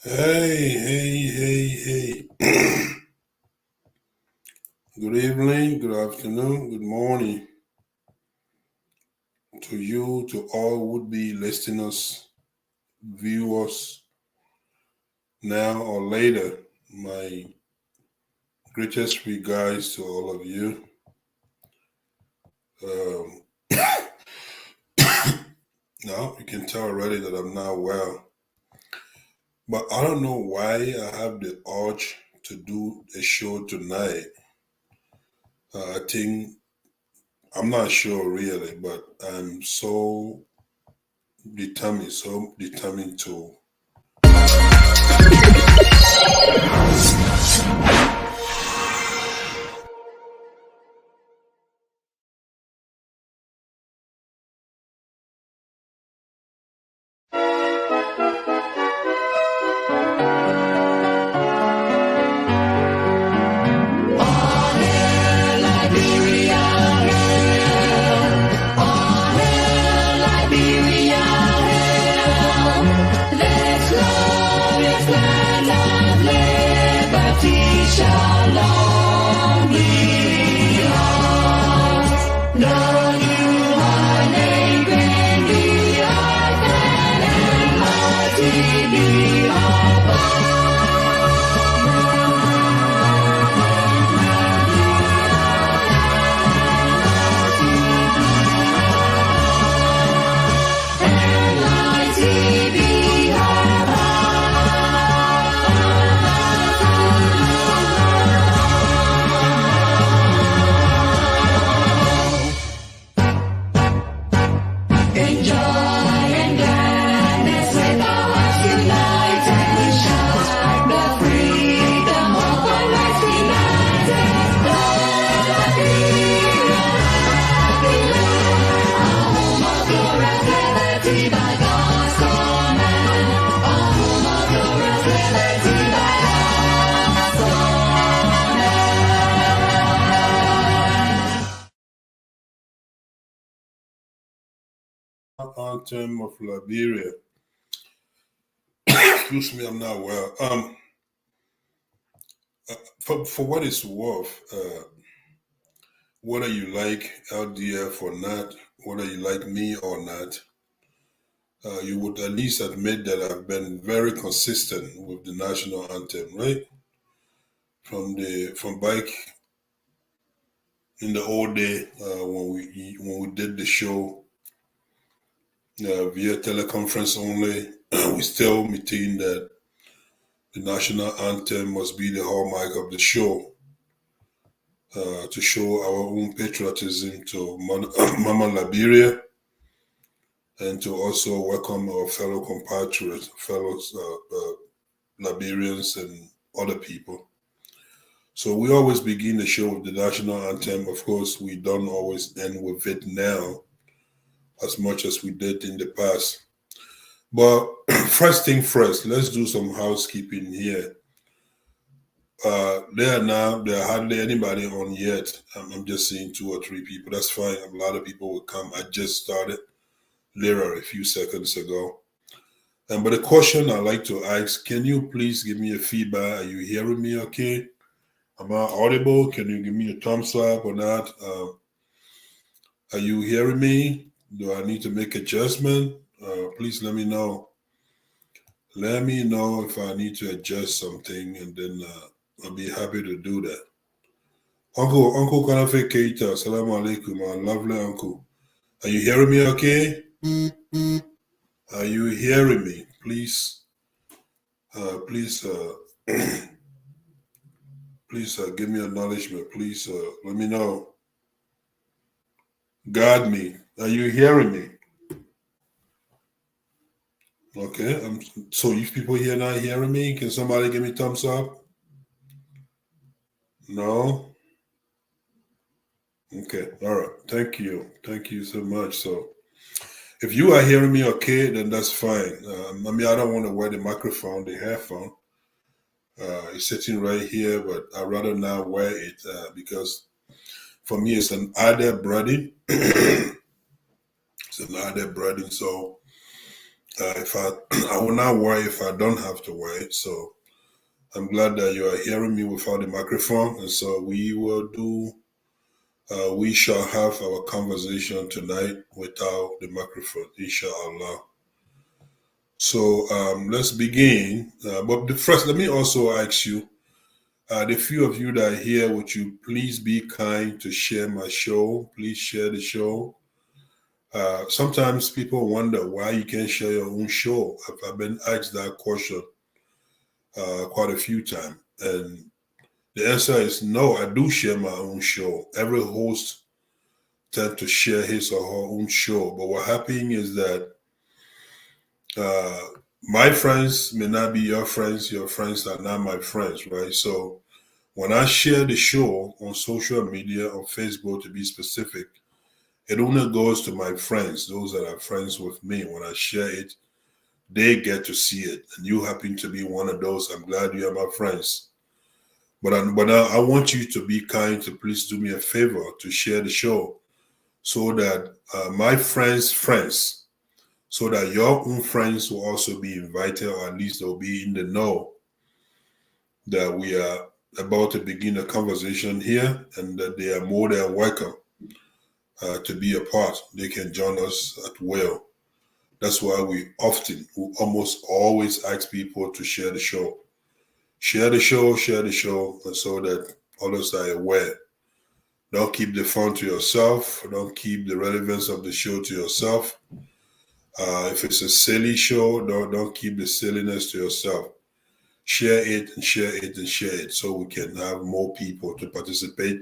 Hey. Good evening, good afternoon, good morning to you, to all would-be listeners, viewers, now or later. My greatest regards to all of you. Now, you can tell already that I'm not well. But I don't know why I have the urge to do a show tonight. I think, I'm not sure really, but I'm so determined to. Enjoy and gladness with our hearts unite. national anthem of Liberia. Excuse me, I'm not well. For what it's worth, whether you like LDF or not, whether you like me or not, you would at least admit that I've been very consistent with the national anthem, right? From back in the old day when we did the show via teleconference only, we still maintain that the national anthem must be the hallmark of the show to show our own patriotism to Mama Liberia and to also welcome our fellow compatriots, fellow Liberians and other people. So we always begin the show with the national anthem. Of course, we don't always end with it now as much as we did in the past. But first thing first, let's do some housekeeping here. There are hardly anybody on yet. I'm just seeing 2 or 3 people. That's fine. A lot of people will come. I just started literally a few seconds ago. But the question I like to ask, can you please give me a feedback? Are you hearing me okay? Am I audible? Can you give me a thumbs up or not? Are you hearing me? Do I need to make adjustment? Please let me know. Let me know if I need to adjust something, and then I'll be happy to do that. Uncle Kanafe Keita, Assalamu alaikum, my lovely uncle. Are you hearing me okay? Are you hearing me? Please, please give me acknowledgement. Please let me know. Guide me. Are you hearing me? Okay. So if people here not hearing me, can somebody give me thumbs up? No? Okay. All right. Thank you. Thank you so much. So if you are hearing me okay, then that's fine. I don't want to wear the microphone, the headphone. It's sitting right here, but I'd rather not wear it because for me it's an added burden. It's an added burden. So if I will not wear it if I don't have to wear it. So I'm glad that you are hearing me without the microphone. And so we shall have our conversation tonight without the microphone, inshallah. So let's begin. But first, let me also ask you, the few of you that are here, would you please be kind to share my show? Please share the show. Sometimes people wonder why you can't share your own show. I've been asked that question quite a few times. And the answer is no, I do share my own show. Every host tends to share his or her own show. But what happens is that my friends may not be your friends are not my friends, right? So when I share the show on social media, on Facebook to be specific, it only goes to my friends, those that are friends with me. When I share it, they get to see it. And you happen to be one of those. I'm glad you are my friends. But I want you to be kind to please do me a favor to share the show so that my friends' friends, so that your own friends will also be invited, or at least they'll be in the know that we are about to begin a conversation here and that they are more than welcome to be a part. They can join us at will. That's why we almost always ask people to share the show. Share the show, and so that others are aware. Don't keep the fun to yourself. Don't keep the relevance of the show to yourself. If it's a silly show, don't keep the silliness to yourself. Share it and share it and share it so we can have more people to participate,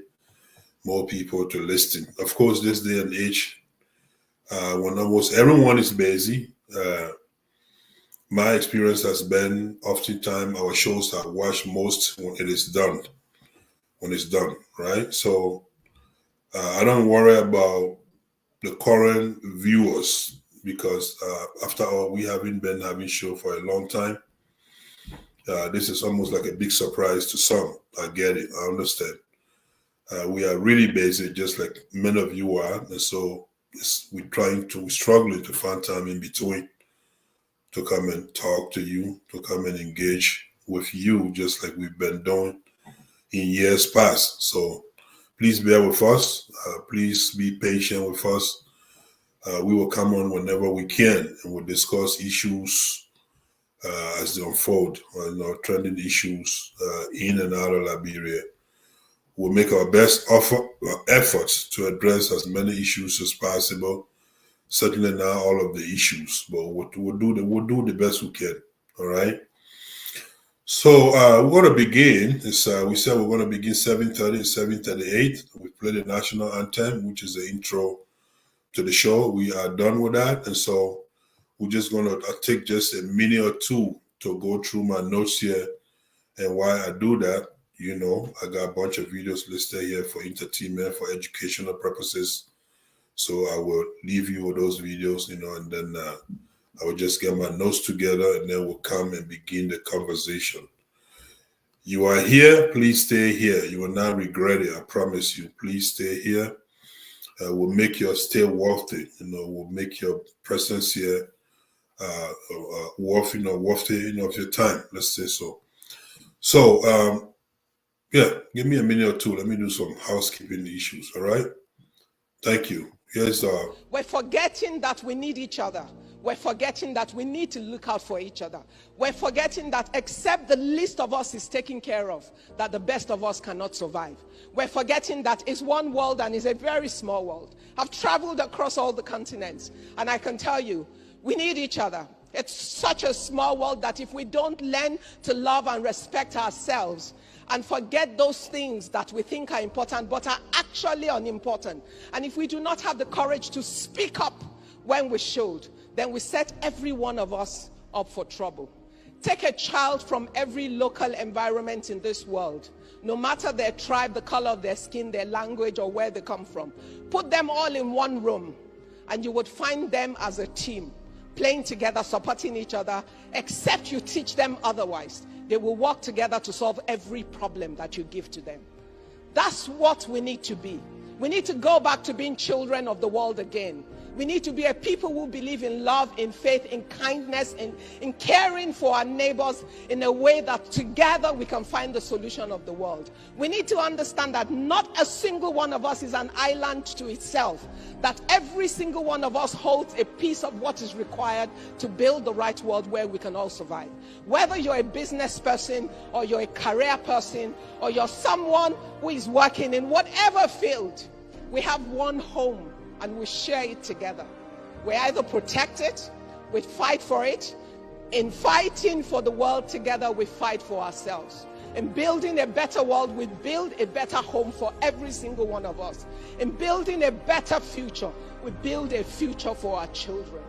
more people to listen. Of course, this day and age, when almost everyone is busy, my experience has been oftentimes our shows are watched most when it is done. When it's done, right? So I don't worry about the current viewers because after all, we haven't been having show for a long time. This is almost like a big surprise to some. I get it. I understand. We are really busy, just like many of you are. And so we're struggling to find time in between to come and talk to you, to come and engage with you, just like we've been doing in years past. So please bear with us. Please be patient with us. We will come on whenever we can, and we'll discuss issues as they unfold, trending issues in and out of Liberia. We'll make our best efforts to address as many issues as possible. Certainly not all of the issues, but we'll do the best we can. All right. So we're going to begin. We said we're going to begin 7:30, 7:38. We play the national anthem, which is the intro to the show. We are done with that, and so we're just going to take just a minute or two to go through my notes here. And why I do that, I got a bunch of videos listed here for entertainment, for educational purposes. So I will leave you with those videos, and then I will just get my notes together, and then we'll come and begin the conversation. You are here, please stay here. You will not regret it, I promise you. Please stay here. We'll make your stay worth it. We'll make your presence here worth it, of your time. Let's say so. So, give me a minute or two. Let me do some housekeeping issues. All right. Thank you. Here's We're forgetting that we need each other. We're forgetting that we need to look out for each other. We're forgetting that except the least of us is taken care of, that the best of us cannot survive. We're forgetting that it's one world and it's a very small world. I've traveled across all the continents, and I can tell you, we need each other. It's such a small world that if we don't learn to love and respect ourselves and forget those things that we think are important but are actually unimportant, and if we do not have the courage to speak up when we should, then we set every one of us up for trouble. Take a child from every local environment in this world, no matter their tribe, the color of their skin, their language, or where they come from. Put them all in one room, and you would find them as a team, playing together, supporting each other, except you teach them otherwise. They will work together to solve every problem that you give to them. That's what we need to be. We need to go back to being children of the world again. We need to be a people who believe in love, in faith, in kindness, in caring for our neighbors in a way that together we can find the solution of the world. We need to understand that not a single one of us is an island to itself, that every single one of us holds a piece of what is required to build the right world where we can all survive. Whether you're a business person or you're a career person or you're someone who is working in whatever field, we have one home and we share it together. We either protect it, we fight for it. In fighting for the world together, we fight for ourselves. In building a better world, we build a better home for every single one of us. In building a better future, we build a future for our children.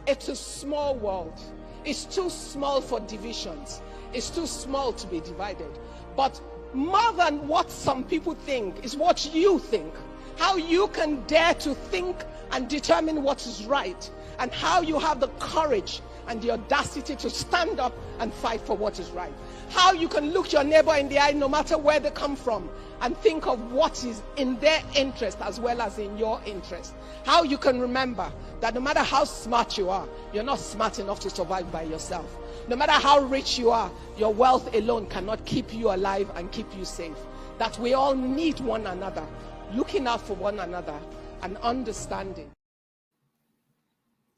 It's a small world. It's too small for divisions. It's too small to be divided. But more than what some people think is what you think. How you can dare to think and determine what is right, and how you have the courage and the audacity to stand up and fight for what is right. How you can look your neighbor in the eye no matter where they come from and think of what is in their interest as well as in your interest. How you can remember that no matter how smart you are, you're not smart enough to survive by yourself. No matter how rich you are, your wealth alone cannot keep you alive and keep you safe. That we all need one another, looking out for one another and understanding.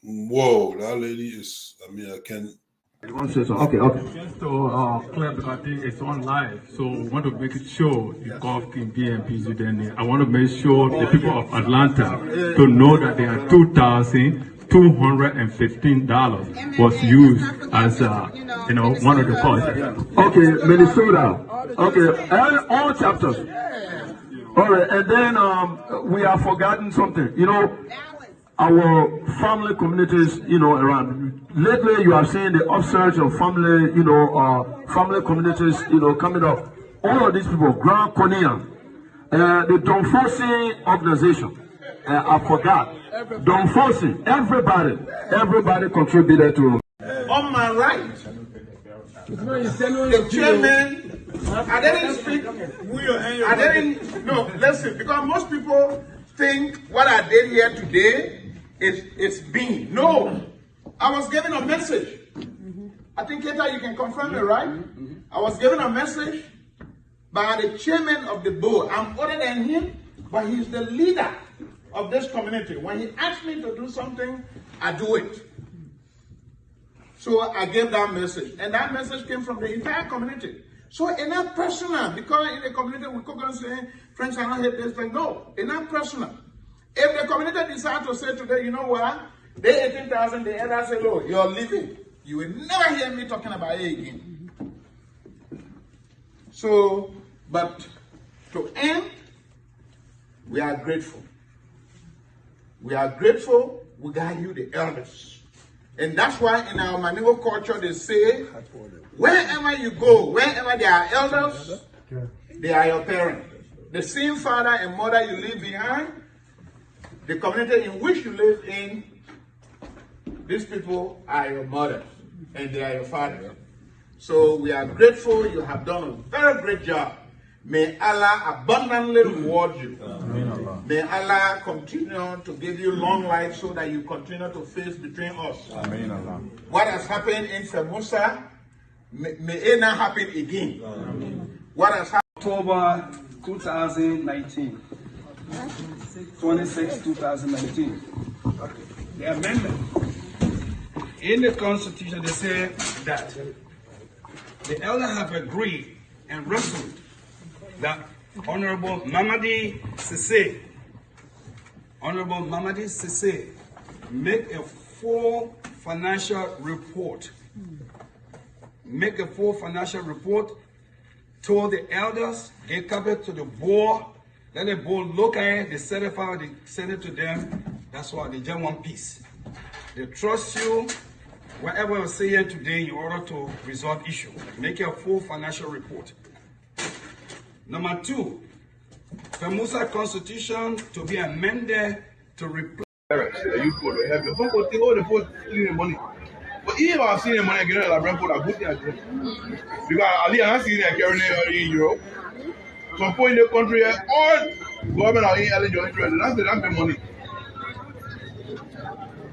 Whoa, that lady is, I can't. Okay. Just to clear, because I think it's on live, so we want to make it sure the golf can be MPs. Then I want to make sure the people of Atlanta to know that there are $2,215 was used as one of the costs. Okay, Minnesota. Okay, all chapters. All right, and then we have forgotten something. Our family communities, around. Lately, you are seeing the upsurge of family, family communities, coming up. All of these people, Grand Conian, the Don Fossey organization, I forgot. Don Fossey, everybody contributed to. On my right, the chairman, I didn't speak, listen, because most people think what I did here today is being. No. I was given a message. I think, Keita, you can confirm it, right? I was given a message by the chairman of the board. I'm older than him, but he's the leader of this community. When he asks me to do something, I do it. So I gave that message. And that message came from the entire community. So it's not personal, because in the community we could go say, friends, I don't hate this thing. No, it's not personal. If the community decides to say today, you know what, they 18,000, the others say, oh, you're leaving. You will never hear me talking about it again. So, but to end, we are grateful. We are grateful. We got you, the elders. And that's why in our Manigo culture, they say, wherever you go, wherever there are elders, they are your parents. The same father and mother you leave behind, the community in which you live in, these people are your mothers and they are your fathers. So we are grateful. You have done a very great job. May Allah abundantly reward you. Amen. May Allah continue to give you long life so that you continue to face between us. Amen. What has happened in Femusa, may it not happen again. Amen. What has happened? October 2019. 26, 2019. The amendment. In the Constitution, they say that the elders have agreed and wrestled that Honorable Mamadi Sise make a full financial report. Make a full financial report to the elders, get copy to the board, let the board look at it, they certify, they send it to them. That's why they just want peace. They trust you. Whatever you say here today in order to resolve issue, make a full financial report. Number 2, Femusa Constitution to be amended to replace. You could have your phone take all the phone stealing money. But even I've seen the money getting like for a good thing. Because Ali has seen it carrying in Europe. So for in the country, all government are in eligible interest. That's the money.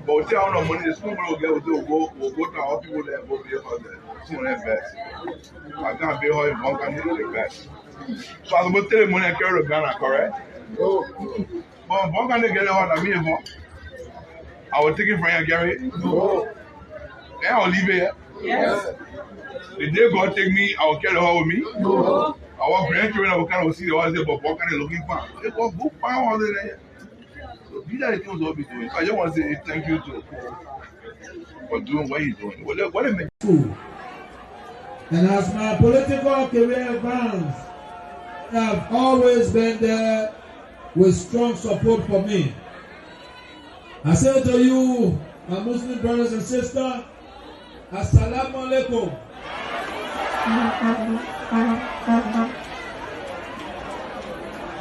But we say how much money the school will get, we'll go to our people there and go pay for the school invest. I can't pay how in one country invest. So I was going to tell the money I carry to Ghana, correct? No. But one country get it on me, I will take it from you, Gary. No. Then I'll leave it here. Yes. The day God take me, I will carry her with me. No. Our grandchildren will kind of see the ones there, but what kind of looking for? They go book power there. So these are the things we'll be doing. I just want to say thank you to for doing what he's doing. What it makes. And as my political career advanced, have always been there with strong support for me. I say to you, my Muslim brothers and sisters, Assalamu alaikum.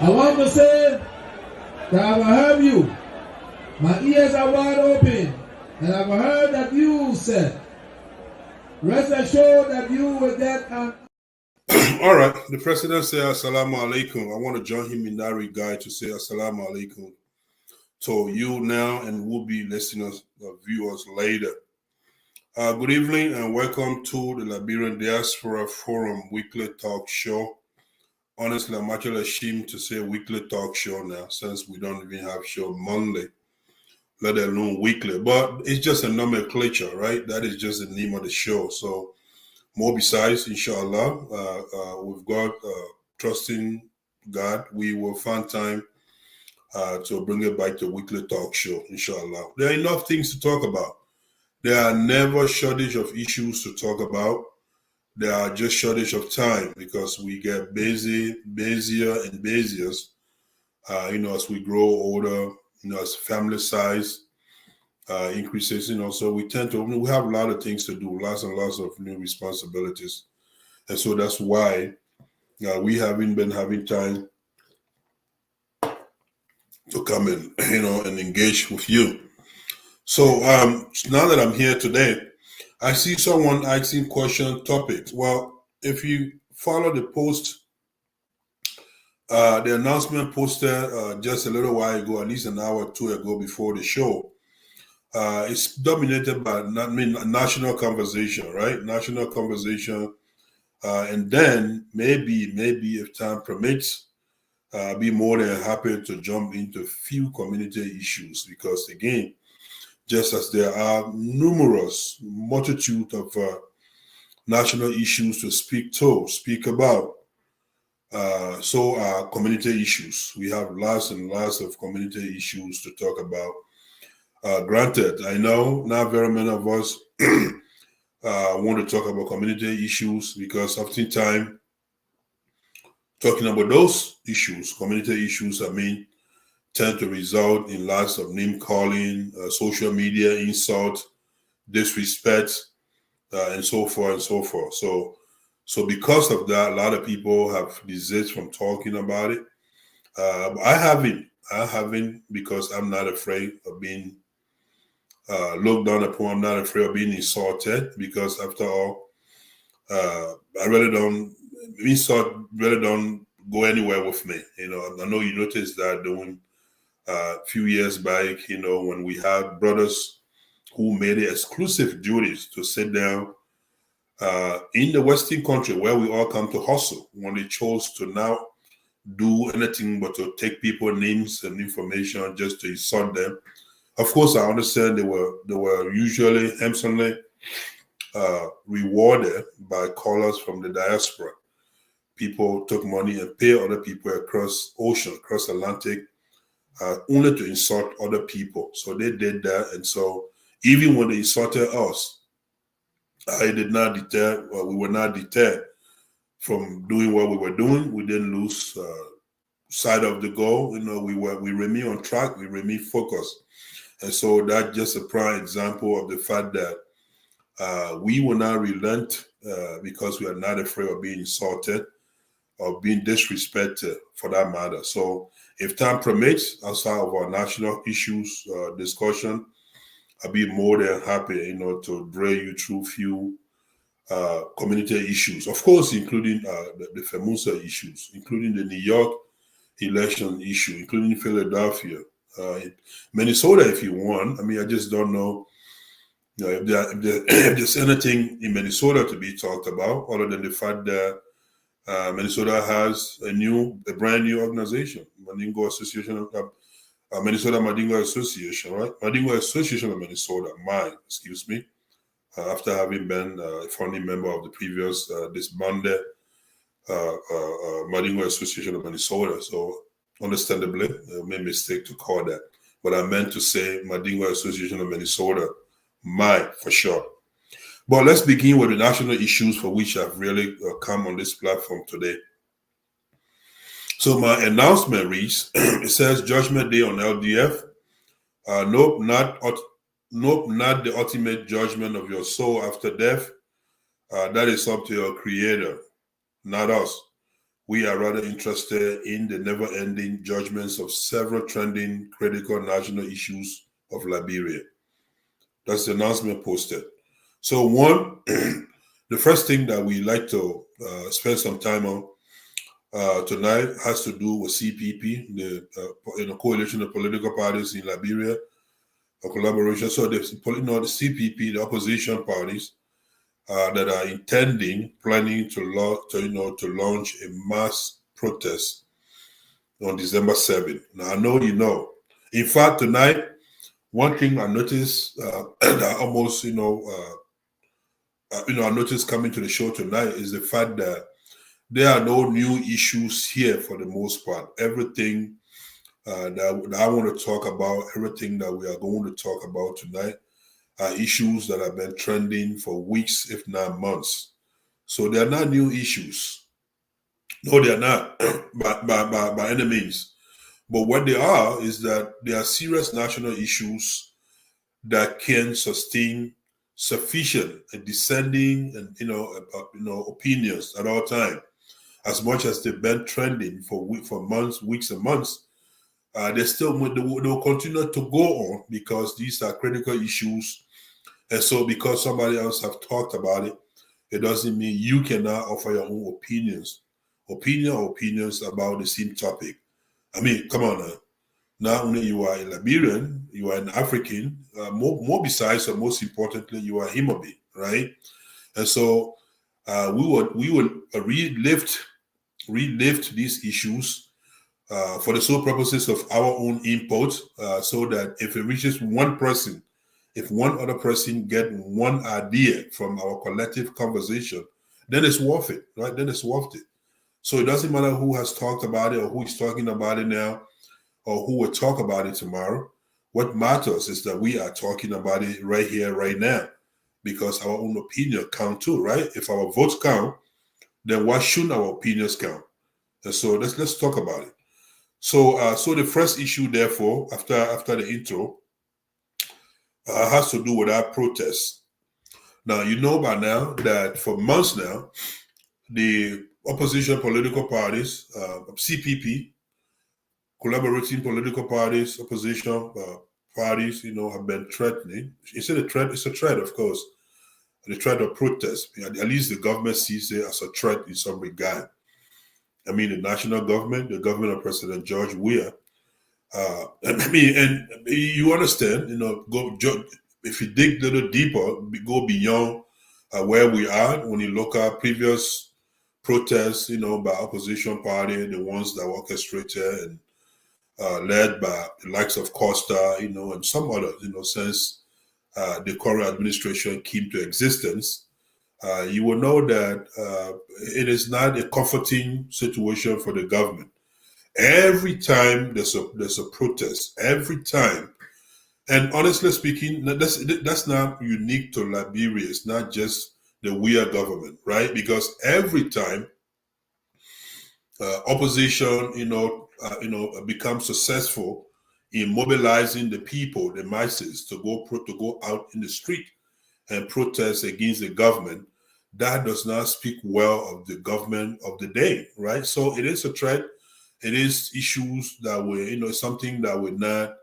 I want to say that I've heard you. My ears are wide open, and I've heard that you said, rest assured that you will get an. All right, the president said assalamu alaikum. I want to join him in that regard to say assalamu alaikum to you now and will be listeners, viewers later. Good evening and welcome to the Liberian Diaspora Forum weekly talk show. Honestly, I'm actually ashamed to say weekly talk show now since we don't even have show Monday, let alone weekly. But it's just a nomenclature, right? That is just the name of the show. So more besides, inshallah, we've got trusting God. We will find time to bring it back to weekly talk show, inshallah. There are enough things to talk about. There are never shortage of issues to talk about. There are just shortage of time because we get busier and busier, as we grow older, as family size increases, so we tend to, we have a lot of things to do, lots and lots of new responsibilities. And so that's why we haven't been having time to come in, and engage with you. So now that I'm here today, I see someone asking question topics. Well, if you follow the post The announcement posted just a little while ago, at least an hour or two ago before the show, it's dominated by national conversation, right? National conversation. And then maybe if time permits, be more than happy to jump into few community issues, because again, just as there are numerous multitude of national issues to speak about, so are community issues. We have lots and lots of community issues to talk about. Granted, I know not very many of us want to talk about community issues, because oftentimes talking about those issues, community issues, tend to result in lots of name calling, social media insult, disrespect, and so forth and so forth. So because of that, a lot of people have desist from talking about it. I haven't, because I'm not afraid of being looked down upon. I'm not afraid of being insulted, because after all, I really don't, insult really don't go anywhere with me. I know you noticed that during a few years back, when we had brothers who made it exclusive duties to sit down in the Western country where we all come to hustle, when they chose to now do anything but to take people's names and information just to insult them. Of course, I understand they were usually handsomely rewarded by callers from the diaspora. People took money and paid other people across ocean, across Atlantic, only to insult other people. So they did that, and so even when they insulted us, it did not deter. We were not deterred from doing what we were doing. We didn't lose sight of the goal. We remain on track. We remain focused, and so that's just a prime example of the fact that we will not relent because we are not afraid of being insulted or being disrespected, for that matter. So, if time permits, outside of our national issues discussion, I'll be more than happy, to bring you through few community issues, of course, including the FEMUSA issues, including the New York election issue, including Philadelphia, Minnesota, if you want. I just don't know, if there's anything in Minnesota to be talked about, other than the fact that Minnesota has a brand new organization, Mandingo Association of Minnesota Mandingo Association, right? Mandingo Association of Minnesota, excuse me, after having been a founding member of the previous disbanded Mandingo Association of Minnesota. So understandably, I made a mistake to call that, but I meant to say Mandingo Association of Minnesota, for sure. But let's begin with the national issues for which I've really come on this platform today. So my announcement reads, it says Judgment Day on LDF. Nope, not the ultimate judgment of your soul after death. That is up to your creator, not us. We are rather interested in the never-ending judgments of several trending critical national issues of Liberia. That's the announcement posted. So one, the first thing that we like to spend some time on tonight has to do with CPP, the coalition of political parties in Liberia, a collaboration. So the CPP, the opposition parties that are planning to launch a mass protest on December 7th. Now I know you know. In fact, tonight, one thing I noticed that almost I noticed coming to the show tonight is the fact that there are no new issues here for the most part. Everything that I want to talk about, everything that we are going to talk about tonight are issues that have been trending for weeks, if not months. So they are not new issues. No, they are not by any means. But what they are is that they are serious national issues that can sustain sufficient and dissenting and opinions at all time. As much as they've been trending for months, weeks and months, they will continue to go on because these are critical issues. And so because somebody else have talked about it, it doesn't mean you cannot offer your own opinions opinions about the same topic. I mean, come on now. Not only you are a Liberian, you are an African, more besides, or most importantly, you are a human being, right? And so we would relift these issues for the sole purposes of our own input, so that if it reaches one person, if one other person get one idea from our collective conversation, then it's worth it, right? Then it's worth it. So it doesn't matter who has talked about it or who is talking about it now, or who will talk about it tomorrow. What matters is that we are talking about it right here, right now, because our own opinion count too, right? If our votes count, then why shouldn't our opinions count? And so let's talk about it. So so the first issue, therefore, after the intro, has to do with our protests. Now, you know by now that for months now, the opposition political parties, CPP, collaborating political parties, opposition parties, have been threatening. Is it a threat? It's a threat, of course. The threat of protest. At least the government sees it as a threat in some regard. I mean, the national government, the government of President George Weah. And you understand, if you dig a little deeper, go beyond where we are, when you look at previous protests, by opposition party, the ones that were orchestrated and led by the likes of Costa, and some others, since the current administration came to existence, you will know that it is not a comforting situation for the government. Every time there's a protest, every time, and honestly speaking, that's not unique to Liberia. It's not just the Weah government, right? Because every time opposition, becomes successful in mobilizing the people, the masses, to go out in the street and protest against the government, that does not speak well of the government of the day, right? So it is a threat. It is issues that will, something that will not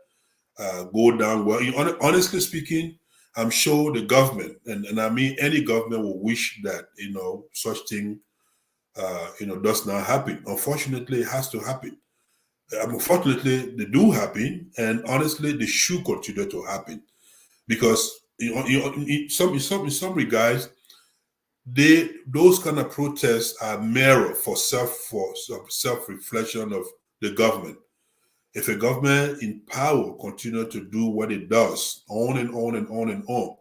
go down well. Honestly speaking, I'm sure the government, and I mean any government, will wish that, such thing, does not happen. Unfortunately, it has to happen. Unfortunately, they do happen, and honestly, they should continue to happen, because in some regards, those kind of protests are mirror for self-reflection of the government. If a government in power continue to do what it does on and on and on and on,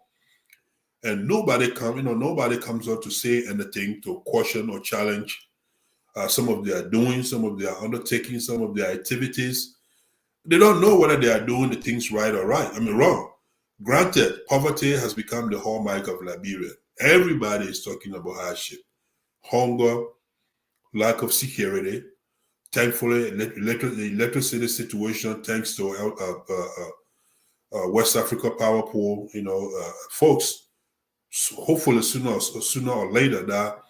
and nobody comes out to say anything to question or challenge some of their doing, some of their undertaking, some of their activities, they don't know whether they are doing the things right or wrong. Granted, poverty has become the hallmark of Liberia. Everybody is talking about hardship, hunger, lack of security. Thankfully, the electricity situation, thanks to West Africa Power Pool, folks, hopefully sooner or later, that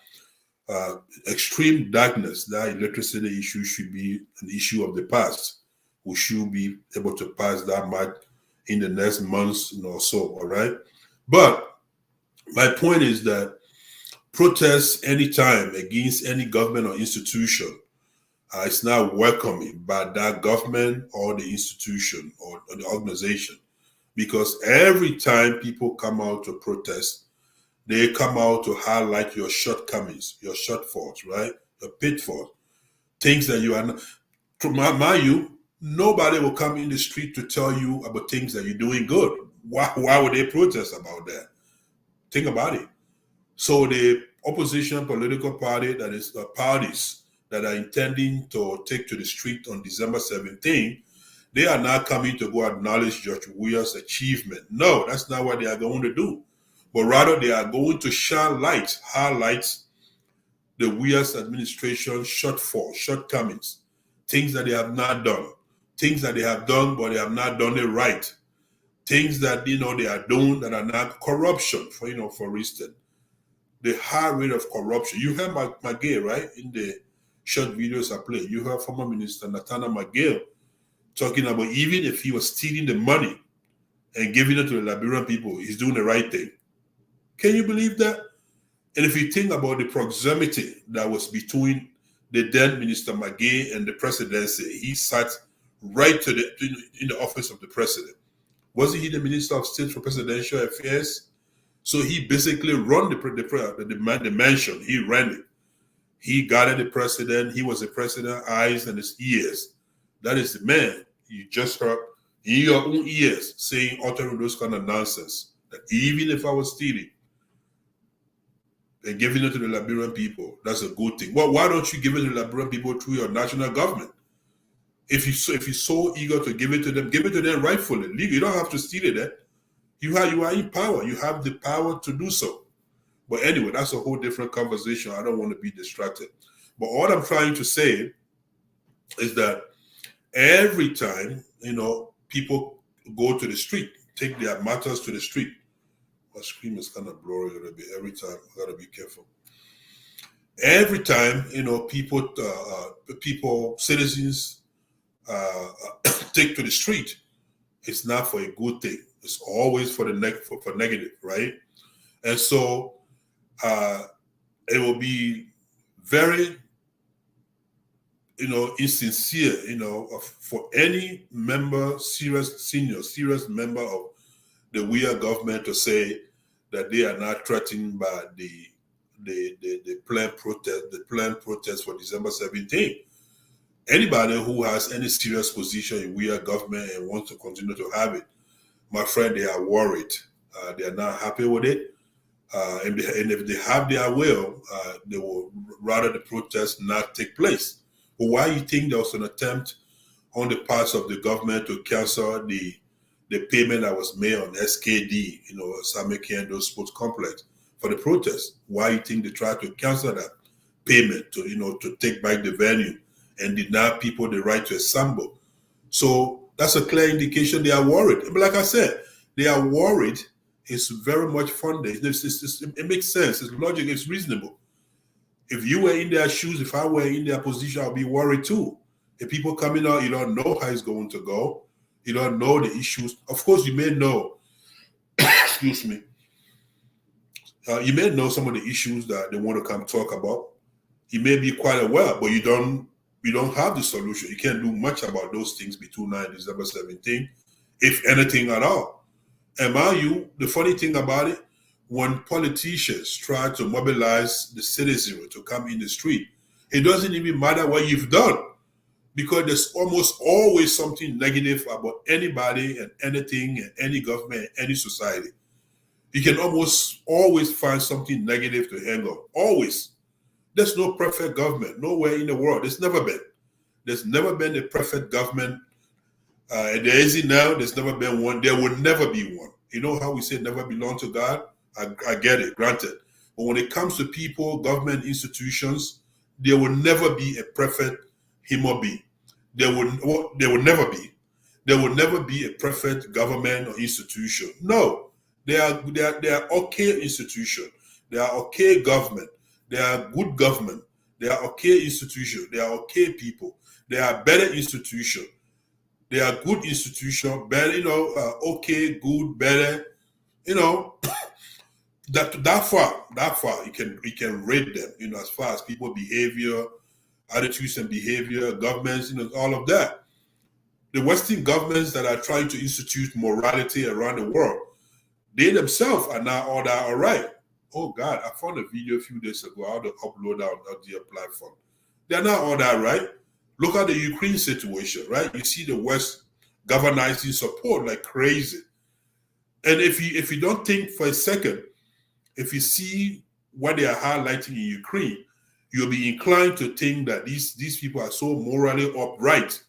extreme darkness, that electricity issue should be an issue of the past. We should be able to pass that mark in the next months or so, all right? But my point is that protests anytime against any government or institution, it's not welcoming by that government or the institution or the organization, because every time people come out to protest, they come out to highlight your shortcomings, your shortfalls, right? Your pitfalls, things that you are not. To mind you, nobody will come in the street to tell you about things that you're doing good. Why would they protest about that? Think about it. So the opposition political party, that is parties that are intending to take to the street on December 17th, they are not coming to go acknowledge George Weah's achievement. No, that's not what they are going to do. But rather, they are going to highlight the Weah's administration shortcomings, things that they have not done, things that they have done, but they have not done it right, things that they are doing that are not corruption. For instance, the high rate of corruption. You heard McGill, right, in the short videos I played. You heard former Minister Nathaniel McGill talking about even if he was stealing the money and giving it to the Liberian people, he's doing the right thing. Can you believe that? And if you think about the proximity that was between the then Minister McGay and the presidency. He sat right in the office of the president. Wasn't he the Minister of State for Presidential Affairs? So he basically run the mansion. He ran it. He guided the president. He was the president's eyes and his ears. That is the man you just heard in your own ears saying, uttering those kind of nonsense. That even if I was stealing and giving it to the Liberian people, that's a good thing. Well, why don't you give it to the Liberian people through your national government? If you're so eager to give it to them rightfully, legally. You don't have to steal it. You are in power. You have the power to do so. But anyway, that's a whole different conversation. I don't want to be distracted. But all I'm trying to say is that every time, people go to the street, take their matters to the street. My screen is kind of blurry a little bit. Every time, I gotta be careful. Every time, citizens take to the street, it's not for a good thing. It's always for negative, right? And so it will be very, insincere, for any serious member of the Weah government to say that they are not threatened by the planned protest for December 17th. Anybody who has any serious position in Weah government and wants to continue to have it, my friend, they are worried. They are not happy with it. And if they have their will, they will rather the protest not take place. But why you think there was an attempt on the parts of the government to cancel the payment that was made on SKD, Sami Kendo Sports Complex for the protest? Why you think they tried to cancel that payment to take back the venue and deny people the right to assemble? So that's a clear indication they are worried. But like I said, they are worried. It's very much funded. It makes sense. It's logical. It's reasonable. If you were in their shoes, if I were in their position, I'll be worried too. If people coming out, you don't know how it's going to go. You don't know the issues. Of course, you may know. Excuse me. You may know some of the issues that they want to come talk about. You may be quite aware, but you don't have the solution. You can't do much about those things between now and December 17th, if anything at all. And mind you, the funny thing about it, when politicians try to mobilize the citizenry to come in the street, it doesn't even matter what you've done, because there's almost always something negative about anybody and anything and any government and any society. You can almost always find something negative to hang on. Always. There's no perfect government nowhere in the world. There's never been. There's never been a perfect government. And there isn't now. There's never been one. There will never be one. You know how we say never belong to God? I get it, granted. But when it comes to people, government institutions, there will never be a perfect human being. There will never be. There will never be a perfect government or institution. No, they are okay institution. They are okay government. They are good government. They are okay institution. They are okay people. They are better institution. They are good institution. Better, okay, good, better. That far, you can rate them. As far as people behavior, attitudes and behavior, governments, all of that. The Western governments that are trying to institute morality around the world, they themselves are not all that all right. Oh God, I found a video a few days ago. I had to upload that on their platform. They're not all that right. Look at the Ukraine situation, right? You see the West galvanizing support like crazy. And if you don't think for a second, if you see what they are highlighting in Ukraine, you'll be inclined to think that these people are so morally upright.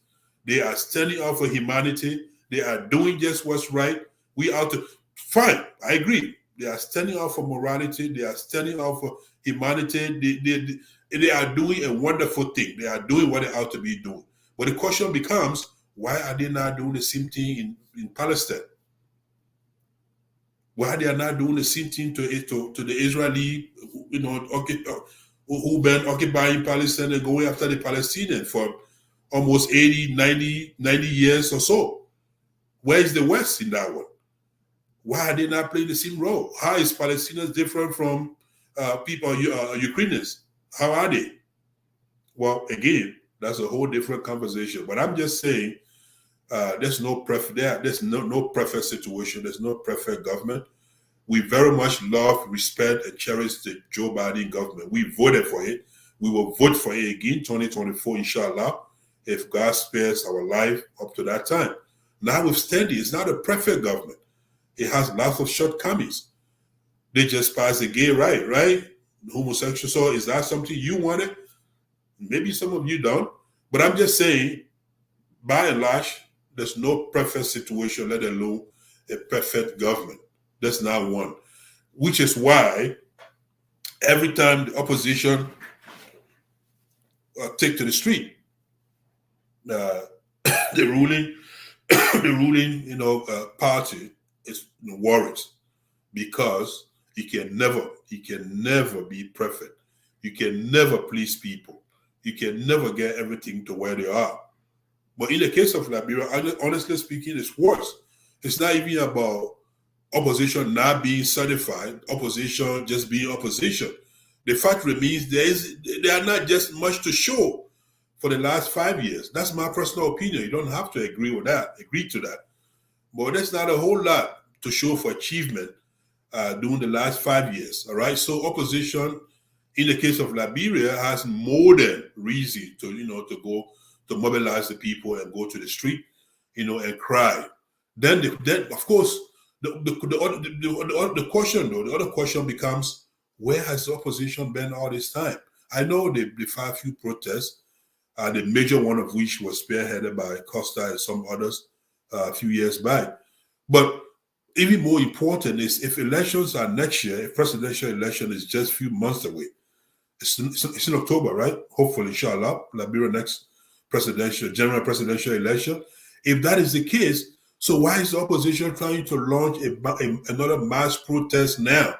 They are standing up for humanity. They are doing just what's right. We are to fine. I agree. They are standing up for morality. They are standing up for humanity. They are doing a wonderful thing. They are doing what they ought to be doing. But the question becomes, why are they not doing the same thing in Palestine? Why they are not doing the same thing to the Israeli, who been occupying Palestine and going after the Palestinians for almost 80, 90 years or so? Where is the West in that one? Why are they not playing the same role? How is Palestinians different from people, Ukrainians? How are they? Well, again, that's a whole different conversation. But I'm just saying, there's no there's no perfect situation. There's no perfect government. We very much love, respect, and cherish the Joe Biden government. We voted for it. We will vote for it again, 2024, inshallah, if God spares our life up to that time. Notwithstanding, it's not a perfect government. It has lots of shortcomings. They just passed the gay right? Homosexual. So is that something you wanted? Maybe some of you don't. But I'm just saying, by and large, there's no perfect situation, let alone a perfect government. That's not one. Which is why every time the opposition take to the street, the ruling party is worried because he can never be perfect. You can never please people. You can never get everything to where they are. But in the case of Liberia, honestly speaking, it's worse. It's not even about opposition not being certified, opposition just being opposition. The fact remains there are not just much to show for the last 5 years. That's my personal opinion. You don't have to agree to that. But there's not a whole lot to show for achievement during the last 5 years. All right. So opposition, in the case of Liberia, has more than reason to go to mobilize the people and go to the street, and cry. Then of course the question, though, the other question becomes, where has the opposition been all this time? I know they filed a few protests, the major one of which was spearheaded by Costa and some others a few years back. But even more important is, if elections are next year, if presidential election is just a few months away, it's in October, right? Hopefully, inshallah, Liberia next general presidential election. If that is the case, so why is the opposition trying to launch another mass protest now,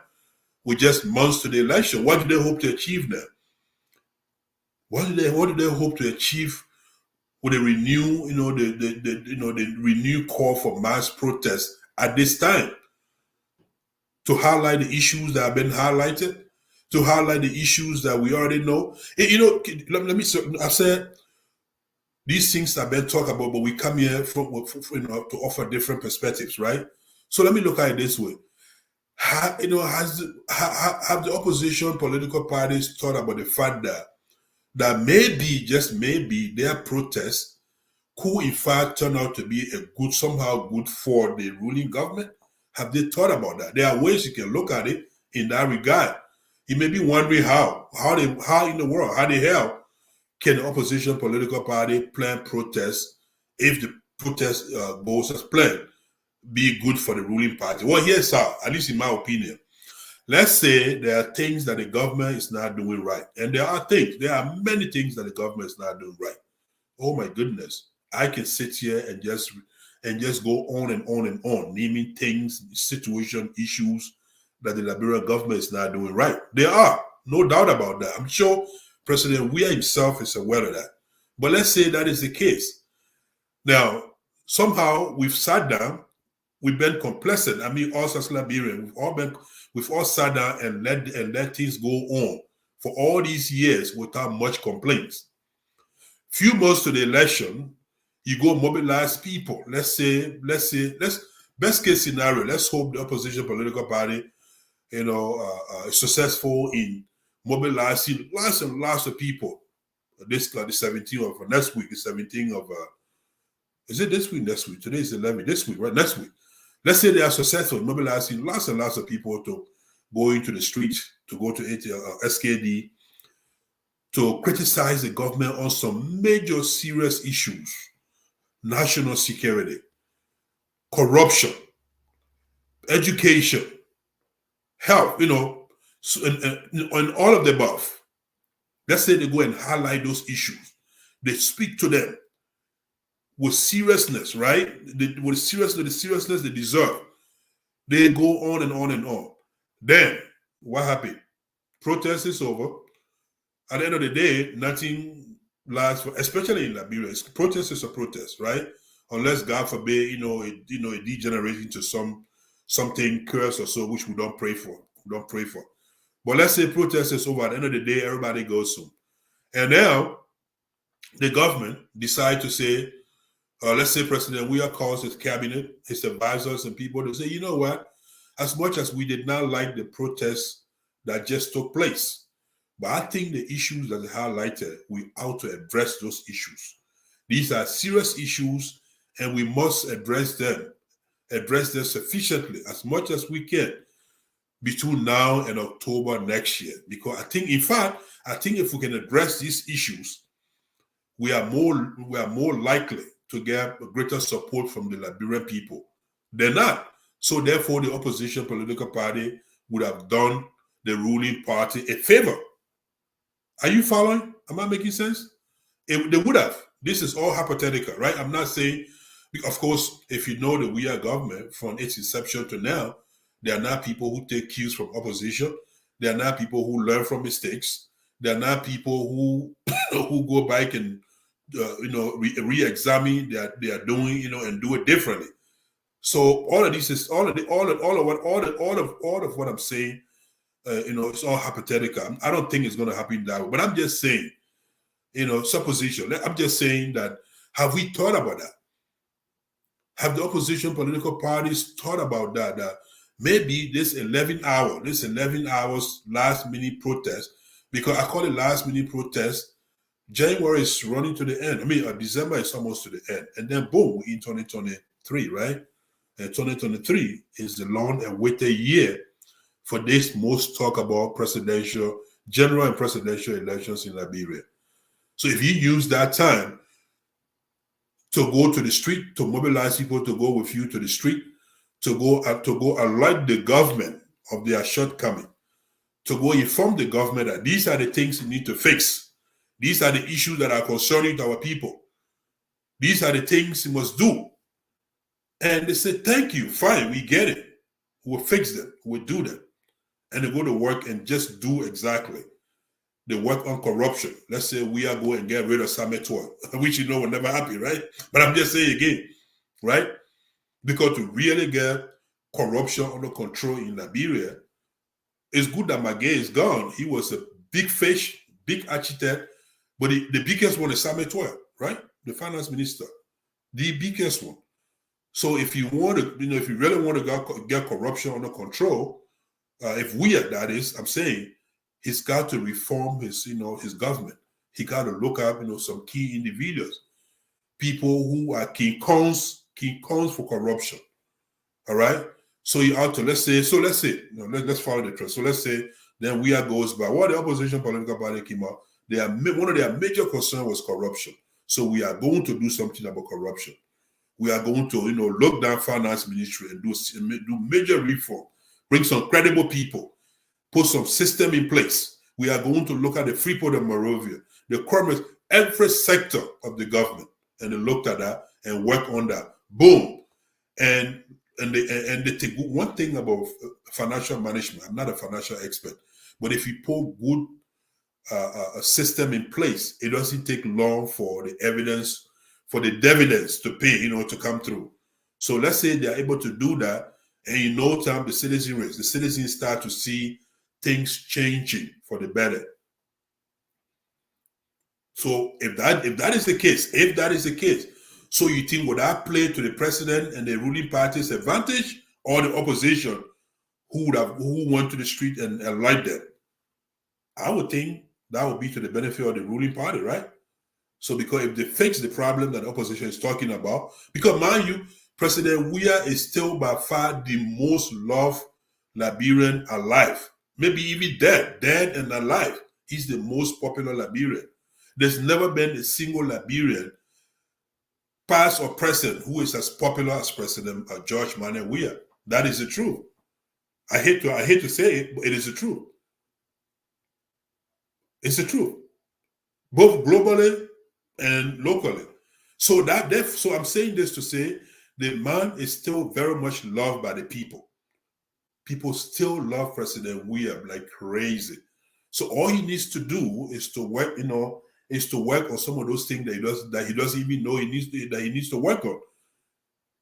with just months to the election? What do they hope to achieve now? What do they hope to achieve with a the renewed call for mass protest at this time? To highlight the issues that have been highlighted, to highlight the issues that we already know. I said these things have been talked about, but we come here to offer different perspectives, right? So let me look at it this way. Have the opposition political parties thought about the fact that maybe, just maybe, their protests could in fact turn out to be somehow good for the ruling government? Have they thought about that? There are ways you can look at it in that regard. You may be wondering how in the world, how the hell can the opposition political party plan protests if the protest goes as planned, be good for the ruling party? Well, here's how, at least in my opinion. Let's say there are things that the government is not doing right. And there are many things that the government is not doing right. Oh my goodness. I can sit here and just go on and on and on, naming things, situation, issues that the Liberian government is not doing right. There are, no doubt about that. I'm sure President Weah himself is aware of that. But let's say that is the case. Now, somehow we've sat down, we've been complacent. I mean, us as Liberians, we've all sat down and let things go on for all these years without much complaints. Few months to the election, you go mobilize people. Let's best case scenario, let's hope the opposition political party, is successful in mobilizing lots and lots of people. The 17th of next week, the 17th of is it this week? Next week. Today is 11. This week, right? Next week. Let's say they are successful in mobilizing lots and lots of people to go into the streets, to go to SKD, to criticize the government on some major serious issues: national security, corruption, education, health, and all of the above. Let's say they go and highlight those issues. They speak to them with seriousness, right? With the seriousness they deserve. They go on and on and on. Then, what happened? Protest is over. At the end of the day, nothing lasts, especially in Liberia. Protest is a protest, right? Unless, God forbid, it degenerates into something curse or so, which we don't pray for. But let's say protest is over. At the end of the day, everybody goes home. And now, the government decide to say, let's say President Weah calls his cabinet, his advisors, and people to say, you know what? As much as we did not like the protests that just took place, but I think the issues that are highlighted, we ought to address those issues. These are serious issues, and we must address them sufficiently as much as we can between now and October next year. Because I think, in fact, if we can address these issues, we are more likely to get greater support from the Liberian people. They're not. So therefore, the opposition political party would have done the ruling party a favor. Are you following? Am I making sense? They would have. This is all hypothetical, right? I'm not saying, of course, if you know the Weah government from its inception to now, there are not people who take cues from opposition. There are not people who learn from mistakes. There are not people who go back and re-examine that they are doing, and do it differently. So all of this is all of what I'm saying. It's all hypothetical. I don't think it's going to happen that way. But I'm just saying, supposition. I'm just saying that, have we thought about that? Have the opposition political parties thought about that? That maybe this 11 hours last minute protest, because I call it last minute protest, January is running to the end. December is almost to the end. And then boom, we're in 2023, right? And 2023 is the long awaited year for this most talk about general and presidential elections in Liberia. So if you use that time to go to the street, to mobilize people to go with you to the street, to go alert the government of their shortcoming, to go inform the government that these are the things you need to fix. These are the issues that are concerning to our people. These are the things you must do. And they say, thank you, fine, we get it. We'll fix them, we'll do them. And they go to work and just do exactly. They work on corruption. Let's say we are going and get rid of Sametua, which will never happen, right? But I'm just saying again, right? Because to really get corruption under control in Liberia, it's good that Magay is gone. He was a big fish, big architect, but the biggest one is Sametua, right? The finance minister, the biggest one. So if you want to, if you really want to get corruption under control, if Weah, that is, I'm saying, he's got to reform his government. He got to look up, some key individuals, people who are king cons for corruption. All right. So you ought to let's say, let's follow the trend. So let's say then Weah goes by what the opposition political party came out. One of their major concerns was corruption. So we are going to do something about corruption. We are going to, look down finance ministry and do major reform, bring some credible people, put some system in place. We are going to look at the Freeport of Monrovia, the commerce, every sector of the government, and they looked at that and work on that. Boom. And they take one thing about financial management. I'm not a financial expert, but if you put good a system in place, it doesn't take long for the dividends to pay, to come through. So let's say they're able to do that, and in no time the citizens start to see things changing for the better. So if that is the case, so you think would that play to the president and the ruling party's advantage, or the opposition who went to the street and allied them? I would think that would be to the benefit of the ruling party, right? So because if they fix the problem that the opposition is talking about, because mind you, President Weah is still by far the most loved Liberian alive, maybe even dead and alive. He's the most popular Liberian. There's never been a single Liberian, past or present, who is as popular as President George Manuel Weah. That is the truth. I hate to say it, but it is the truth. It's the truth, both globally and locally. So I'm saying this to say the man is still very much loved by the people. People still love President Weah like crazy. So all he needs to do is to work, work on some of those things that he doesn't even know he needs to work on.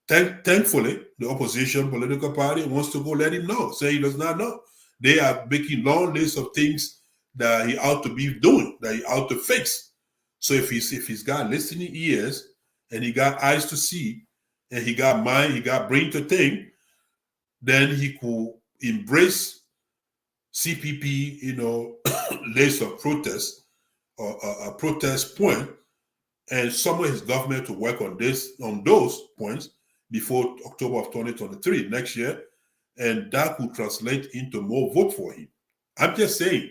Thankfully, the opposition political party wants to go let him know. Say he does not know. They are making long lists of things that he ought to be doing, that he ought to fix. So if he's got listening ears and he got eyes to see and he got mind, he got brain to think, then he could embrace CPP, list of protests or a protest point, and summon his government to work on those points before October of 2023 next year, and that could translate into more vote for him. I'm just saying,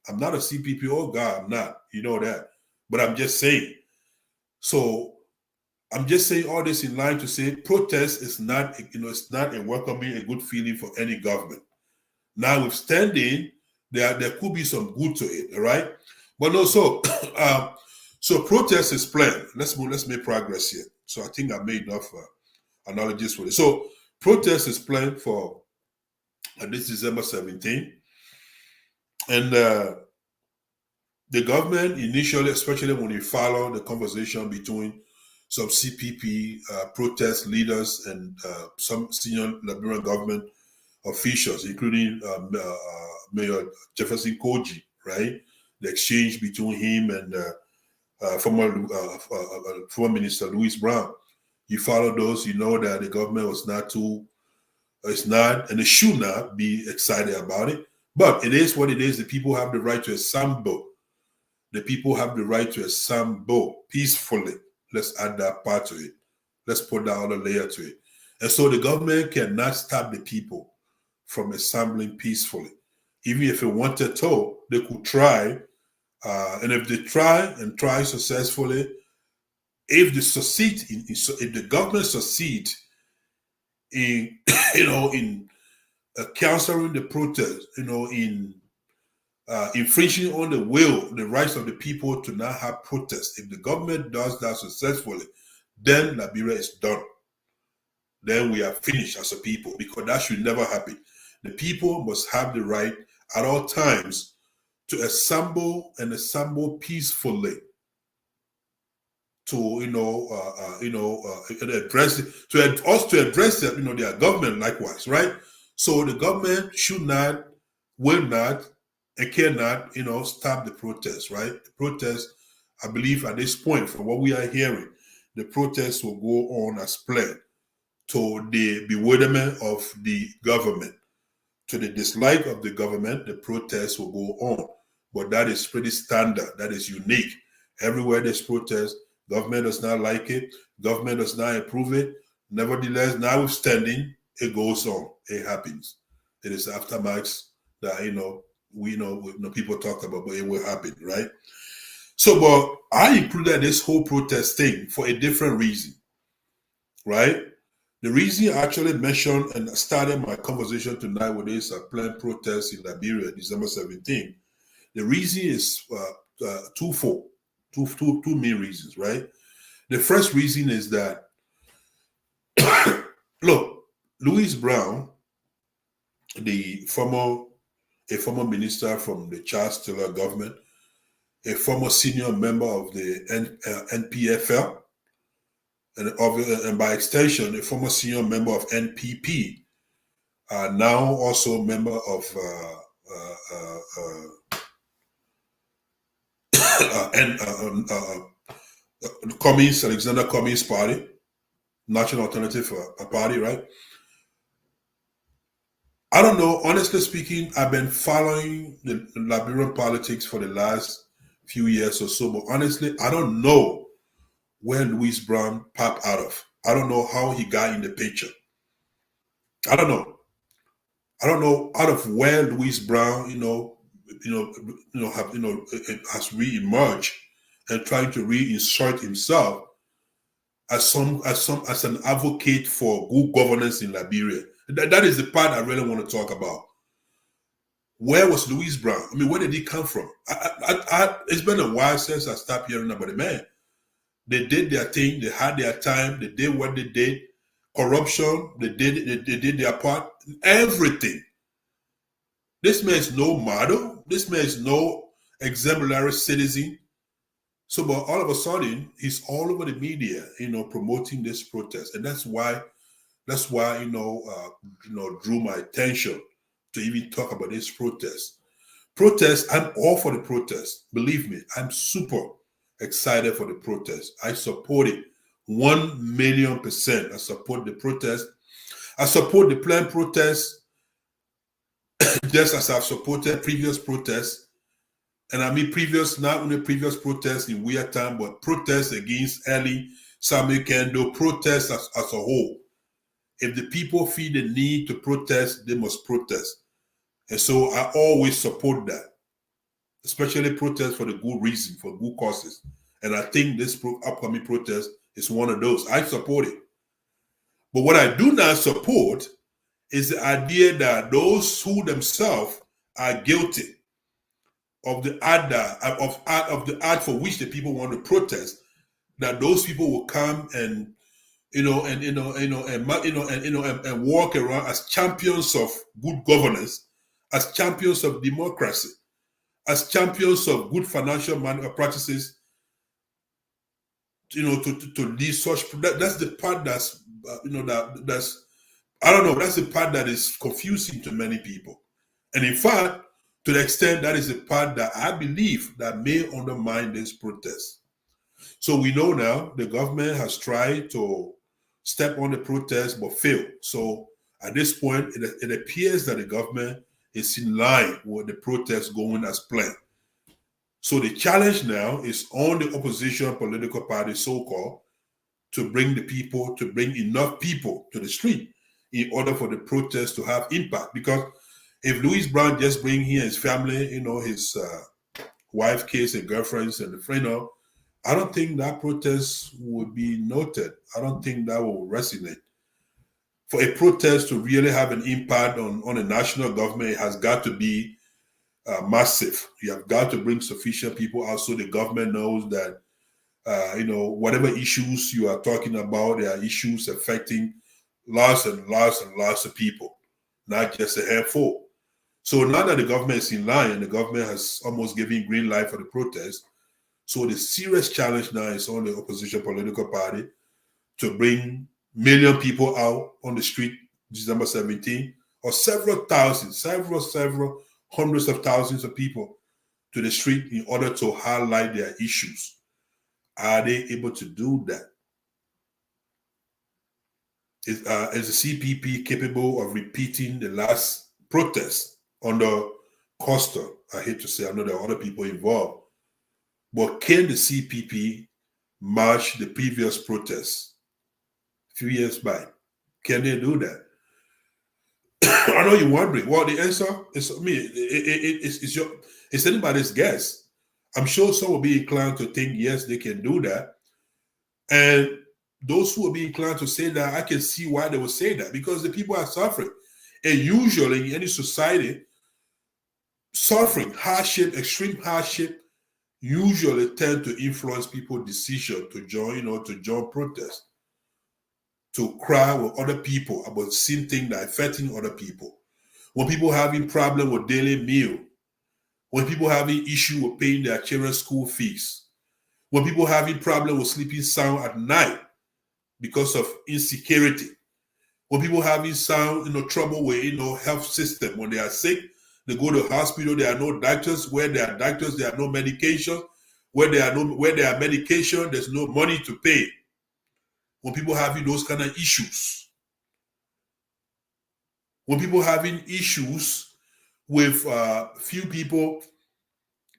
I'm not a CPPO guy, I'm not, you know that, but I'm just saying. So I'm just saying all this in line to say protest is not, it's not a welcoming, a good feeling for any government. Notwithstanding, there could be some good to it, all right? But no, so protest is planned. Let's make progress here. So I think I made enough analogies for it. So protest is planned for this December 17th. And the government initially, especially when you follow the conversation between some CPP protest leaders and some senior Liberian government officials, including Mayor Jefferson Koji, right? The exchange between him and former Minister Louis Brown. You follow those, you know that the government was it's not, and it should not be excited about it. But it is what it is. The people have the right to assemble. The people have the right to assemble peacefully. Let's add that part to it. Let's put that other layer to it. And so the government cannot stop the people from assembling peacefully. Even if it wanted to, they could try. And if they try successfully, if the government succeed in, in countering the protest, in infringing on the rights of the people to not have protests. If the government does that successfully, then Liberia is done. Then we are finished as a people, because that should never happen. The people must have the right at all times to assemble peacefully, to address their government likewise, right? So the government should not, will not, and cannot, stop the protest, right? The protest, I believe at this point, from what we are hearing, the protest will go on as planned, to the bewilderment of the government, to the dislike of the government. The protest will go on. But that is pretty standard. That is unique. Everywhere there's protest, government does not like it, government does not approve it. Nevertheless, notwithstanding, it goes on. It happens. It is aftermaths that people talk about, but it will happen, right? So, but I included this whole protest thing for a different reason, right? The reason I actually mentioned and started my conversation tonight with this planned protest in Liberia, December 17th. The reason is twofold, two main reasons, right? The first reason is that, look, Louis Brown, a former minister from the Charles Taylor government, a former senior member of the NPFL, and by extension, a former senior member of NPP, now also a member of Alexander Cummings Party, National Alternative Party, right? I don't know. Honestly speaking, I've been following the Liberian politics for the last few years or so, but honestly, I don't know where Louis Brown popped out of. I don't know how he got in the picture. I don't know out of where Louis Brown, has re-emerged and trying to reinsert himself as an advocate for good governance in Liberia. That is the part I really want to talk about. Where was Louis Brown? I mean, where did he come from? It's been a while since I stopped hearing about the man. They did their thing. They had their time. They did what they did. Corruption. They did their part. Everything. This man is no model. This man is no exemplary citizen. So, but all of a sudden, he's all over the media, promoting this protest, and that's why, drew my attention to even talk about this protest. I'm all for the protest. Believe me, I'm super excited for the protest. I support it 1,000,000%. I support the protest. I support the planned protest just as I've supported previous protests. And I mean not only previous protests in Weah time, but protests against Ellie, Samuel Kendo, protests as a whole. If the people feel the need to protest, they must protest. And so I always support that, especially protests for the good reason, for good causes. And I think this upcoming protest is one of those. I support it. But what I do not support is the idea that those who themselves are guilty of the act for which the people want to protest, that those people will come and walk around as champions of good governance, as champions of democracy, as champions of good financial practices, to lead such. That's the part that's that's the part that is confusing to many people. And in fact, to the extent that is the part that I believe that may undermine this protest. So we know now the government has tried to step on the protest but failed. So at this point, it appears that the government is in line with the protest going as planned. So the challenge now is on the opposition political party, so-called, to bring enough people to the street in order for the protest to have impact. Because if Louis Brown just bring here his family, his wife, kids, and girlfriends, and the friend, I don't think that protest would be noted. I don't think that will resonate. For a protest to really have an impact on a national government, it has got to be massive. You have got to bring sufficient people out so the government knows that, whatever issues you are talking about, there are issues affecting lots and lots and lots of people, not just a handful. So now that the government is in line, the government has almost given green light for the protest. So the serious challenge now is on the opposition political party to bring million people out on the street December 17, or several hundreds of thousands of people to the street in order to highlight their issues. Are they able to do that? Is the CPP capable of repeating the last protest under Costa? I hate to say, I know there are other people involved. But can the CPP match the previous protests a few years back? Can they do that? I know you're wondering. Well, the answer is it's anybody's guess. I'm sure some will be inclined to think, yes, they can do that. And those who will be inclined to say that, I can see why they will say that, because the people are suffering. And usually in any society, suffering, hardship, extreme hardship, usually tend to influence people's decision to join protest, to cry with other people about same thing that affecting other people. When people having problem with daily meal, when people having issue with paying their children's school fees, when people having problem with sleeping sound at night because of insecurity, when people having trouble with health system, when they are sick, they go to the hospital, there are no doctors. Where there are doctors, there are no medication. Where there are medication, there's no money to pay. When people having those kind of issues, when people having issues with few people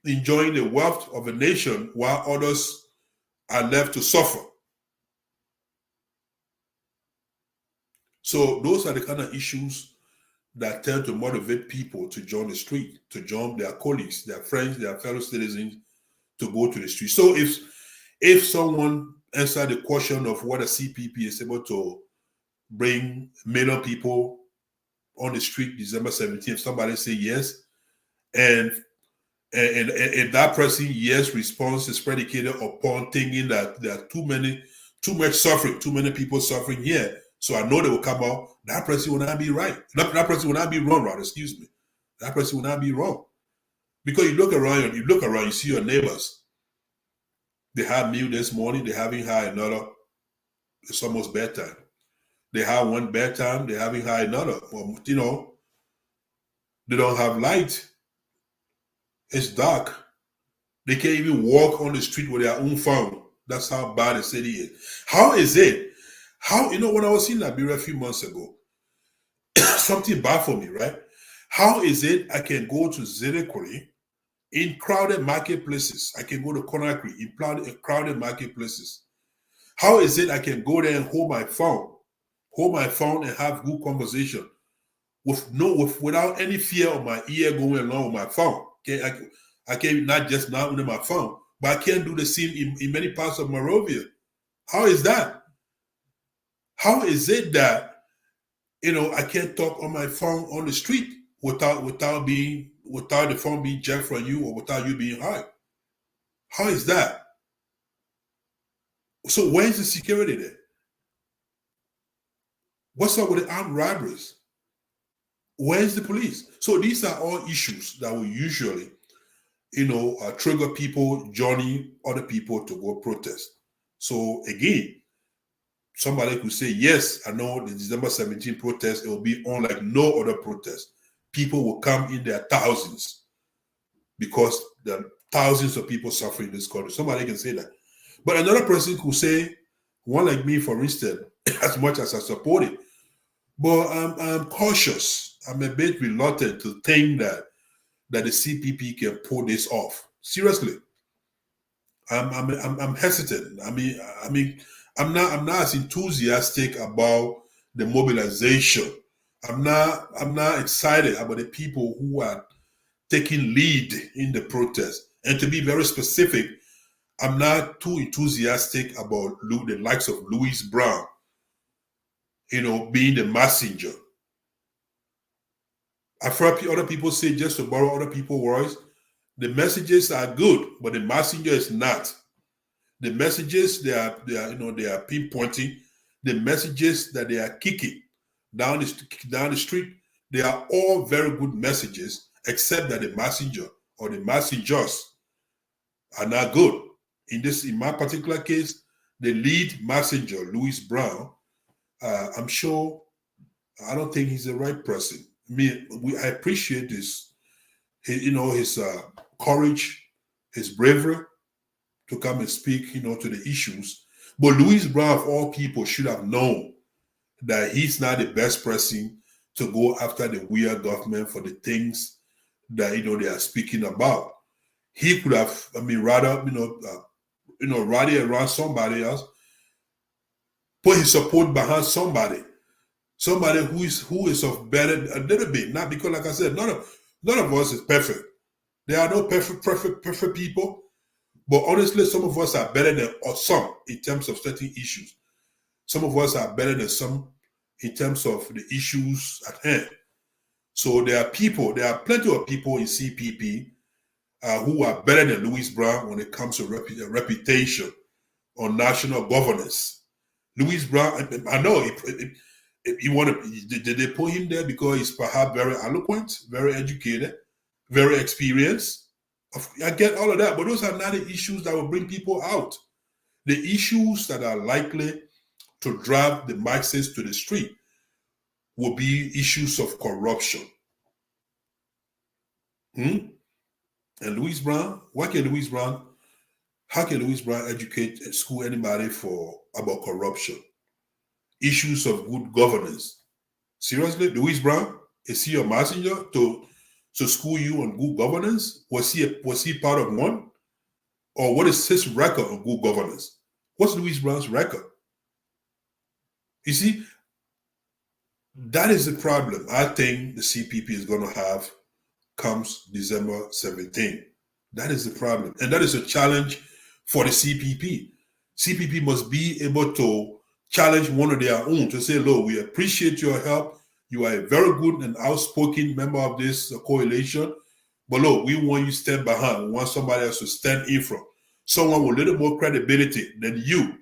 enjoying the wealth of a nation while others are left to suffer. So those are the kind of issues that tend to motivate people to join the street, to join their colleagues, their friends, their fellow citizens, to go to the street. So if someone answer the question of what a CPP is able to bring million people on the street December 17th, somebody say yes, and that person yes response is predicated upon thinking that there are too much suffering, too many people suffering here, so I know they will come out, that person will not be right. That person will not be wrong, rather, excuse me. That person will not be wrong. Because you look around, you see your neighbors. They had meal this morning, they haven't had another. It's almost bedtime. They have one bedtime, they haven't had another. Well, they don't have light. It's dark. They can't even walk on the street with their own phone. That's how bad the city is. How is it? When I was in Liberia a few months ago, something bad for me, right? How is it I can go to Zedekuri in crowded marketplaces? I can go to Conakry in crowded marketplaces. How is it I can go there and hold my phone and have good conversation without any fear of my ear going along with my phone? I can not just now with my phone, but I can't do the same in many parts of Monrovia. How is that? How is it that I can't talk on my phone on the street without the phone being jacked from you or without you being hurt? How is that? So where's the security there? What's up with the armed robberies? Where's the police? So these are all issues that will usually, trigger people joining other people to go protest. So again, somebody could say, yes, I know the December 17th protest, it will be unlike no other protest. People will come in their thousands because there are thousands of people suffering in this country. Somebody can say that. But another person could say, one like me, for instance, as much as I support it, but I'm cautious. I'm a bit reluctant to think that the CPP can pull this off. Seriously, I'm hesitant. I mean, I'm not as enthusiastic about the mobilization. I'm not excited about the people who are taking lead in the protest. And to be very specific, I'm not too enthusiastic about the likes of Louis Brown, being the messenger. I've heard other people say, just to borrow other people's words, the messages are good, but the messenger is not. The messages they are pinpointing, the messages that they are kicking down the street, they are all very good messages, except that the messenger or the messengers are not good. In my particular case, the lead messenger, Louis Brown, I'm sure, I don't think he's the right person. I appreciate his courage, his bravery to come and speak, to the issues. But Louis Brown, of all people, should have known that he's not the best person to go after the Weah government for the things that they are speaking about. He could have, rather rally around somebody else, put his support behind somebody who is of better a little bit. Not because, like I said, none of us is perfect. There are no perfect people. But honestly, some of us are better than some in terms of certain issues. Some of us are better than some in terms of the issues at hand. So there are plenty of people in CPP who are better than Louis Brown when it comes to reputation on national governance. Louis Brown, I know did they put him there because he's perhaps very eloquent, very educated, very experienced? I get all of that, but those are not the issues that will bring people out. The issues that are likely to drive the masses to the street will be issues of corruption. And Louis Brown, how can Louis Brown educate and school anybody about corruption? Issues of good governance. Seriously, Louis Brown, is he a messenger to school you on good governance? Was he part of one? Or what is his record on good governance? What's Louis Brown's record? You see, that is the problem I think the CPP is going to have comes December 17. That is the problem. And that is a challenge for the CPP. CPP must be able to challenge one of their own to say, look, we appreciate your help. You are a very good and outspoken member of this coalition. But look, we want you to stand behind. We want somebody else to stand in front. Someone with a little more credibility than you.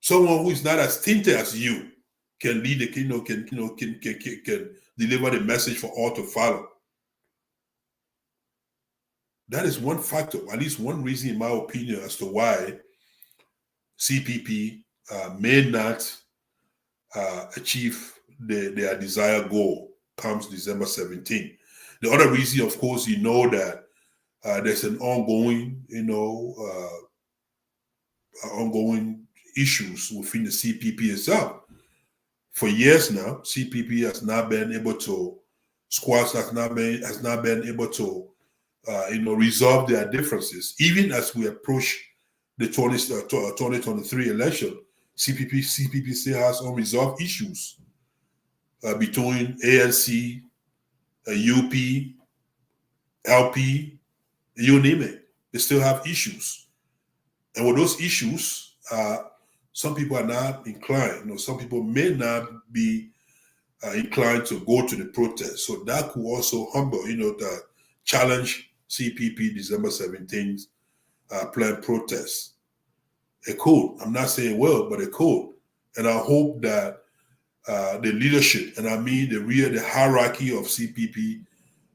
Someone who is not as tinted as you can lead the can deliver the message for all to follow. That is one factor, at least one reason, in my opinion, as to why CPP may not achieve their desired goal comes December 17. The other reason, of course, that There's an ongoing, ongoing issues within the CPP itself. For years now, CPP has not been able to, squads has not been able to, resolve their differences. Even as we approach the 2023 election, CPP still has unresolved issues between ANC, UP, LP, you name it. They still have issues. And with those issues, some people are not inclined, some people may not be inclined to go to the protest. So that could also humble, the challenge CPP December 17th planned protest. It could. I'm not saying it will, but it could. And I hope that the leadership, and I mean the hierarchy of CPP,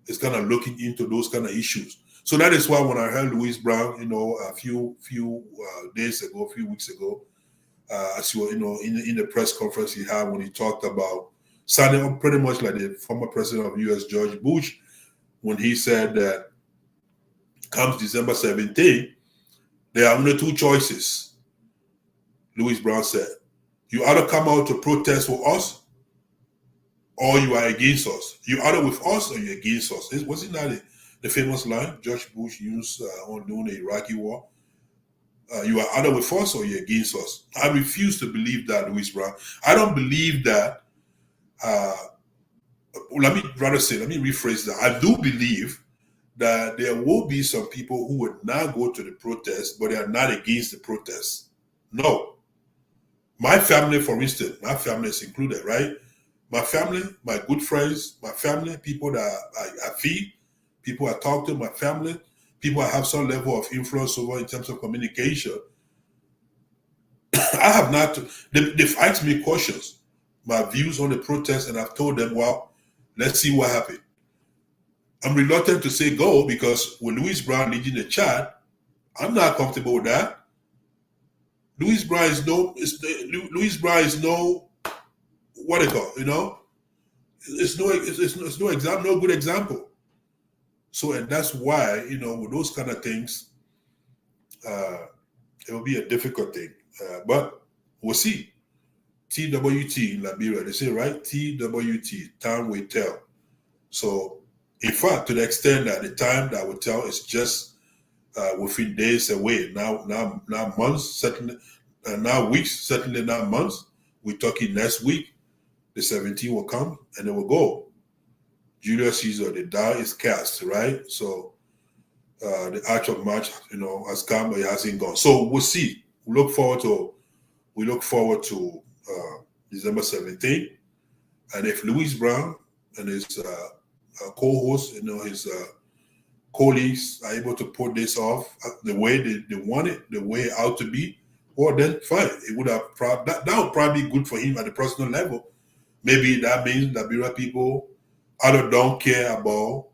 is kind of looking into those kind of issues. So that is why when I heard Louis Brown, a few days ago, a few weeks ago, as you were, in the press conference he had when he talked about sounding up pretty much like the former president of U.S. George Bush, when he said that comes December 17th, there are only two choices. Louis Brown said, you either come out to protest with us, or you are against us. You either with us or you're against us. Wasn't that the famous line George Bush used during the Iraqi war? You are either with us or you're against us. I refuse to believe that, Louis Brown. I don't believe that. Let me rephrase that. I do believe that there will be some people who would not go to the protest, but they are not against the protest. No. My family, for instance, my family is included, right? My family, my good friends, my family, people that I feed, people I talk to, my family, people I have some level of influence over in terms of communication. I have not, they've asked me questions, my views on the protest, and I've told them, well, let's see what happened. I'm reluctant to say go because with Louis Brown leading the chat, I'm not comfortable with that. Louis Brown is no, what they call, it's no good example. So, and that's why, with those kind of things, it will be a difficult thing. But we'll see. TWT in Liberia, they say, right? TWT, time will tell. So, in fact, to the extent that the time that will tell is just within days away. Now months, certainly, now weeks, certainly not months. We're talking next week. The 17th will come and it will go. Julius Caesar, the die is cast, right? So the Arch of March, has come, but it hasn't gone. So we'll see. We look forward to December 17th. And if Louis Brown and his co-hosts, his colleagues are able to put this off the way they want it, the way it ought to be, well, then fine. It would have that would probably be good for him at a personal level. Maybe that means Liberia people either don't care about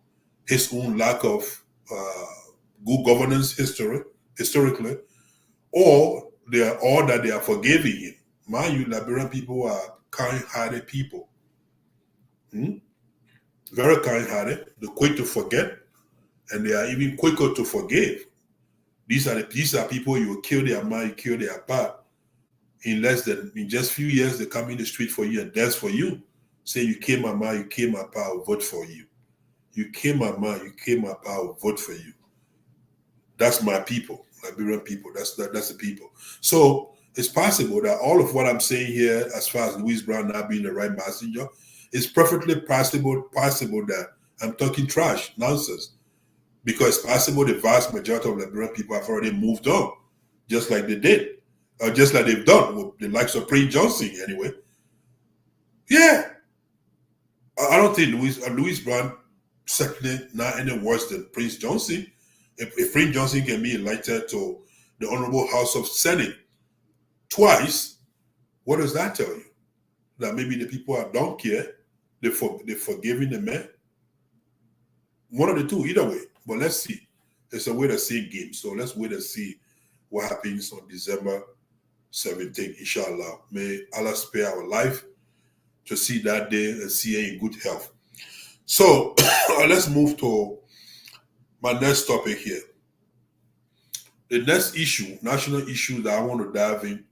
his own lack of good governance historically, or that they are forgiving him. Mind you, Liberian people are kind-hearted people. Very kind-hearted. They're quick to forget, and they are even quicker to forgive. These are people you will kill their mind, you kill their part. In just a few years, they come in the street for you and dance for you. Say, you kill my mind, you kill my power, I'll vote for you. You kill my mind, you kill my power, I'll vote for you. That's my people, Liberian people. That's the people. So it's possible that all of what I'm saying here, as far as Louis Brown not being the right messenger, it's perfectly possible that I'm talking trash, nonsense. Because it's possible the vast majority of Liberian people have already moved on, just like they did. Or just like they've done with the likes of Prince Johnson, anyway. Yeah. I don't think Louis Brown certainly not any worse than Prince Johnson. If Prince Johnson can be elected to the Honorable House of Senate twice, what does that tell you? That maybe the people don't care, they're forgiving the man? One of the two, either way. But let's see. It's a way to see game. So let's wait and see what happens on December 17th, inshallah. May Allah spare our life to see that day and see it in good health. So let's move to my next topic here. The next issue, national issue that I want to dive in,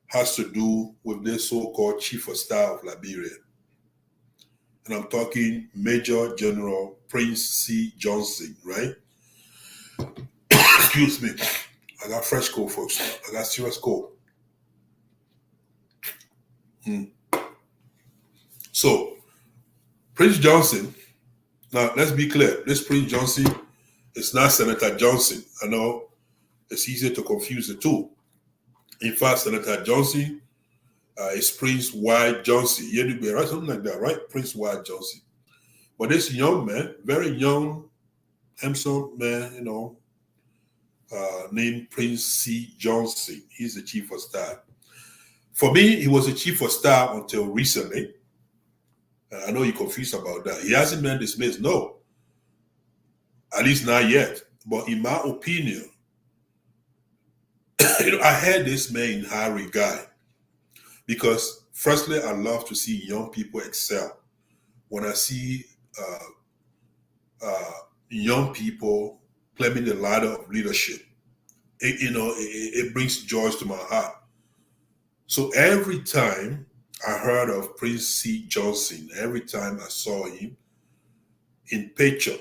has to do with this so-called Chief of Staff of Liberia. And I'm talking Major General Prince C. Johnson, right? Excuse me. I got fresh cold, folks. I got serious cold. So, Prince Johnson, now let's be clear. This Prince Johnson is not Senator Johnson. I know it's easy to confuse the two. In fact, Senator Johnson is Prince Weah Johnson. Right? Something like that, right? Prince Weah Johnson. But this young man, very young, handsome man, named Prince C. Johnson. He's the Chief of Staff. For me, he was the Chief of Staff until recently. I know you're confused about that. He hasn't been dismissed, no. At least not yet. But in my opinion, I had this man in high regard because, firstly, I love to see young people excel. When I see young people climbing the ladder of leadership, it brings joy to my heart. So every time I heard of Prince C. Johnson, every time I saw him in picture,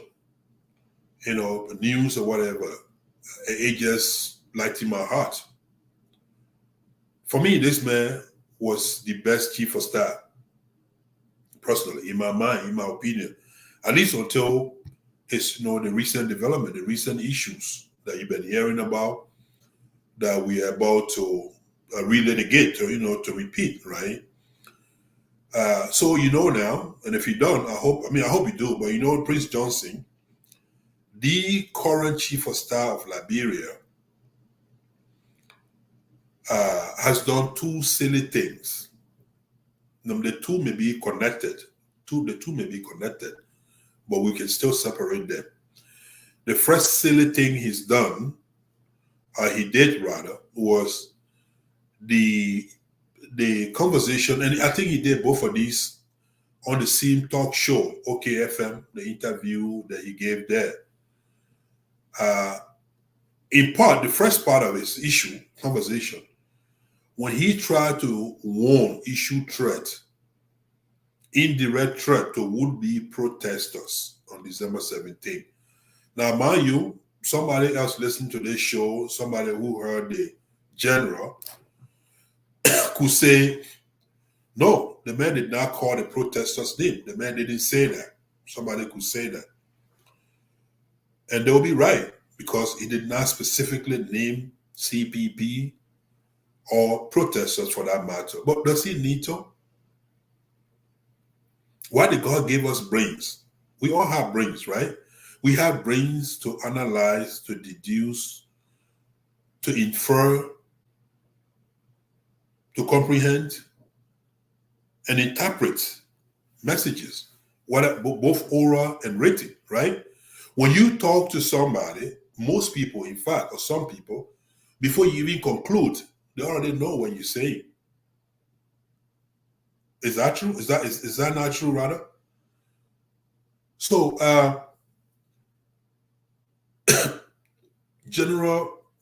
news or whatever, it just lighted my heart. For me, this man was the best Chief of Staff, personally, in my mind, in my opinion, at least until his, the recent development, the recent issues that you've been hearing about, that we are about to relitigate, to repeat, right? So now, and if you don't, I hope you do, but Prince Johnson, the current Chief of Staff of Liberia, has done two silly things. The two may be connected. The two may be connected, but we can still separate them. The first silly thing he did, was the conversation, and I think he did both of these on the same talk show, OKFM, the interview that he gave there. In part, the first part of his conversation, when he tried to warn, issue threat, indirect threat to would-be protesters on December 17th. Now, mind you, somebody else listened to this show, somebody who heard the general, could say, no, the man did not call the protesters name. The man didn't say that. Somebody could say that. And they'll be right, because he did not specifically name CPP or protesters for that matter. But does he need to? Why did God give us brains? We all have brains, right? We have brains to analyze, to deduce, to infer, to comprehend, and interpret messages, both oral and written, right? When you talk to somebody, most people, in fact, or some people, before you even conclude, they already know what you're saying. Is that true? Is that not true, rather? So,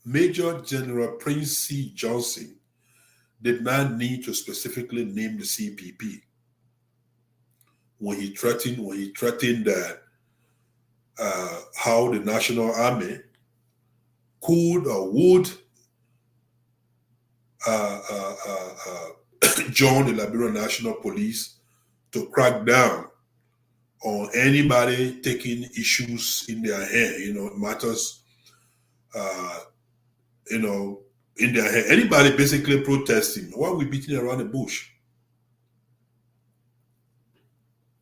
Major General Prince C. Johnson did not need to specifically name the CPP when he threatened that how the National Army could or would join the Liberian National Police to crack down on anybody taking issues in their hand, matters, in their hand. Anybody basically protesting. Why are we beating around the bush?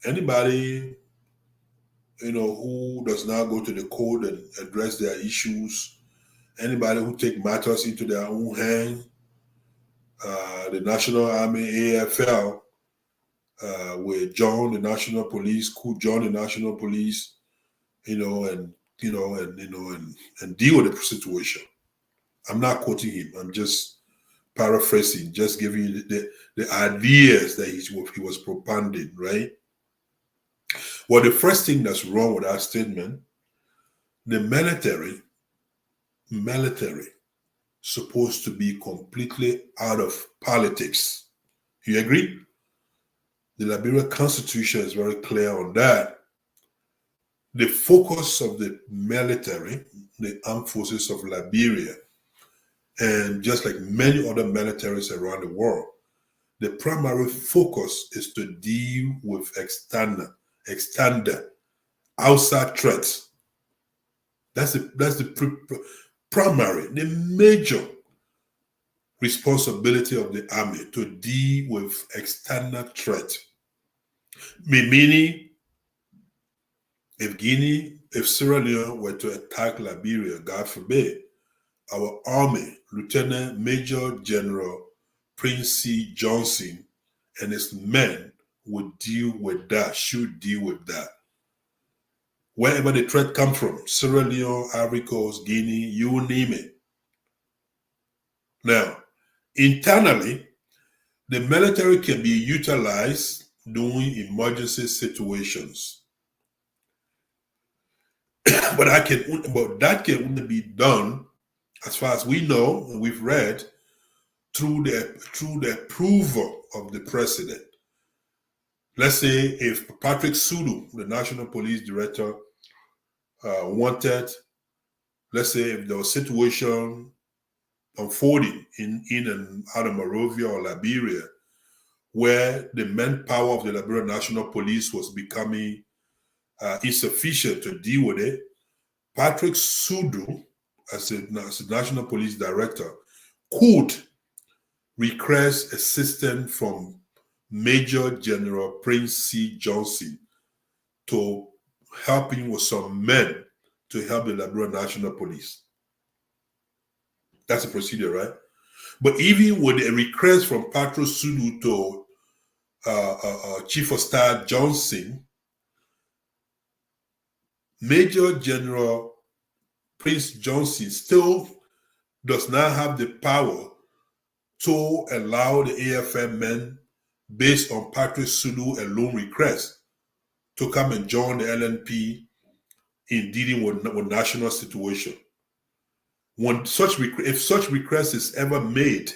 Anybody, who does not go to the court and address their issues, anybody who take matters into their own hands, the National Army, AFL, will join the National Police, could join the National Police, and deal with the situation. I'm not quoting him. I'm just paraphrasing, just giving you the ideas that he was propounding, right? Well, the first thing that's wrong with that statement the military supposed to be completely out of politics. You agree? The Liberia Constitution is very clear on that. The focus of the military, the armed forces of Liberia, and just like many other militaries around the world, the primary focus is to deal with external, outside threats. That's the primary, the major responsibility of the army, to deal with external threat. Meaning, if Sierra Leone were to attack Liberia, God forbid, our army, Lieutenant Major General Prince C. Johnson and his men would deal with that, should deal with that. Wherever the threat comes from, Sierra Leone, Ivory Coast, Guinea, you name it. Now, internally, the military can be utilized during emergency situations. but that can only be done, as far as we know and we've read, through the approval of the president. Let's say if Patrick Sudu, the National Police Director, wanted, let's say if there was a situation unfolding in and out of Monrovia or Liberia, where the manpower of the Liberia National Police was becoming insufficient to deal with it, Patrick Sudu, as the National Police Director, could request assistance from Major General Prince C. Johnson to help him with some men to help the Liberia National Police. That's a procedure, right? But even with a request from Patrick Sudu to Chief of Staff Johnson, Major General Prince Johnson still does not have the power to allow the AFM men, based on Patrick Sudu alone request, to come and join the LNP in dealing with national situation. If such request is ever made,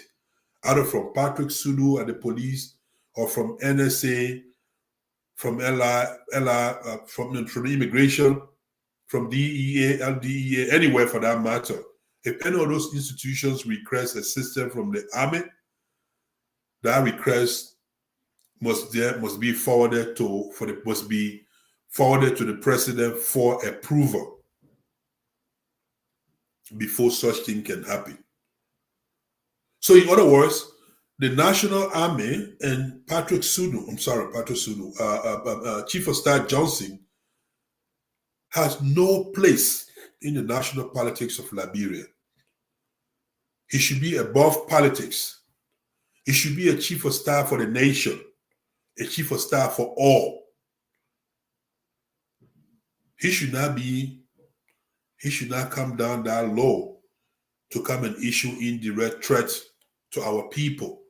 either from Patrick Sudu and the police, or from NSA, from from the immigration, from DEA, LDEA, anywhere for that matter, if any of those institutions request assistance from the army, that request must be forwarded to the president for approval before such thing can happen. So in other words, the National Army and Chief of Staff Johnson has no place in the national politics of Liberia. He should be above politics. He should be a chief of staff for the nation, a chief of staff for all. He should not come down that low to come and issue indirect threats to our people,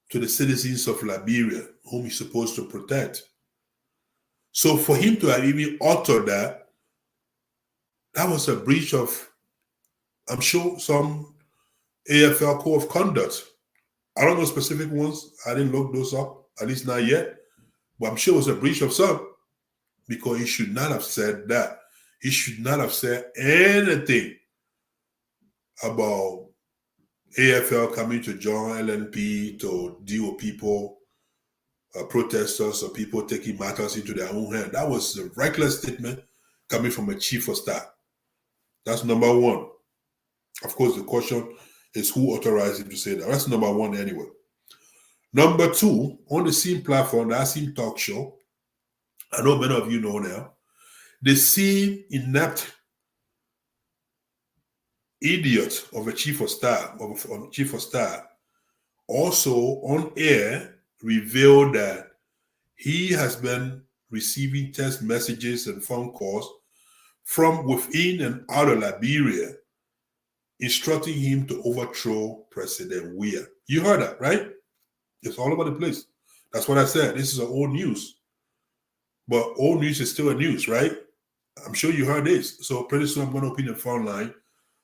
to the citizens of Liberia, whom he's supposed to protect. So for him to have even uttered that was a breach of, I'm sure, some AFL code of conduct. I don't know specific ones. I didn't look those up, at least not yet. But I'm sure it was a breach of some, because he should not have said that. He should not have said anything about AFL coming to join LNP to deal with people, protesters, or people taking matters into their own hand. That was a reckless statement coming from a chief of staff. That's number one. Of course, the question is who authorized him to say that. That's number one anyway. Number two, on the same platform, the same talk show, I know many of you know now, the same inept idiot of a chief of staff, also on air revealed that he has been receiving text messages and phone calls from within and out of Liberia instructing him to overthrow President Weah. You heard that, right? It's all over the place. That's what I said. This is old news. But old news is still a news, right? I'm sure you heard this. So pretty soon I'm going to open the phone line.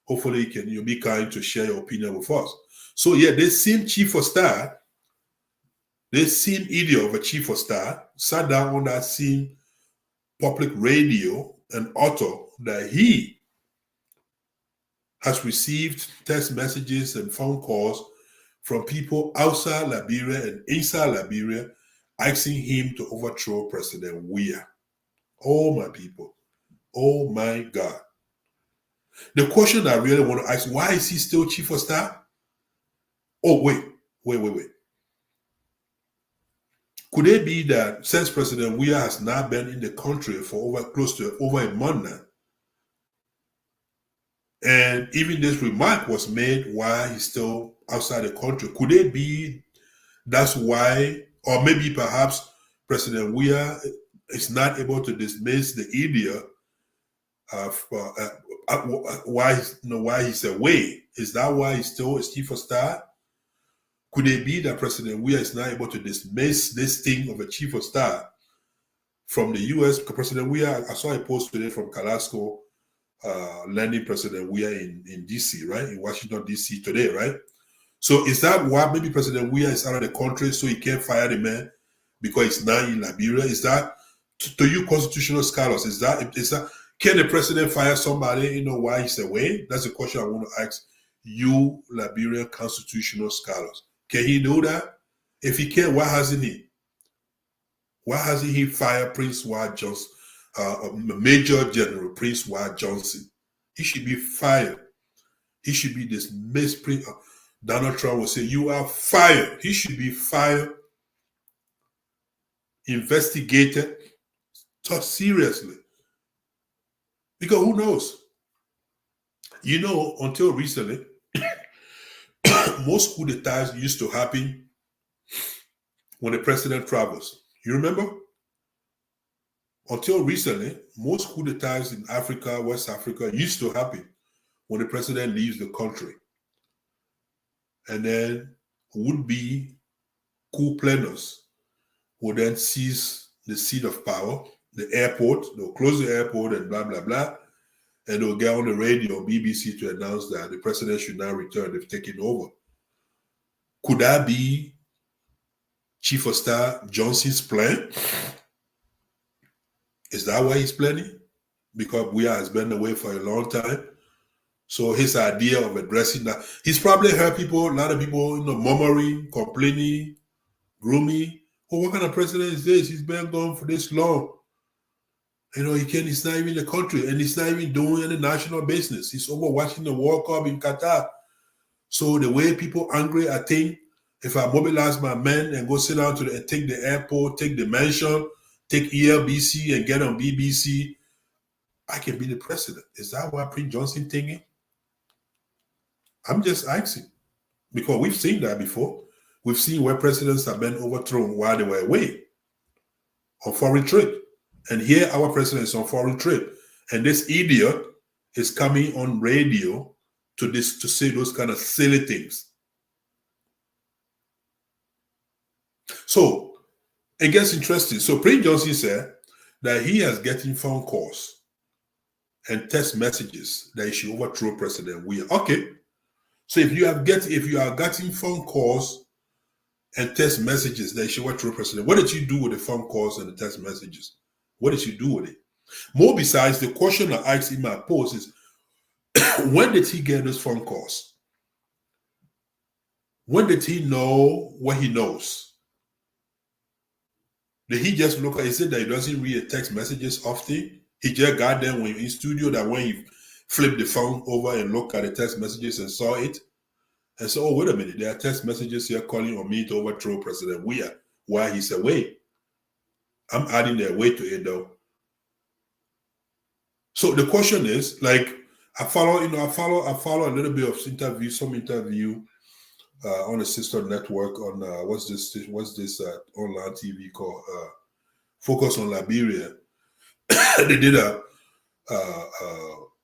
Hopefully you'll be kind to share your opinion with us. So yeah, this same chief of staff, this same idiot of a chief of staff sat down on that same public radio and uttered that he has received text messages and phone calls from people outside Liberia and inside Liberia asking him to overthrow President Weah. Oh, my people. Oh, my God. The question I really want to ask, why is he still chief of staff? Oh, wait. Could it be that since President Weah has not been in the country for close to over a month now, and even this remark was made while he's still outside the country, could it be that's why, or maybe perhaps President Weah is not able to dismiss the idiot why he's away? Is that why he's still a chief of staff? Could it be that President Weah is not able to dismiss this thing of a chief of staff from the U.S.? Because President Weah, I saw a post today from Carrasco landing President Weah in D.C., right? In Washington, D.C. today, right? So is that why maybe President Weah is out of the country so he can't fire the man because he's not in Liberia? Is that, to you constitutional scholars, is that can the president fire somebody, while he's away? That's a question I want to ask you, Liberian constitutional scholars. Can he do that? If he can, why hasn't he? Why hasn't he fired Prince Weah Johnson, Major General Prince Weah Johnson? He should be fired. He should be dismissed. Donald Trump will say, you are fired. He should be fired, investigated, taught seriously. Because who knows? Until recently, most coup d'etats used to happen when the president travels. You remember? Until recently, most coup d'etats in Africa, West Africa, used to happen when the president leaves the country. And then would-be coup planners would then seize the seat of power, the airport, they'll close the airport and blah, blah, blah. And they'll get on the radio, BBC, to announce that the president should now return. They've taken over. Could that be Chief of Staff Johnson's plan? Is that why he's planning? Because Weah has been away for a long time. So his idea of addressing that, he's probably heard a lot of people, murmuring, complaining, grooming. Oh, what kind of president is this? He's been gone for this long. He's not even in the country, and he's not even doing any national business. He's over watching the World Cup in Qatar. So the way people angry, I think, if I mobilize my men and go sit down take the airport, take the mansion, take ELBC and get on BBC, I can be the president. Is that what Prince Johnson thinking? I'm just asking. Because we've seen that before. We've seen where presidents have been overthrown while they were away on foreign trip. And here our president is on foreign trip. And this idiot is coming on radio to say those kind of silly things. So it gets interesting. So Prince Johnson said that he is getting phone calls and text messages that he should overthrow President Weah. Okay. So if you are getting phone calls and text messages that you should overthrow President, what did you do with the phone calls and the text messages? What did you do with it? More besides, the question I asked in my post is, when did he get those phone calls? When did he know what he knows? Did he just look at it? Is it that he doesn't read text messages often? He just got them when in studio, that when he flipped the phone over and looked at the text messages and saw it, and so, oh, wait a minute, there are text messages here calling on me to overthrow President Weah while he's away. I'm adding their weight to it, though. So the question is, I follow a little bit of interview on a sister network on what's this online TV called Focus on Liberia. They did a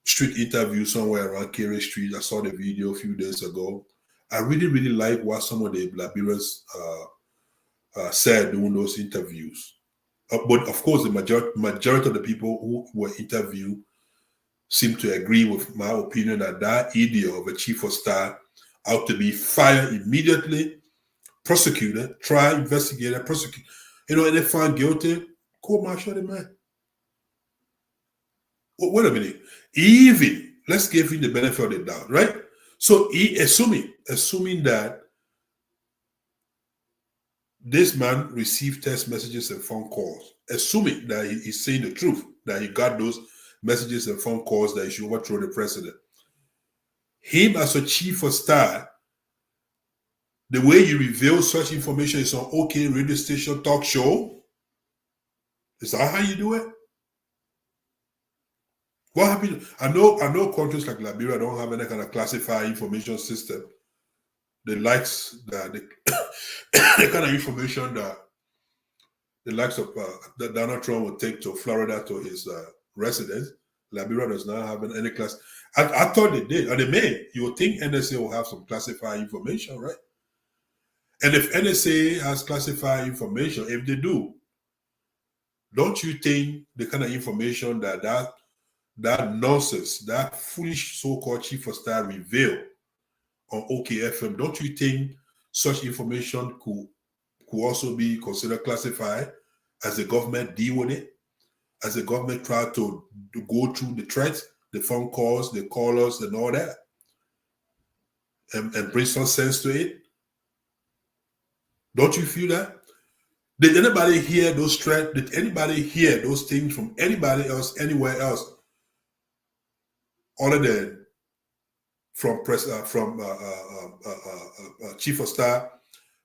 street interview somewhere around Kerry Street. I saw the video a few days ago. I really, really like what some of the Liberians said during those interviews. But of course, the majority of the people who were interviewed seem to agree with my opinion that that idiot of a chief of staff ought to be fired immediately, prosecuted, tried, investigated, prosecuted. You know, and they found guilty, court-martial the man. Wait a minute. Even, let's give him the benefit of the doubt, right? So assuming that this man received text messages and phone calls, assuming that he's saying the truth, that he got those messages and phone calls that he should overthrow the president. Him as a chief of staff, the way you reveal such information is on OK radio station talk show. Is that how you do it? What happened? I know countries like Liberia don't have any kind of classified information system. The likes that the kind of information that the likes of that Donald Trump would take to Florida to his residence, Liberia does not have any class. I thought they did, and they may. You would think NSA will have some classified information, right? And if NSA has classified information, if they do, don't you think the kind of information that nonsense, that foolish so-called chief of staff revealed on OKFM, don't you think such information could also be considered classified as the government deal with it? As the government try to go through the threats, the phone calls, the callers, and all that, and bring some sense to it? Don't you feel that? Did anybody hear those threats? Did anybody hear those things from anybody else, anywhere else, other than from Chief of Staff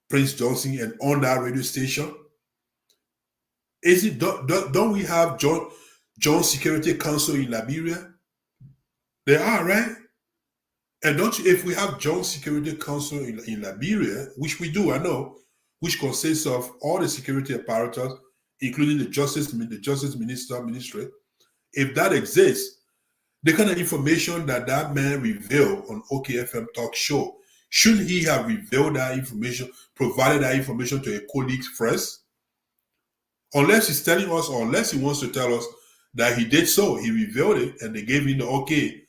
Prince Johnson and on that radio station? Is it don't we have John Security Council in Liberia? They are, right? And don't you, if we have John Security Council in Liberia, which we do, I know, which consists of all the security apparatus, including the Justice Ministry, if that exists, the kind of information that man revealed on OKFM talk show, shouldn't he have revealed that information, provided that information to a colleague first? Unless he's telling us, or unless he wants to tell us that he did so, he revealed it, and they gave him the okay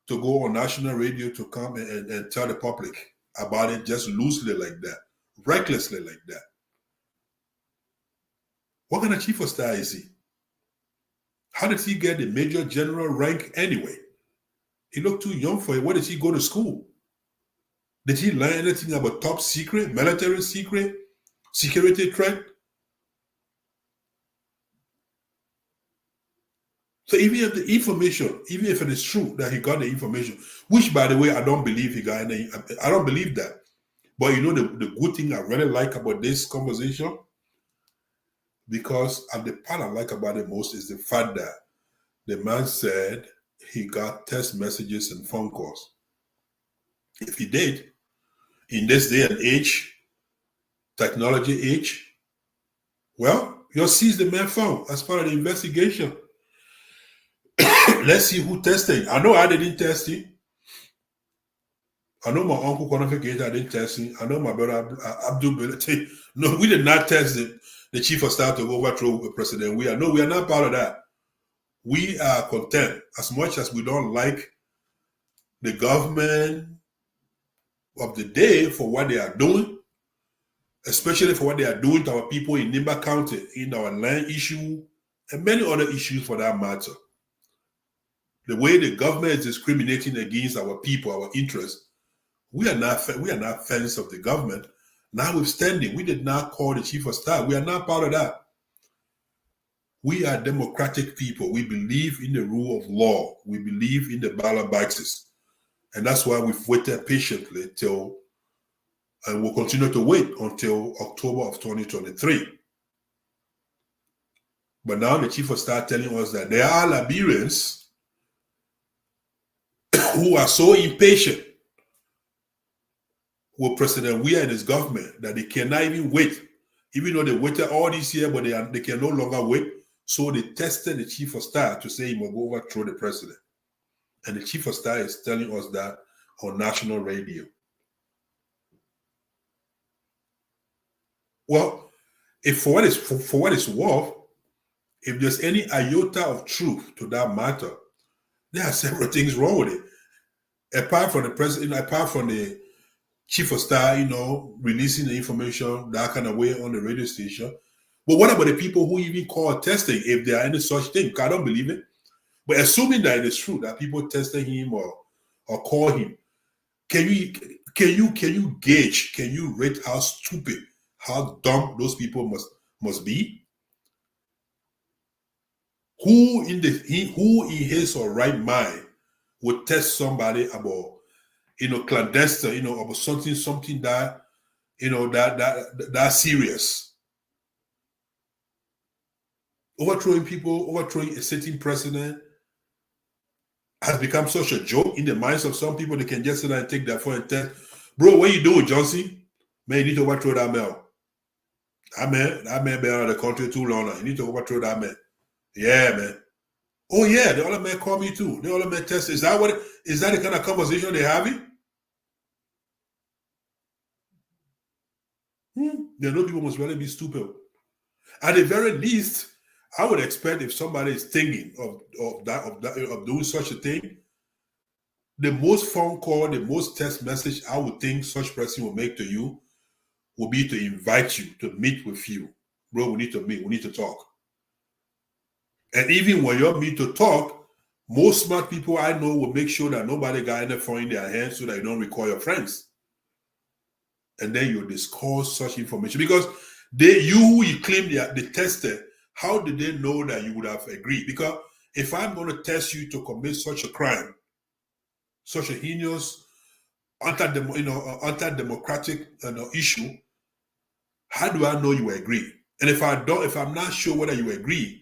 to go on national radio to come and tell the public about it just loosely like that, recklessly like that. What kind of chief of staff is he? How did he get the major general rank anyway? He looked too young for it. Where did he go to school? Did he learn anything about top secret, military secret, security threat? So even if the information, even if it is true that he got the information, which by the way, I don't believe he got any, I don't believe that. But you know the good thing I really like about this conversation, because the part I like about it most is the fact that the man said he got text messages and phone calls. If he did, in this day and age, technology age, well, you'll seize the man phone as part of the investigation. Let's see who tested. I know I didn't test it. I know my uncle Quantificator didn't test it. I know my brother Abdul Bilati. No, we did not test the chief of staff to overthrow President Weah. No, we are not part of that. We are content, as much as we don't like the government of the day for what they are doing, especially for what they are doing to our people in Nimba County, in our land issue, and many other issues for that matter. The way the government is discriminating against our people, our interests, we are not fans of the government. Notwithstanding, we did not call the chief of staff. We are not part of that. We are democratic people. We believe in the rule of law. We believe in the ballot boxes. And that's why we've waited patiently and we'll continue to wait until October of 2023. But now the chief of staff telling us that there are Liberians who are so impatient with President Weah and his government that they cannot even wait. Even though they waited all this year, but they can no longer wait. So they tested the chief of staff to say he must go overthrow the president. And the chief of staff is telling us that on national radio. Well, if for what it's worth, if there's any iota of truth to that matter, there are several things wrong with it. Apart from the president, apart from the chief of staff, releasing the information that kind of way on the radio station. But what about the people who even call testing, if there are any such thing? I don't believe it. But assuming that it is true that people tested him or call him, can you gauge, can you rate how stupid, how dumb those people must be? Who in his or right mind would test somebody about clandestine, about something that that serious? Overthrowing people, overthrowing a sitting president has become such a joke in the minds of some people. They can just sit there and take their phone and test. Bro, what you doing, Johnson? Man, you need to overthrow that man. That man been out of the country too long now. You need to overthrow that man. Yeah, man. Oh yeah, the other man called me too. The other man tested. Is that the kind of conversation they're having? There know people must really be stupid. At the very least, I would expect if somebody is thinking of doing such a thing, the most phone call, the most text message I would think such person will make to you will be to invite you to meet with you. Bro, we need to meet. We need to talk. And even when you're meet to talk, most smart people I know will make sure that nobody got any phone in their hands so that you don't recall your friends. And then you discuss such information. Because you claim they tested, how did they know that you would have agreed? Because if I'm going to test you to commit such a crime, such a heinous, anti-democratic issue, how do I know you agree? And if I'm not sure whether you agree,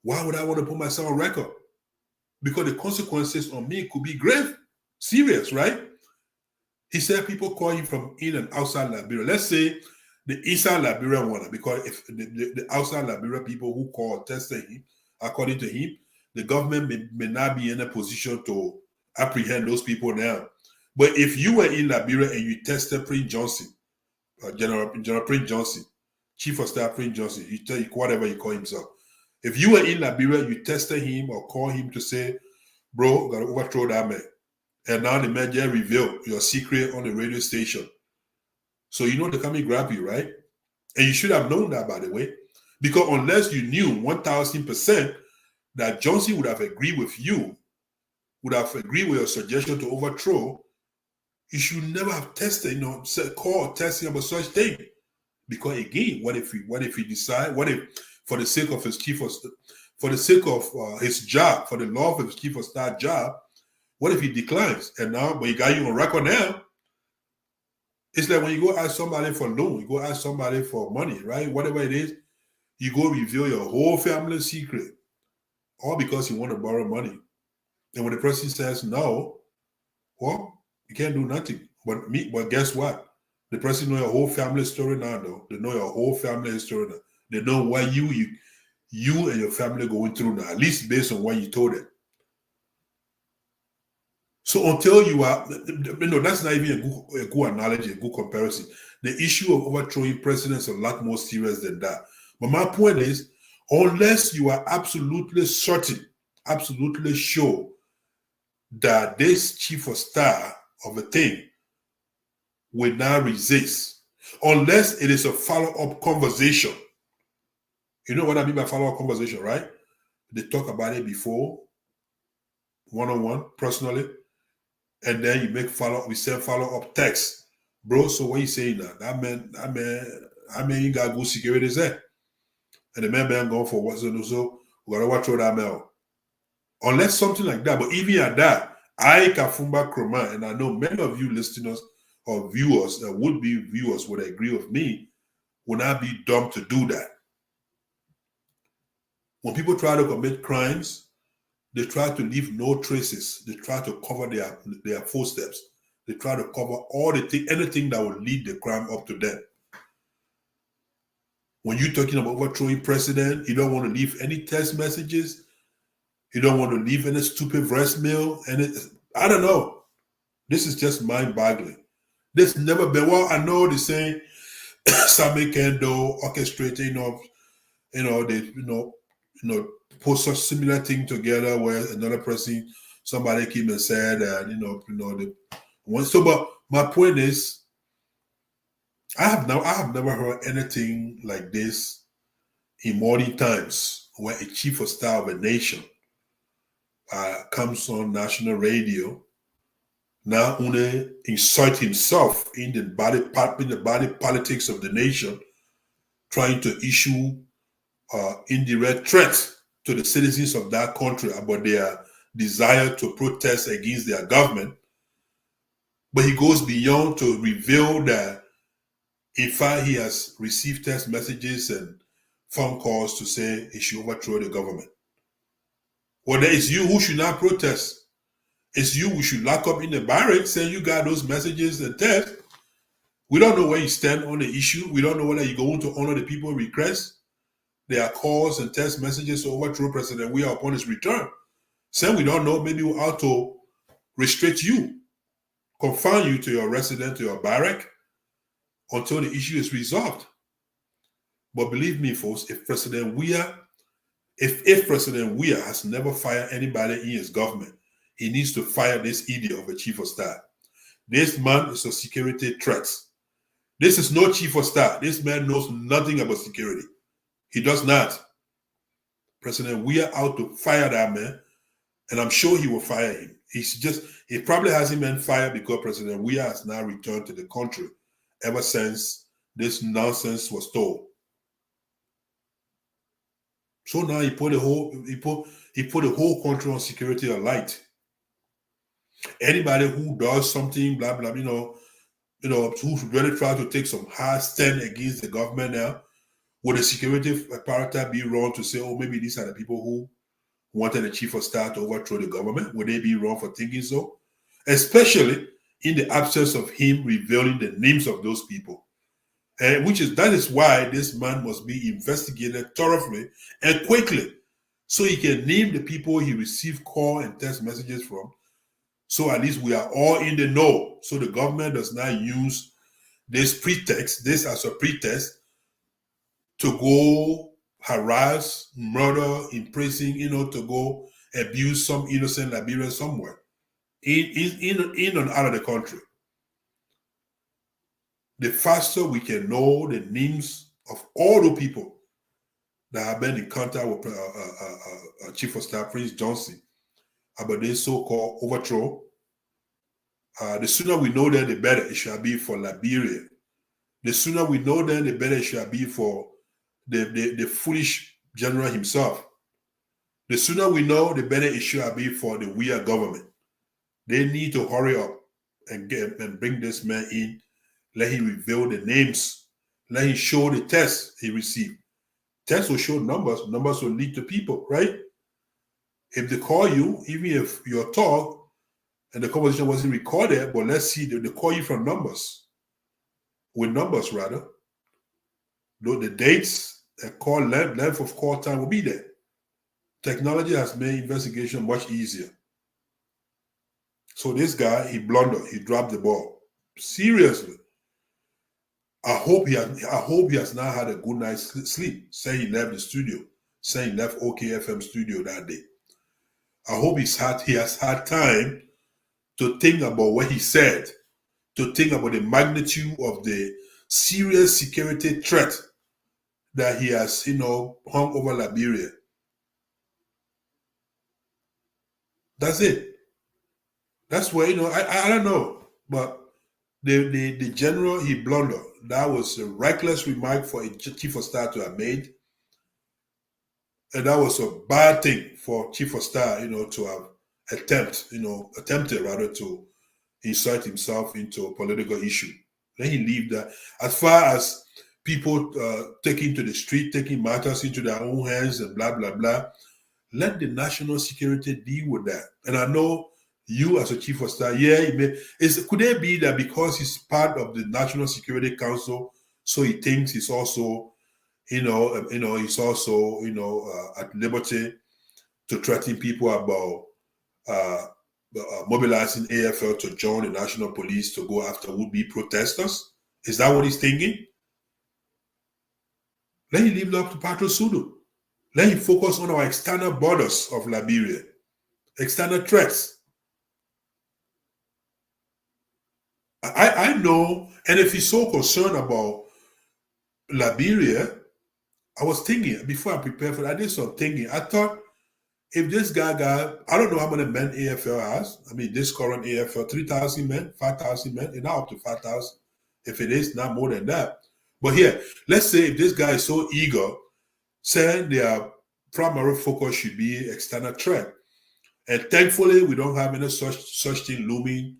why would I want to put myself on record? Because the consequences on me could be grave, serious, right? He said people call him from in and outside Liberia. Let's say the inside Liberia one, because if the outside Liberia people who call testing him, according to him, the government may not be in a position to apprehend those people now. But if you were in Liberia and you tested Prince Johnson, General Prince Johnson, Chief of Staff Prince Johnson, you tell you whatever you call himself. If you were in Liberia, you tested him or call him to say, bro, gotta overthrow that man. And now the man just revealed your secret on the radio station. So you know they come and grab you, right? And you should have known that, by the way. Because unless you knew 1000% that Johnson would have agreed with you, would have agreed with your suggestion to overthrow, you should never have tested, call testing about such thing. Because again, what if he decide, what if for the sake of his for the sake of his job, for the love of his chief of staff job, what if he declines? And now, but he got you on record now. It's like when you go ask somebody for loan, you go ask somebody for money, right? Whatever it is, you go reveal your whole family secret, all because you want to borrow money. And when the person says no, well, you can't do nothing. But guess what? The person know your whole family story now, though. They know your whole family story now. They know what you and your family going through now, at least based on what you told them. So until you are, that's not even a good analogy, a good comparison. The issue of overthrowing presidents is a lot more serious than that. But my point is, unless you are absolutely certain, absolutely sure that this chief of staff of a thing will not resist, unless it is a follow-up conversation. You know what I mean by follow-up conversation, right? They talk about it before, one-on-one, personally, and then you make we send follow-up text. Bro, so what you saying now? That man, you got good security there. And the man going for what's so we gotta watch all that man. Unless something like that, but even at that, I Kafumba Kroma, and I know many of you listeners or viewers, would-be viewers would agree with me, would not be dumb to do that. When people try to commit crimes, they try to leave no traces. They try to cover their footsteps. They try to cover anything that will lead the crime up to them. When you're talking about overthrowing president, you don't want to leave any text messages. You don't want to leave any stupid voicemail. I don't know. This is just mind-boggling. There's never been. Well, I know they say Sammy Kendo orchestrating of, post a similar thing together where another person, somebody came and said that, but my point is, I have never heard anything like this in modern times, where a chief of staff of a nation comes on national radio, now only insert himself in the body politics of the nation, trying to issue indirect threats to the citizens of that country about their desire to protest against their government. But he goes beyond to reveal that, in fact, he has received text messages and phone calls to say he should overthrow the government. Well, then it's you who should not protest. It's you who should lock up in the barracks saying you got those messages and texts. We don't know where you stand on the issue. We don't know whether you're going to honor the people's request. There are calls and text messages to overthrow President Weah upon his return. Saying we don't know, maybe we'll have to restrict you, confine you to your residence, to your barrack, until the issue is resolved. But believe me, folks, if President Weah has never fired anybody in his government, he needs to fire this idiot of a chief of staff. This man is a security threat. This is no chief of staff. This man knows nothing about security. He does not. President Weah out to fire that man, and I'm sure he will fire him. He probably hasn't been fired because President Weah has now returned to the country ever since this nonsense was told. So now he put the whole country on security alight. Anybody who does something, blah blah, who really try to take some hard stand against the government now, would the security apparatus be wrong to say, oh, maybe these are the people who wanted the chief of staff to overthrow the government? Would they be wrong for thinking so? Especially in the absence of him revealing the names of those people. And that is why this man must be investigated thoroughly and quickly, so he can name the people he received call and text messages from. So at least we are all in the know. So the government does not use this as a pretext to go harass, murder, imprison, to go abuse some innocent Liberian somewhere in and out of the country. The faster we can know the names of all the people that have been in contact with Chief of Staff Prince Johnson about this so-called overthrow, the sooner we know that, the better it shall be for Liberia. The sooner we know that, the better it shall be for the foolish general himself. The sooner we know, the better it shall be for the Weah government. They need to hurry up and bring this man in. Let him reveal the names. Let him show the tests he received. Tests will show numbers. Numbers will lead to people, right? If they call you, even if your talk and the conversation wasn't recorded, but let's see, they call you from numbers. With numbers, rather. Though the dates and call length of call time will be there. Technology has made investigation much easier. So this guy, he blundered. He dropped the ball. Seriously. I hope he has now had a good night's sleep. Say he left the studio. Say he left OKFM studio that day. I hope he has had time to think about what he said, to think about the magnitude of the serious security threat that he has, hung over Liberia. That's it. That's where, I don't know, but the general, he blundered. That was a reckless remark for a chief of staff to have made. And that was a bad thing for chief of staff, to have attempted rather to insert himself into a political issue. Then he leave that. As far as people taking to the street, taking matters into their own hands and blah, blah, blah, let the national security deal with that. And I know you as a chief of staff, could it be that because he's part of the National Security Council, so he thinks he's also, he's also, at liberty to threaten people about mobilizing AFL to join the National Police to go after would-be protesters? Is that what he's thinking? Then he leave it up to Patrick Sudo. Let him focus on our external borders of Liberia, external threats. I know, and if he's so concerned about Liberia, I was thinking, before I prepared for that, I did some thinking. I thought, if this guy got, I don't know how many men AFL has. I mean, this current AFL, 3,000 men, 5,000 men, and now up to 5,000. If it is, not more than that. But here, let's say if this guy is so eager, saying their primary focus should be external threat. And thankfully, we don't have any such thing looming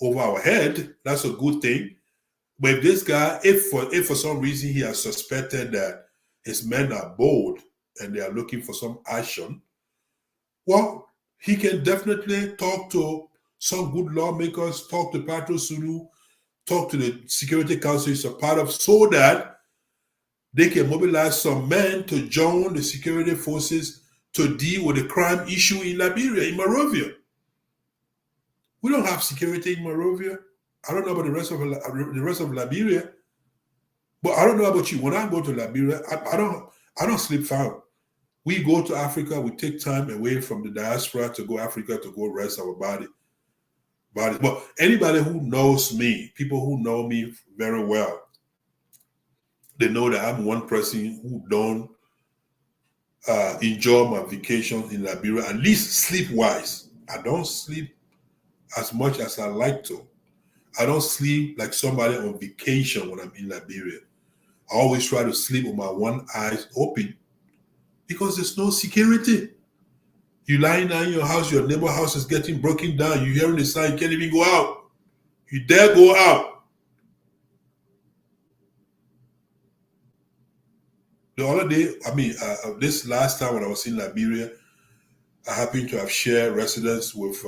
over our head. That's a good thing. But if this guy, if for some reason he has suspected that his men are bold and they are looking for some action, well, he can definitely talk to some good lawmakers, talk to Patro Sulu, talk to the Security Council he's a part of, so that they can mobilize some men to join the security forces to deal with the crime issue in Liberia, in Monrovia. We don't have security in Monrovia. I don't know about the rest of Liberia, but I don't know about you. When I go to Liberia, I don't sleep fine. We go to Africa, we take time away from the diaspora to go Africa to go rest our body. But anybody who knows me, people who know me very well, they know that I'm one person who don't enjoy my vacations in Liberia, at least sleep-wise. I don't sleep as much as I like to. I don't sleep like somebody on vacation when I'm in Liberia. I always try to sleep with my one eye open because there's no security. You lying down in your house, your neighbor house is getting broken down. You hearing the sound, you can't even go out. You dare go out. The other day, this last time when I was in Liberia, I happened to have shared residence with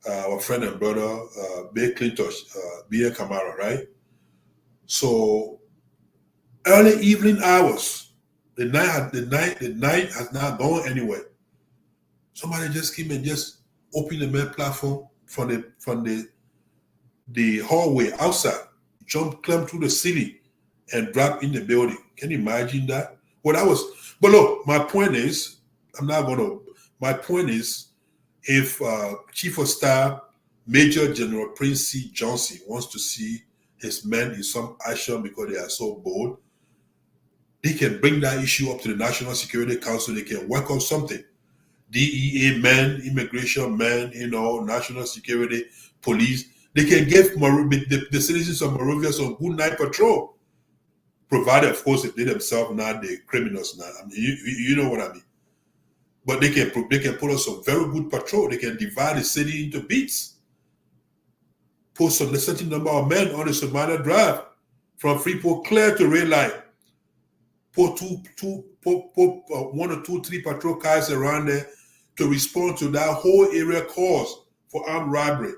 our friend and brother, Bill Clintosh, Bia Kamara, right? So early evening hours, the night has not gone anywhere. Somebody just came and just opened the main platform from the hallway outside, climbed through the city and dropped in the building. Can you imagine that? But look, my point is, if Chief of Staff Major General Prince C. Johnson wants to see his men in some action because they are so bold, they can bring that issue up to the National Security Council. They can work on something. DEA men, immigration men, national security, police. They can give the citizens of Monrovia some good night patrol, provided, of course, if they themselves not the criminals. Now, I mean, you know what I mean. But they can put us some very good patrol. They can divide the city into beats. Put a certain number of men on the Savannah Drive from Freeport clear to Red Light. Put one or two, three patrol cars around there to respond to that whole area calls for armed robbery,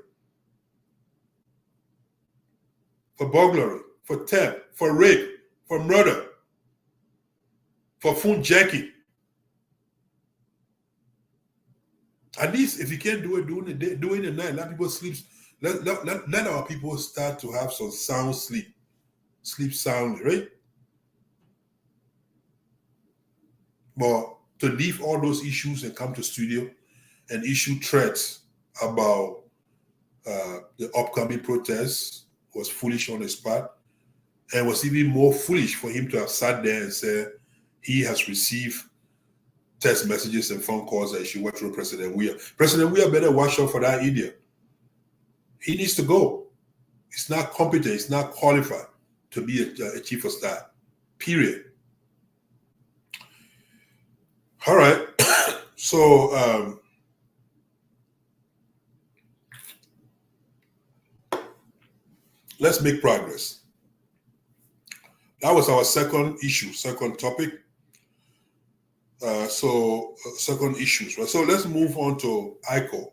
for burglary, for theft, for rape, for murder, for phone jacking. At least if you can't do it during the day, do it in the night. Let people sleep. Let our people start to have some sound sleep. Sleep soundly, right? But to leave all those issues and come to studio and issue threats about the upcoming protests was foolish on the spot, and was even more foolish for him to have sat there and said he has received text messages and phone calls that he should work through President Weah. President Weah better watch out for that idiot. He needs to go. He's not competent. He's not qualified to be a chief of staff, period. All right. So let's make progress. That was our second issue, second topic. Second issues. Right? So let's move on to ALCOP.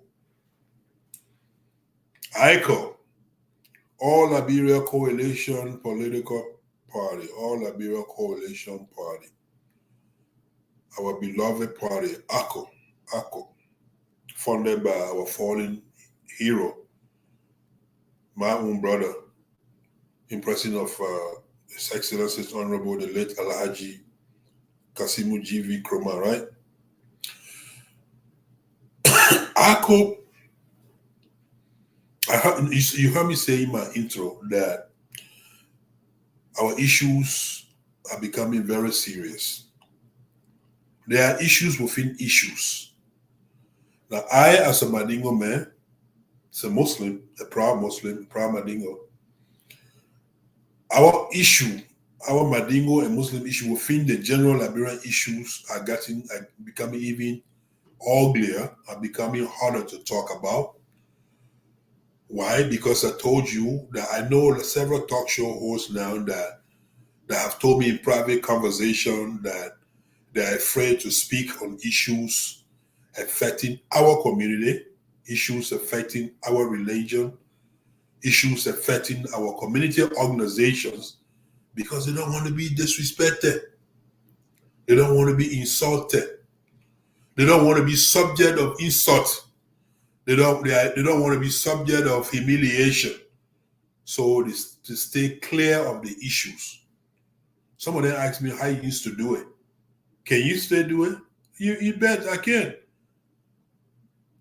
ALCOP, All Liberia Coalition Political Party. All Liberia Coalition Party. Our beloved party, ALCOP, funded by our fallen hero, my own brother, in person of His Excellency Honorable the late Alhaji Kasimu GV Chroma, right? ALCOP, you heard me say in my intro that our issues are becoming very serious. There are issues within issues. Now, I, as a Mandingo man, as a Muslim, a proud Mandingo, our issue, our Mandingo and Muslim issue within the general Liberian issues are becoming even uglier, are becoming harder to talk about. Why? Because I told you that I know several talk show hosts now that have told me in private conversation that they're afraid to speak on issues affecting our community, issues affecting our religion, issues affecting our community organizations, because they don't want to be disrespected. They don't want to be insulted. They don't want to be subject of insult. They don't want to be subject of humiliation. So to stay clear of the issues. Some of them ask me how you used to do it. Can you still do it? You bet I can.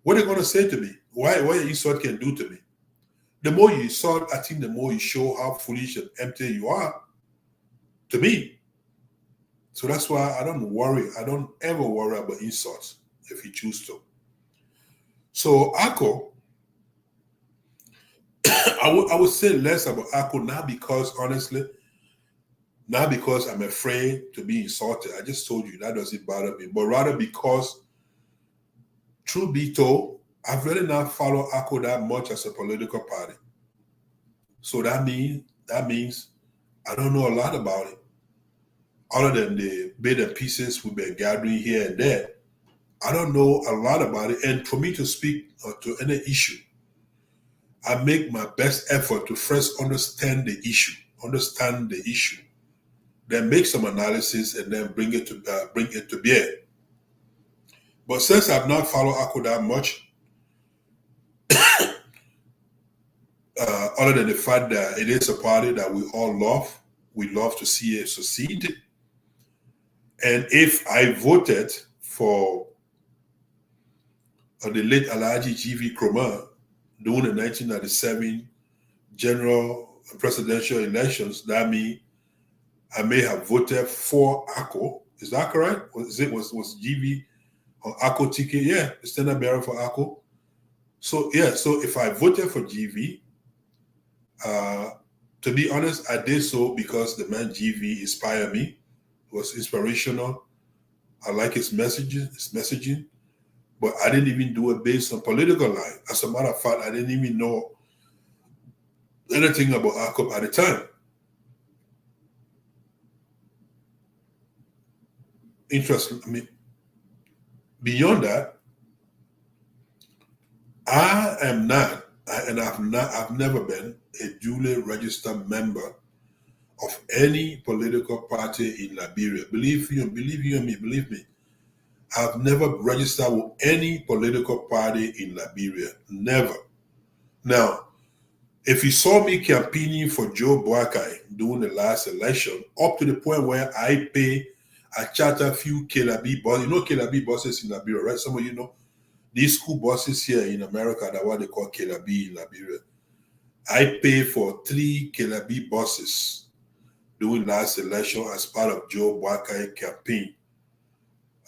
What are they going to say to me? What an insult can do to me? The more you insult, I think the more you show how foolish and empty you are to me. So that's why I don't worry. I don't ever worry about insults if you choose to. So ALCOP, I would say less about ALCOP, not because, honestly, not because I'm afraid to be insulted. I just told you that doesn't bother me, but rather because, truth be told, I've really not followed ALCOP that much as a political party. So that means I don't know a lot about it, other than the bits and pieces we've been gathering here and there. I don't know a lot about it, and for me to speak to any issue, I make my best effort to first understand the issue, then make some analysis, and then bring it to bear. But since I've not followed ALCOP that much, other than the fact that it is a party that we all love, we love to see it succeed. And if I voted for the late Alhaji GV Chroma during the 1997 general presidential elections, that means I may have voted for ALCOP. Is that correct? Was GV on ALCOP ticket? Yeah, the standard bearer for ALCOP. So yeah, so if I voted for GV, to be honest, I did so because the man GV inspired me. It was inspirational. I like his messaging, but I didn't even do it based on political line. As a matter of fact, I didn't even know anything about ALCOP at the time. Interesting. I mean, beyond that, I am not, and I've never been a duly registered member of any political party in Liberia. Believe me, believe me. I've never registered with any political party in Liberia. Never. Now, if you saw me campaigning for Joe Boakai during the last election, up to the point where I charter a few KLB buses. You know KLB buses in Liberia, right? Some of you know. These school buses here in America, that's what they call KLB in Liberia. I pay for 3 KLB buses during last election as part of Joe Boakai campaign.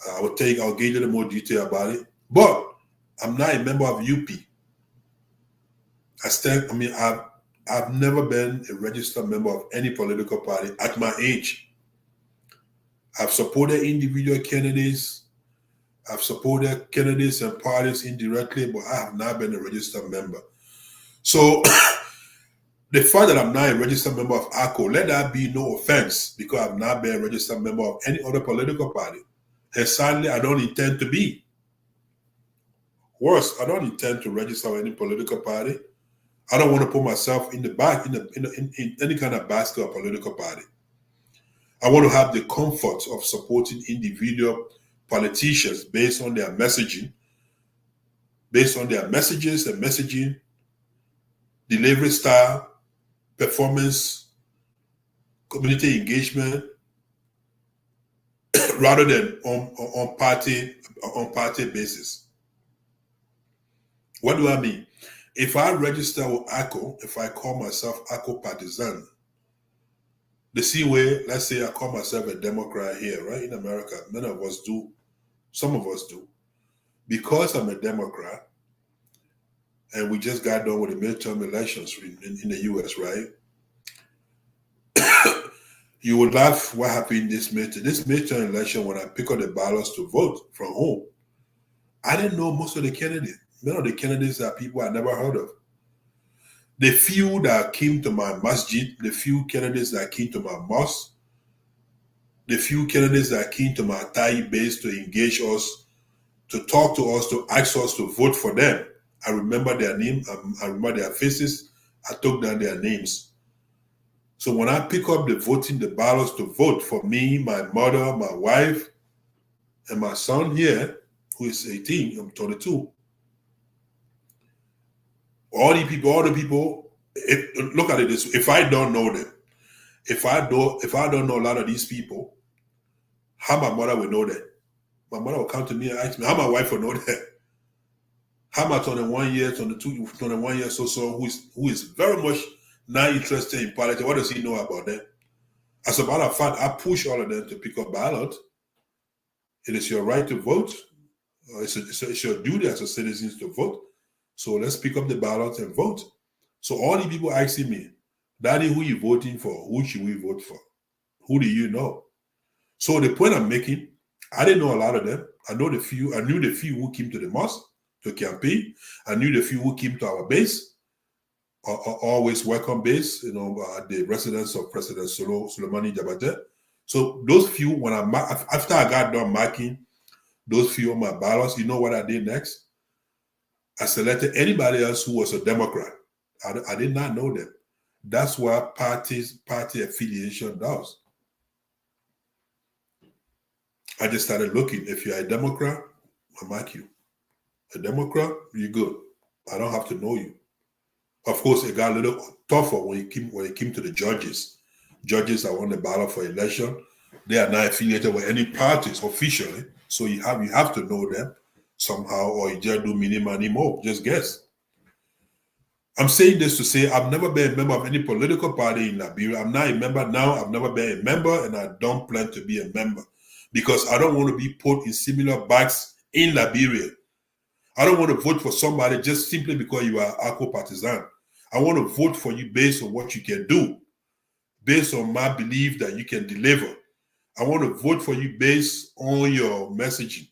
I'll give you more detail about it. But I'm not a member of UP. I've never been a registered member of any political party at my age. I've supported individual candidates. I've supported candidates and parties indirectly, but I have not been a registered member. So the fact that I'm not a registered member of ALCOP, let that be no offense, because I've not been a registered member of any other political party. And sadly, I don't intend to be. Worse, I don't intend to register with any political party. I don't want to put myself in the back in any kind of basket of political party. I want to have the comfort of supporting individual politicians based on their messaging, based on their messages and messaging, delivery style, performance, community engagement, rather than on party basis. What do I mean? If I register with ALCO, if I call myself ALCO partisan, the same way, let's say I call myself a Democrat here, right? In America, many of us do, some of us do. Because I'm a Democrat, and we just got done with the midterm elections in the US, right? You would laugh what happened this midterm election when I pick up the ballots to vote from home. I didn't know most of the candidates. Many of the candidates are people I never heard of. The few that came to my masjid, the few candidates that came to my mosque, the few candidates that came to my Thai base to engage us, to talk to us, to ask us to vote for them. I remember their name, I remember their faces, I took down their names. So when I pick up the ballots to vote for me, my mother, my wife, and my son here, who is 18, I'm 22. All the people, look at it this way. If I don't know them, if I don't know a lot of these people, how my mother will know that? My mother will come to me and ask me, how my wife will know that? How my 21 years or so, who is very much not interested in politics, what does he know about that? As a matter of fact, I push all of them to pick up ballots. It is your right to vote. It's your duty as a citizen to vote. So let's pick up the ballot and vote. So all the people asking me, Daddy, who you voting for? Who should we vote for? Who do you know? So the point I'm making, I didn't know a lot of them. I knew the few who came to the mosque to campaign. I knew the few who came to our base, always welcome base, the residence of President Soleimani Jabate. So those few, after I got done marking those few on my ballots, you know what I did next? I selected anybody else who was a Democrat. I did not know them. That's what party affiliation does. I just started looking. If you're a Democrat, I mark you. A Democrat, you're good. I don't have to know you. Of course, it got a little tougher when it came to the judges. Judges are on the ballot for election. They are not affiliated with any parties officially. So you have to know them somehow, or you just do mini more. Just guess. I'm saying this to say I've never been a member of any political party in Liberia. I'm not a member now. I've never been a member, and I don't plan to be a member because I don't want to be put in similar bags in Liberia. I don't want to vote for somebody just simply because you are ALCO partisan. I want to vote for you based on what you can do, based on my belief that you can deliver. I want to vote for you based on your messaging.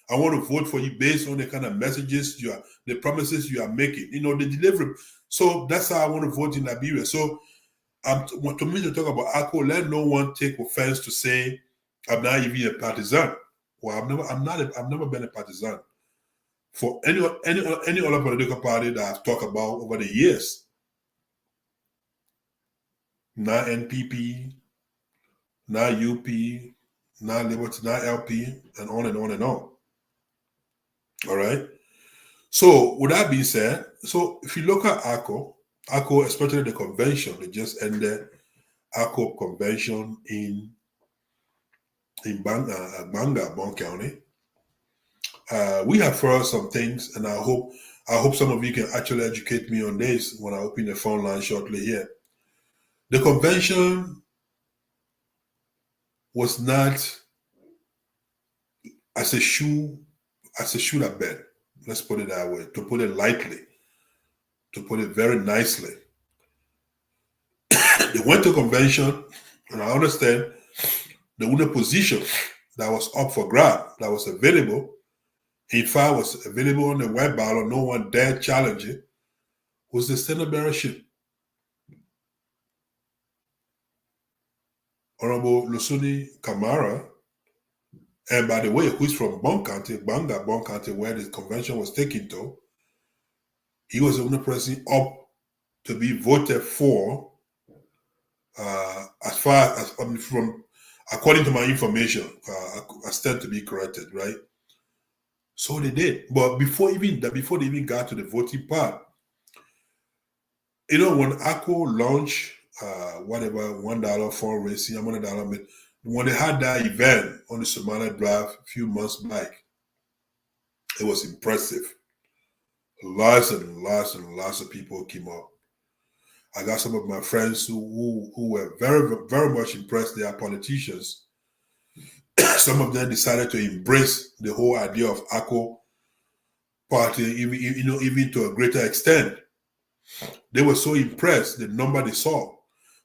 I want to vote for you based on the kind of messages the promises you are making, the delivery. So that's how I want to vote in Liberia. So to me to talk about ALCO, let no one take offense to say I'm not even a partisan. Well, I've never been a partisan for any other political party that I've talked about over the years. Not NPP, not UP, not Liberty, not LP, and on and on and on. All right. So with that being said, so if you look at ALCO, especially the convention, they just ended ALCO convention in Banga, Bon County. We have heard some things, and I hope some of you can actually educate me on this when I open the phone line shortly here. The convention was not as a shoe that bed. Let's put it that way, to put it lightly, to put it very nicely. They went to convention, and I understand the only position that was up for grab, that was available, in fact was available on the white ballot, no one dared challenge it, was the Senate bearership. Honorable Lusuni Kamara, and by the way, who's from Banga, Bon County, where the convention was taken to, he was the only person up to be voted for, as far as from according to my information. I stand to be corrected, right? So they did, but before they even got to the voting part, when ALCO launched whatever $1 fundraising, $100 when they had that event on the Somalia Drive a few months back, it was impressive. Lots and lots and lots of people came up. I got some of my friends who were very, very much impressed. They are politicians. Some of them decided to embrace the whole idea of ALCOP party, even to a greater extent. They were so impressed, the number they saw.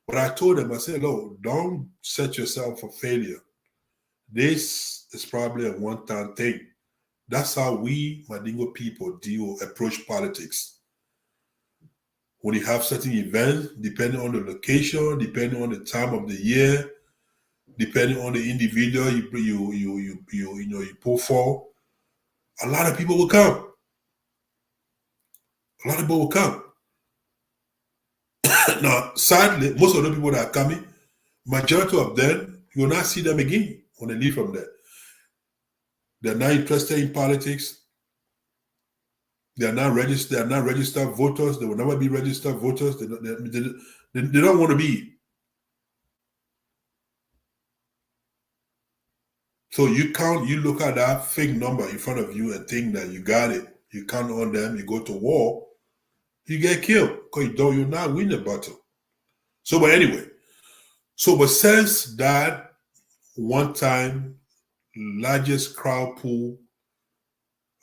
But I told them, I said, look, don't set yourself for failure. This is probably a one-time thing. That's how we Mandingo people approach politics. When you have certain events, depending on the location, depending on the time of the year, depending on the individual you pull for, a lot of people will come. A lot of people will come. Now, sadly, most of the people that are coming, majority of them, you will not see them again when they leave from there. They're not interested in politics. They are not registered voters. They will never be registered voters. They don't want to be. So you look at that fake number in front of you and think that you got it. You count on them, you go to war, you get killed because you're not win the battle. So, but anyway, but since that one time largest crowd pool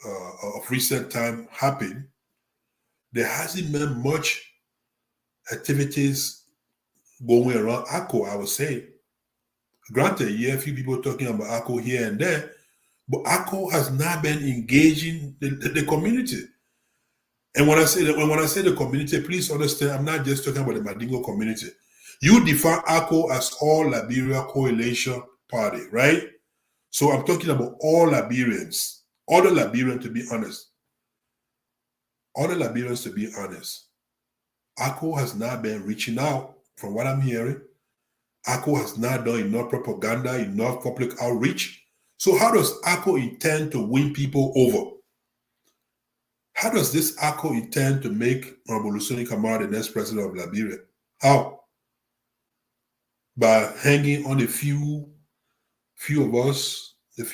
of recent time happened, there hasn't been much activities going around ALCOP, I would say. Granted, a few people talking about ALCOP here and there, but ALCOP has not been engaging the community. And when I say the community, please understand, I'm not just talking about the Mandingo community. You define ALCOP as All Liberia Coalition Party, right? So I'm talking about all Liberians, all the Liberians to be honest. All the Liberians to be honest. ALCOP has not been reaching out from what I'm hearing. ALCOP has not done enough propaganda, enough public outreach. So how does ALCOP intend to win people over? How does this ALCOP intend to make Honorable Lusoni Kamara the next president of Liberia? How? By hanging on a few of us, our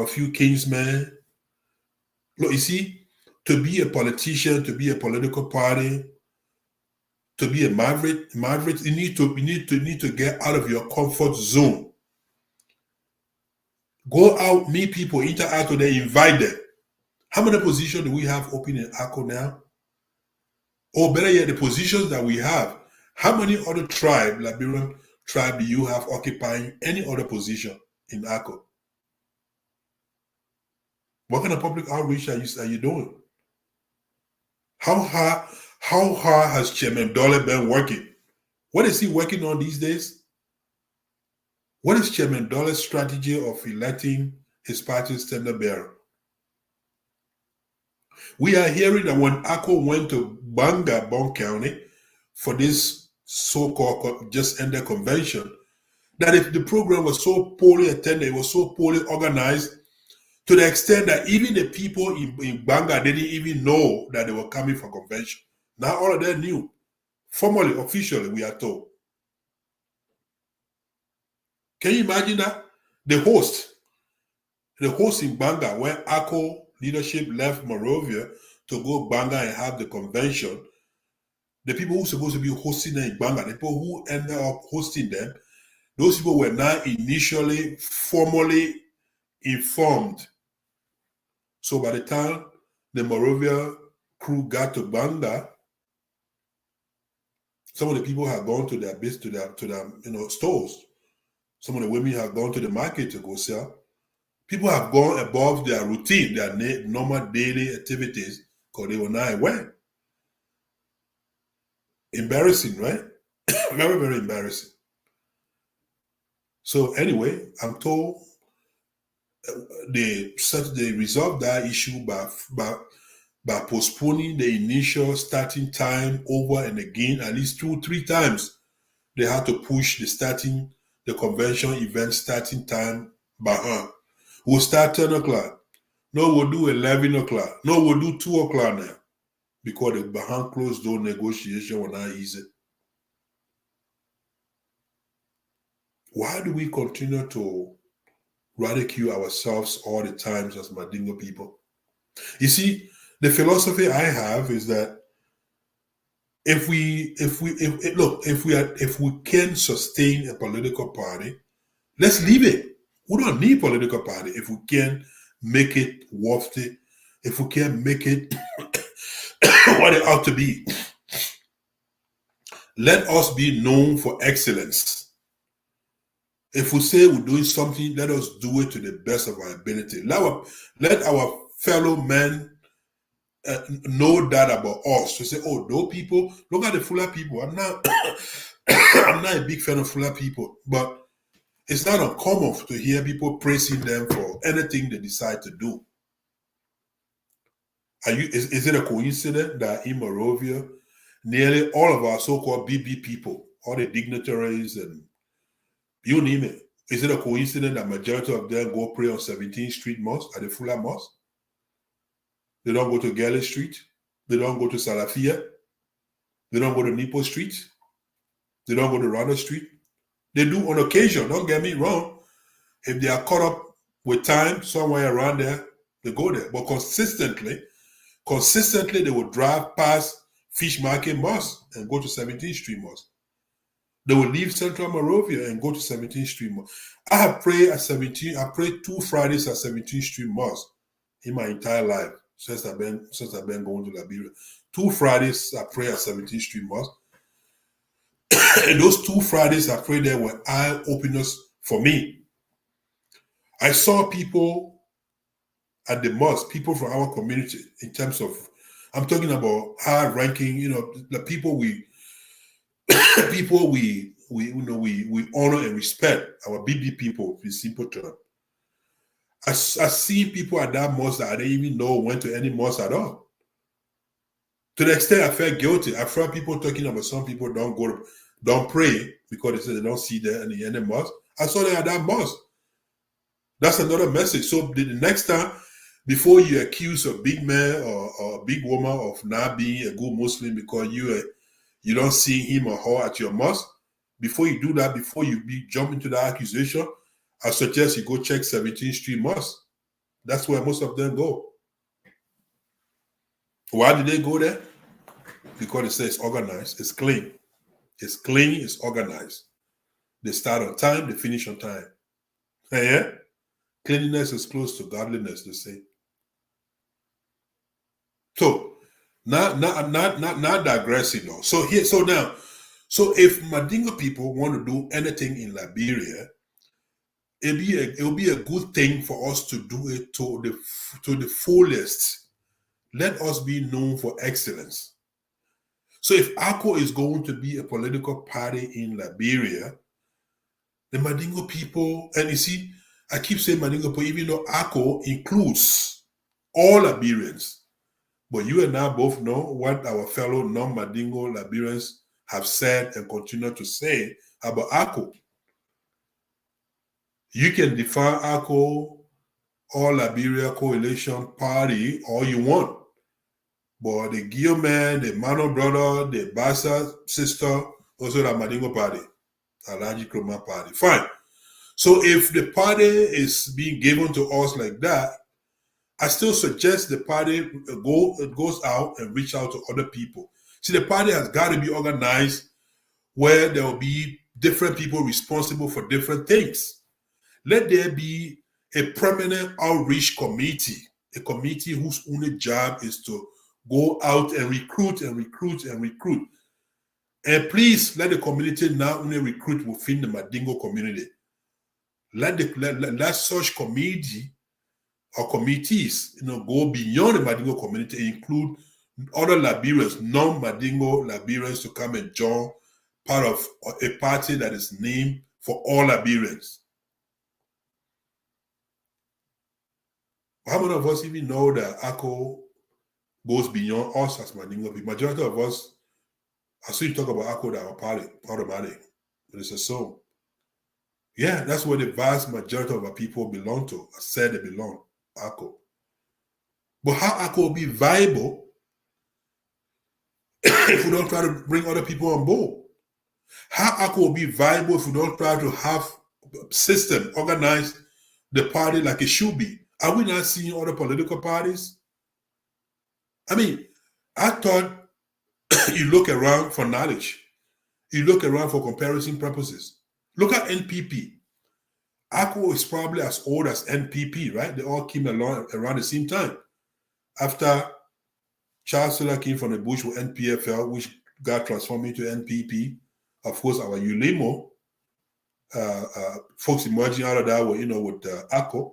few kingsmen. Look, you see, to be a politician, to be a political party, to be a maverick, you need to get out of your comfort zone. Go out, meet people, interact with them, invite them. How many positions do we have open in ALCOP now? Or better yet, the positions that we have, how many other Liberian tribe do you have occupying any other position in ALCOP? What kind of public outreach are you doing? How hard has Chairman Dole been working? What is he working on these days? What is Chairman Dole's strategy of electing his party's standard bearer? We are hearing that when ALCOP went to Banga, Bon County, for this so-called just ended convention, that if the program was so poorly attended, it was so poorly organized, to the extent that even the people in Banga didn't even know that they were coming for convention. Now all of them knew. Formally, officially, we are told. Can you imagine that? The host in Banga, where ALCOP leadership left Monrovia to go Banga and have the convention, the people who were supposed to be hosting them in Banga, the people who ended up hosting them, those people were not initially formally informed. So by the time the Monrovia crew got to Banga, some of the people had gone to their base, to their stores. Some of the women had gone to the market to go sell. People have gone above their routine, their normal daily activities, because they were not aware. Embarrassing, right? Very, very embarrassing. So anyway, I'm told they resolved that issue by postponing the initial starting time over and again, at least 2-3 times. They had to push the convention event starting time by We'll start 10 o'clock. No, we'll do 11 o'clock. No, we'll do 2 o'clock now. Because the behind closed door negotiation were not easy. Why do we continue to ridicule ourselves all the times as Mandingo people? You see, the philosophy I have is that if we can sustain a political party, let's leave it. We don't need political party if we can make it worthy, if we can make it what it ought to be. Let us be known for excellence. If we say we're doing something, let us do it to the best of our ability. Let our fellow men know that about us. To say, oh, those people, look at the Fuller people. I'm not I'm not a big fan of Fuller people, but it's not uncommon to hear people praising them for anything they decide to do. Is it a coincidence that in Monrovia, nearly all of our so-called BB people, all the dignitaries and you name it, is it a coincidence that majority of them go pray on 17th Street Mosque, at the Fuller Mosque? They don't go to Galley Street. They don't go to Salafia. They don't go to Nipo Street. They don't go to Ronald Street. They do on occasion, don't get me wrong. If they are caught up with time somewhere around there, they go there. But consistently, they will drive past Fish Market Mosque and go to 17th Street Mosque. They will leave Central Monrovia and go to 17th Street Mosque. I have prayed at 17. I prayed 2 Fridays at 17th Street Mosque in my entire life since I've been going to Liberia. 2 Fridays I prayed at 17th Street Mosque. And those 2 Fridays I prayed there were eye openers for me. I saw people at the mosque, people from our community, in terms of, I'm talking about high ranking, the people we honor and respect, our BB people, in simple terms. I see people at that mosque that I didn't even know went to any mosque at all. To the extent I felt guilty. I felt people talking about some people don't pray because they say they don't see there any mosque. I saw them at that mosque. That's another message. So the next time, before you accuse a big man or a big woman of not being a good Muslim because you don't see him or her at your mosque, before you do that, before you jump into that accusation, I suggest you go check 17th Street Mosque. That's where most of them go. Why do they go there? Because it says it's organized, it's clean. It's clean, it's organized. They start on time, they finish on time. Yeah? Cleanliness is close to godliness, they say. So, not digressing though. So if Mandingo people want to do anything in Liberia, it will be a good thing for us to do it to the fullest. Let us be known for excellence. So if ALCOP is going to be a political party in Liberia, the Mandingo people, and you see, I keep saying Mandingo people, even though ALCOP includes all Liberians. But you and I both know what our fellow non-Mandingo Liberians have said and continue to say about ALCOP. You can define ALCOP, All Liberia Coalition Party, all you want. But the Gilman, the Mano brother, the Bassa sister, also the Mandingo Party, Alaji Kroma Party. Fine. So if the party is being given to us like that, I still suggest the party goes out and reach out to other people. See, the party has got to be organized where there will be different people responsible for different things. Let there be a permanent outreach committee, a committee whose only job is to go out and recruit and recruit and recruit. And please let the community not only recruit within the Mandingo community. Let such committee or committees, go beyond the Mandingo community and include other Liberians, non-Mandingo Liberians, to come and join part of a party that is named for all Liberians. How many of us even know that ALCOP goes beyond us as Mandingo people? Majority of us, as soon as you talk about ALCOP, that our party, automatic. But it's a song. Yeah, that's where the vast majority of our people belong to. I said they belong. ALCOP. But how ALCOP will be viable if we don't try to bring other people on board? How ALCOP will be viable if we don't try to have system, organize the party like it should be. Are we not seeing other political parties? I mean, I thought you look around for knowledge. You look around for comparison purposes. Look at NPP. ALCOP is probably as old as NPP, right? They all came along around the same time. After Charles Taylor came from the bush with NPFL, which got transformed into NPP. Of course, our ULIMO, folks emerging out of that were, with ALCOP.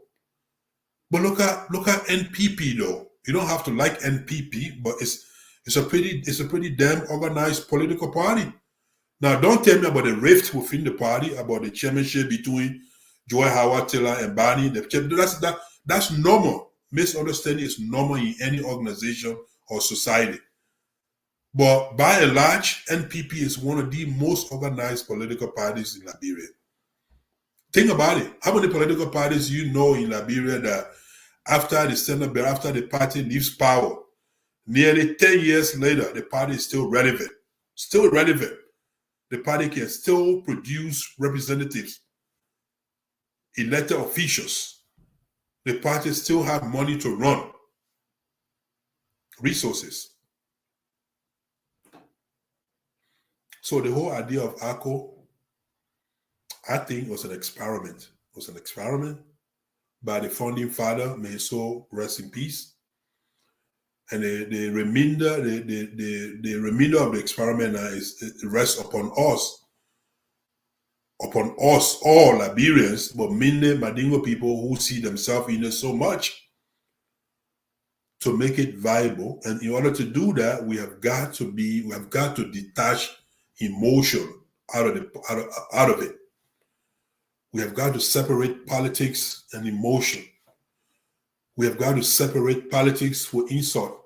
But look at NPP though. You don't have to like NPP, but it's a pretty damn organized political party. Now, don't tell me about the rift within the party, about the chairmanship between Joy Howard Taylor and Barney. That's normal. Misunderstanding is normal in any organization or society. But by and large, NPP is one of the most organized political parties in Liberia. Think about it. How many political parties you know in Liberia that after the party leaves power, nearly 10 years later, the party is still relevant? Still relevant. The party can still produce representatives, elected officials. The party still have money to run, resources. So the whole idea of ALCOP, I think, was an experiment. It was an experiment by the founding father, may his soul rest in peace. And the remainder of the experiment is rests upon us, all Liberians, but mainly Mandingo people who see themselves in it so much, to make it viable. And in order to do that, we have got to detach emotion out of it. We have got to separate politics and emotion. We have got to separate politics with insult.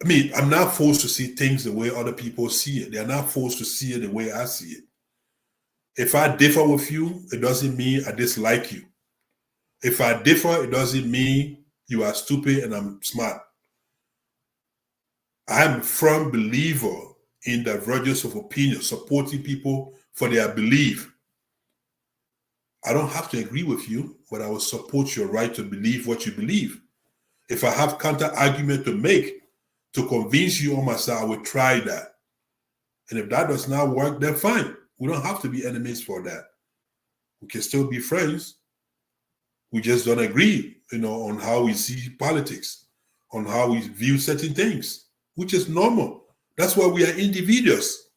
I mean, I'm not forced to see things the way other people see it. They are not forced to see it the way I see it. If I differ with you, it doesn't mean I dislike you. If I differ, it doesn't mean you are stupid and I'm smart. I am a firm believer in divergence of opinion, supporting people for their belief. I don't have to agree with you, but I will support your right to believe what you believe. If I have counter argument to make to convince you on my side, I will try that. And if that does not work, then fine. We don't have to be enemies for that. We can still be friends. We just don't agree, on how we see politics, on how we view certain things, which is normal. That's why we are individuals.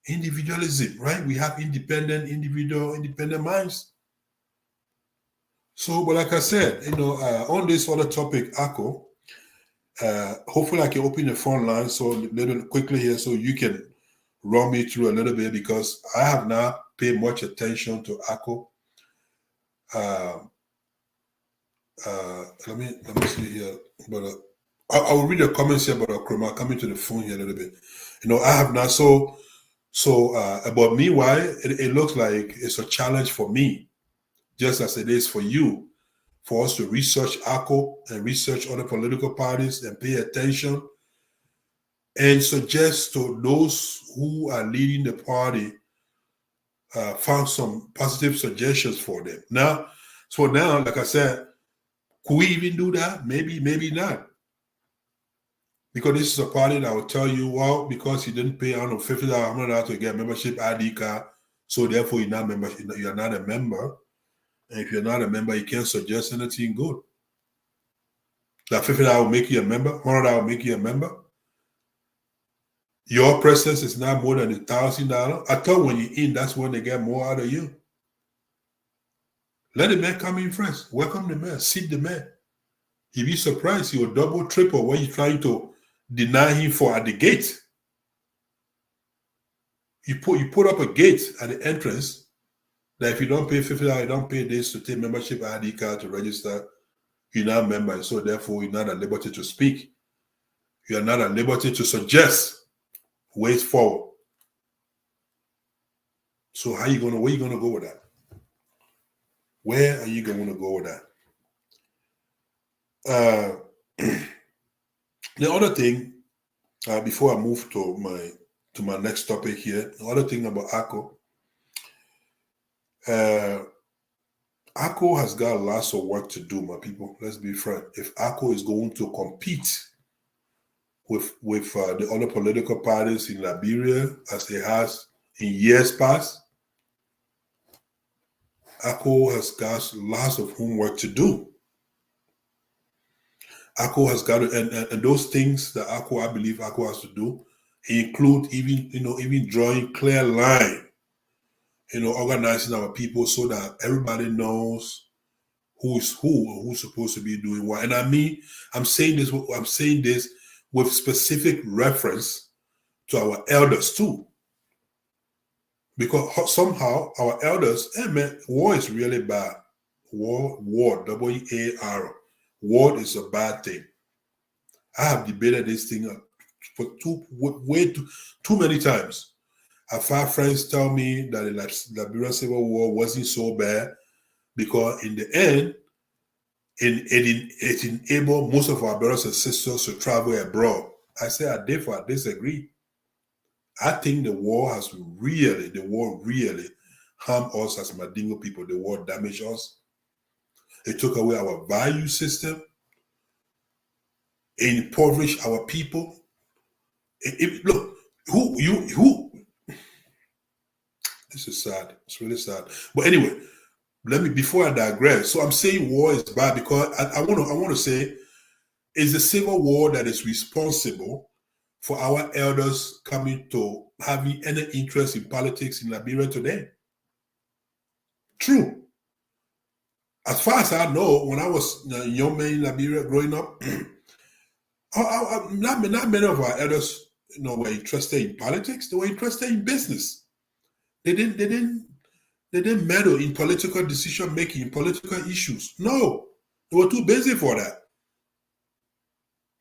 Individualism, right? We have independent minds. So, but like I said, on this other topic, ALCOP, hopefully I can open the phone line so little quickly here so you can run me through a little bit, because I have not paid much attention to ALCOP. Let me see here, but I will read the comments here, but I'll come into the phone here a little bit. I have not. But meanwhile, it looks like it's a challenge for me, just as it is for you, for us to research ALCOP and research other political parties and pay attention and suggest to those who are leading the party, found some positive suggestions for them. Now, like I said, could we even do that? Maybe not. Because this is a party that will tell you, well, because you didn't pay, $50, $100 to get membership ID card, so therefore you're not a member. And if you're not a member, you can't suggest anything good. That $50 will make you a member, $100 will make you a member. Your presence is not more than $1,000. I thought when you're in, that's when they get more out of you. Let the man come in first. Welcome the man. Seat the man. You'll be surprised. You'll double, triple what you're trying to deny him for at the gate. You put up a gate at the entrance that if you don't pay $50, you don't pay this to take membership ID card to register, you're not a member. So therefore, you're not at liberty to speak. You are not at liberty to suggest ways forward. So where are you going to go with that? Where are you going to go with that? The other thing, before I move to my next topic here, the other thing about ALCOP, ALCOP has got lots of work to do, my people. Let's be frank. If ALCOP is going to compete with the other political parties in Liberia as it has in years past, ALCOP has got lots of homework to do. ALCOP has got to, and those things that ALCOP, I believe ALCOP has to do, include even drawing clear line, organizing our people so that everybody knows who's supposed to be doing what. And I'm saying this with specific reference to our elders too. Because somehow our elders, hey man, war is really bad. War, W-A-R. War is a bad thing. I have debated this thing for way too many times. I've had friends tell me that the Liberian Civil War wasn't so bad because in the end, it enabled most of our brothers and sisters to travel abroad. I say I disagree. I think the war really harmed us as Mandingo people. The war damaged us. It took away our value system. It impoverished our people. Look, this is sad. It's really sad. But anyway, before I digress. So I'm saying war is bad because I want to say it's the Civil War that is responsible for our elders coming to having any interest in politics in Liberia today. True. As far as I know, when I was a young man in Liberia growing up, not many of our elders, were interested in politics. They were interested in business. They didn't meddle in political decision making, in political issues. No, they were too busy for that.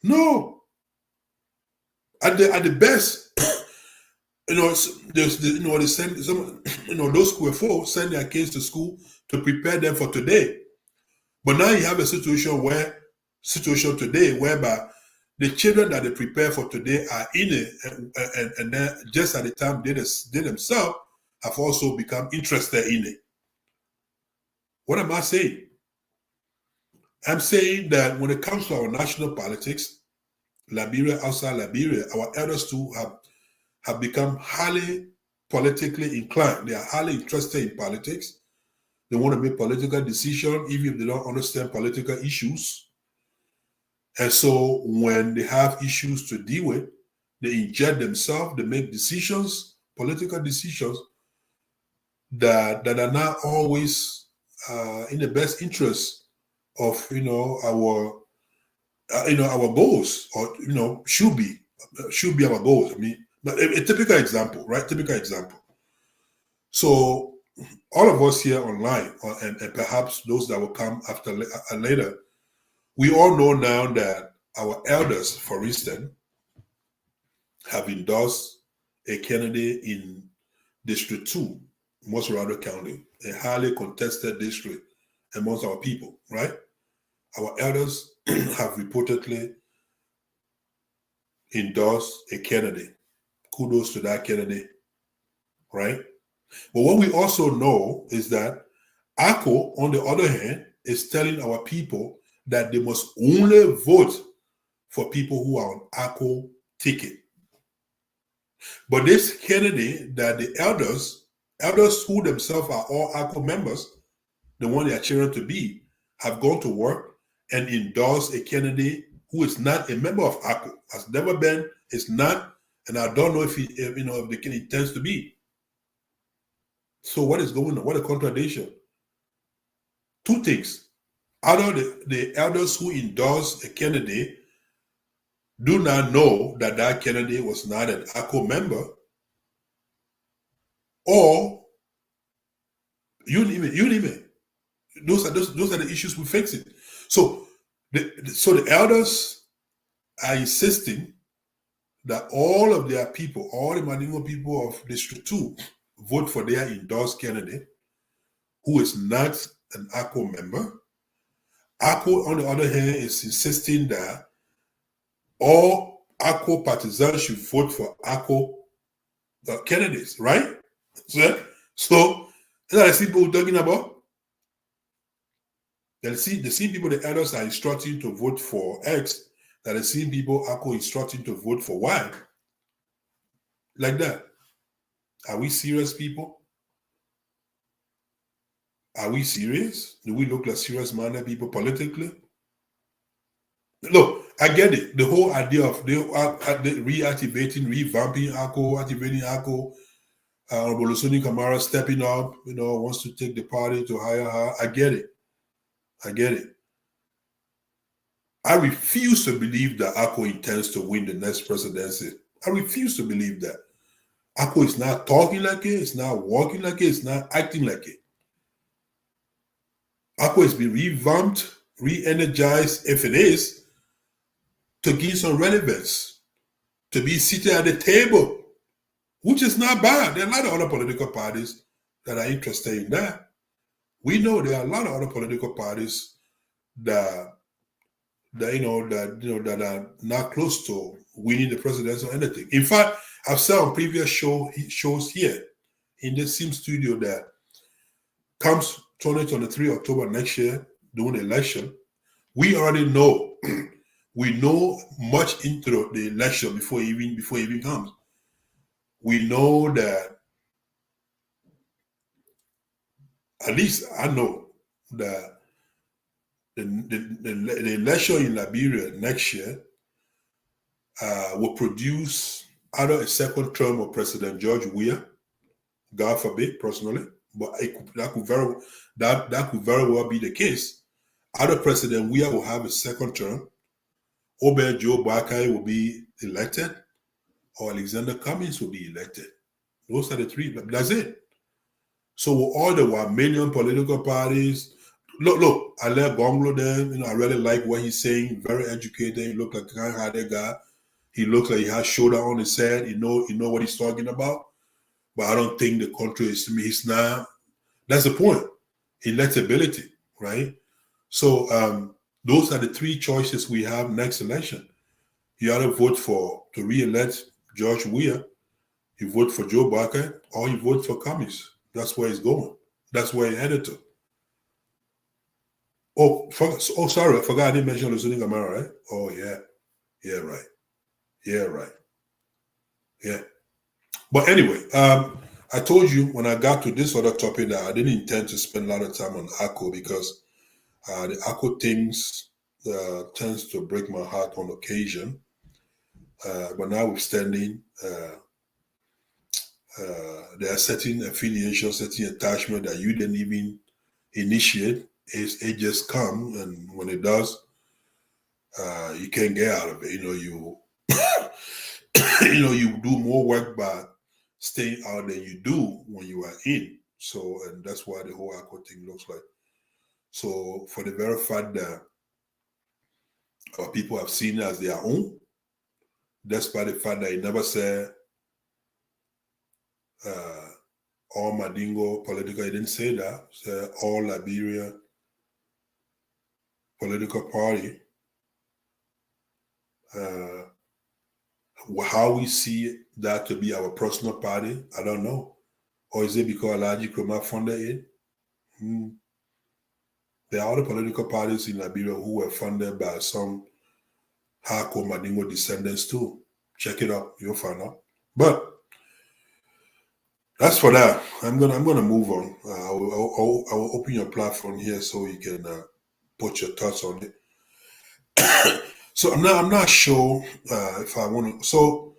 No. At the best, they send some, those who were for send their kids to school to prepare them for today. But now you have a situation today whereby the children that they prepare for today are in it, and then just at the time they themselves have also become interested in it. What am I saying? I'm saying that when it comes to our national politics, Liberia, outside Liberia, our elders too have become highly politically inclined. They are highly interested in politics. They want to make political decisions, even if they don't understand political issues. And so when they have issues to deal with, they inject themselves, they make decisions, political decisions that are not always in the best interest of our goals, or should be our goals. I mean, a typical example, right? Typical example. So all of us here online, and perhaps those that will come after later, we all know now that our elders, for instance, have endorsed a candidate in District 2, Mossorado County, a highly contested district amongst our people, right? Our elders have reportedly endorsed a candidate. Kudos to that candidate, right? But what we also know is that ALCOP, on the other hand, is telling our people that they must only vote for people who are on ALCOP ticket. But this candidate that the elders who themselves are all ALCOP members, the one they are cheering to be, have gone to work and endorsed a candidate who is not a member of ALCOP, has never been, is not, and I don't know if the candidate intends to be. So what is going on? What a contradiction. Two things. Either the elders who endorsed a candidate do not know that that candidate was not an ALCOP member, or you name it. Those are the issues we're fixing. So the elders are insisting that all of their people, all the Mandingo people of District 2, vote for their endorsed candidate, who is not an ALCOP member. ALCOP, on the other hand, is insisting that all ALCOP partisans should vote for ALCOP candidates, right? So Is that the same people we're talking about? The same people the elders are instructing to vote for X, that the same people ALCOP instructing to vote for Y. Like that. Are we serious, people? Are we serious? Do we look like serious-minded people politically? Look, I get it. The whole idea of reactivating, revamping ALCOP, activating ALCOP, Olusuni Kamara stepping up, wants to take the party to higher high. I get it. I get it. I refuse to believe that ALCOP intends to win the next presidency. I refuse to believe that. ALCOP is not talking like it. It's not walking like it. It's not acting like it. ALCOP has been revamped, re-energized, if it is, to gain some relevance, to be seated at the table, which is not bad. There are a lot of other political parties that are interested in that. We know there are a lot of other political parties that are not close to winning the presidency or anything. In fact, I've said on previous shows here in the same studio that comes 2023 October next year, during the election, we already know. We know much into the election before it even comes. We know that, at least I know that the election in Liberia next year will produce either a second term of President George Weah, God forbid, personally, but that could very well be the case. Either President Weah will have a second term, Obed Joe Bakai will be elected, or Alexander Cummings will be elected. Those are the three. That's it. So with all the 1 million political parties, look, I let Gonglo them. I really like what he's saying. Very educated. He looked like a kind-hearted guy. He looks like he has shoulder on his head. He know what he's talking about. But I don't think the country is to me. He's not. That's the point. Electability, right? So those are the three choices we have next election. You either vote to re-elect George Weah, you vote for Joe Barker, or you vote for Cummings. That's where he's going. That's where he's headed to. Sorry, I forgot I didn't mention Olusuni Kamara, right? Oh, yeah. Yeah, right. Yeah, right. Yeah. But anyway, I told you when I got to this other topic that I didn't intend to spend a lot of time on ALCOP because the ALCOP things tends to break my heart on occasion. But notwithstanding, there are certain affiliations, certain attachment that you didn't even initiate. It just comes, and when it does, you can't get out of it. You do more work by staying out than you do when you are in. So, and that's why the whole ALCOP thing looks like. So, for the very fact that people have seen it as their own, despite the fact that he never said all Madingo political, he didn't say that. He said all Liberia political party. How we see that to be our personal party, I don't know. Or is it because Alhaji Nkrumah funded it? There are other political parties in Liberia who were funded by some Hako Madingo descendants too. Check it out, you'll find out. But that's for that. I'm gonna move on. I will open your platform here so you can put your thoughts on it. So I'm not sure if I want to.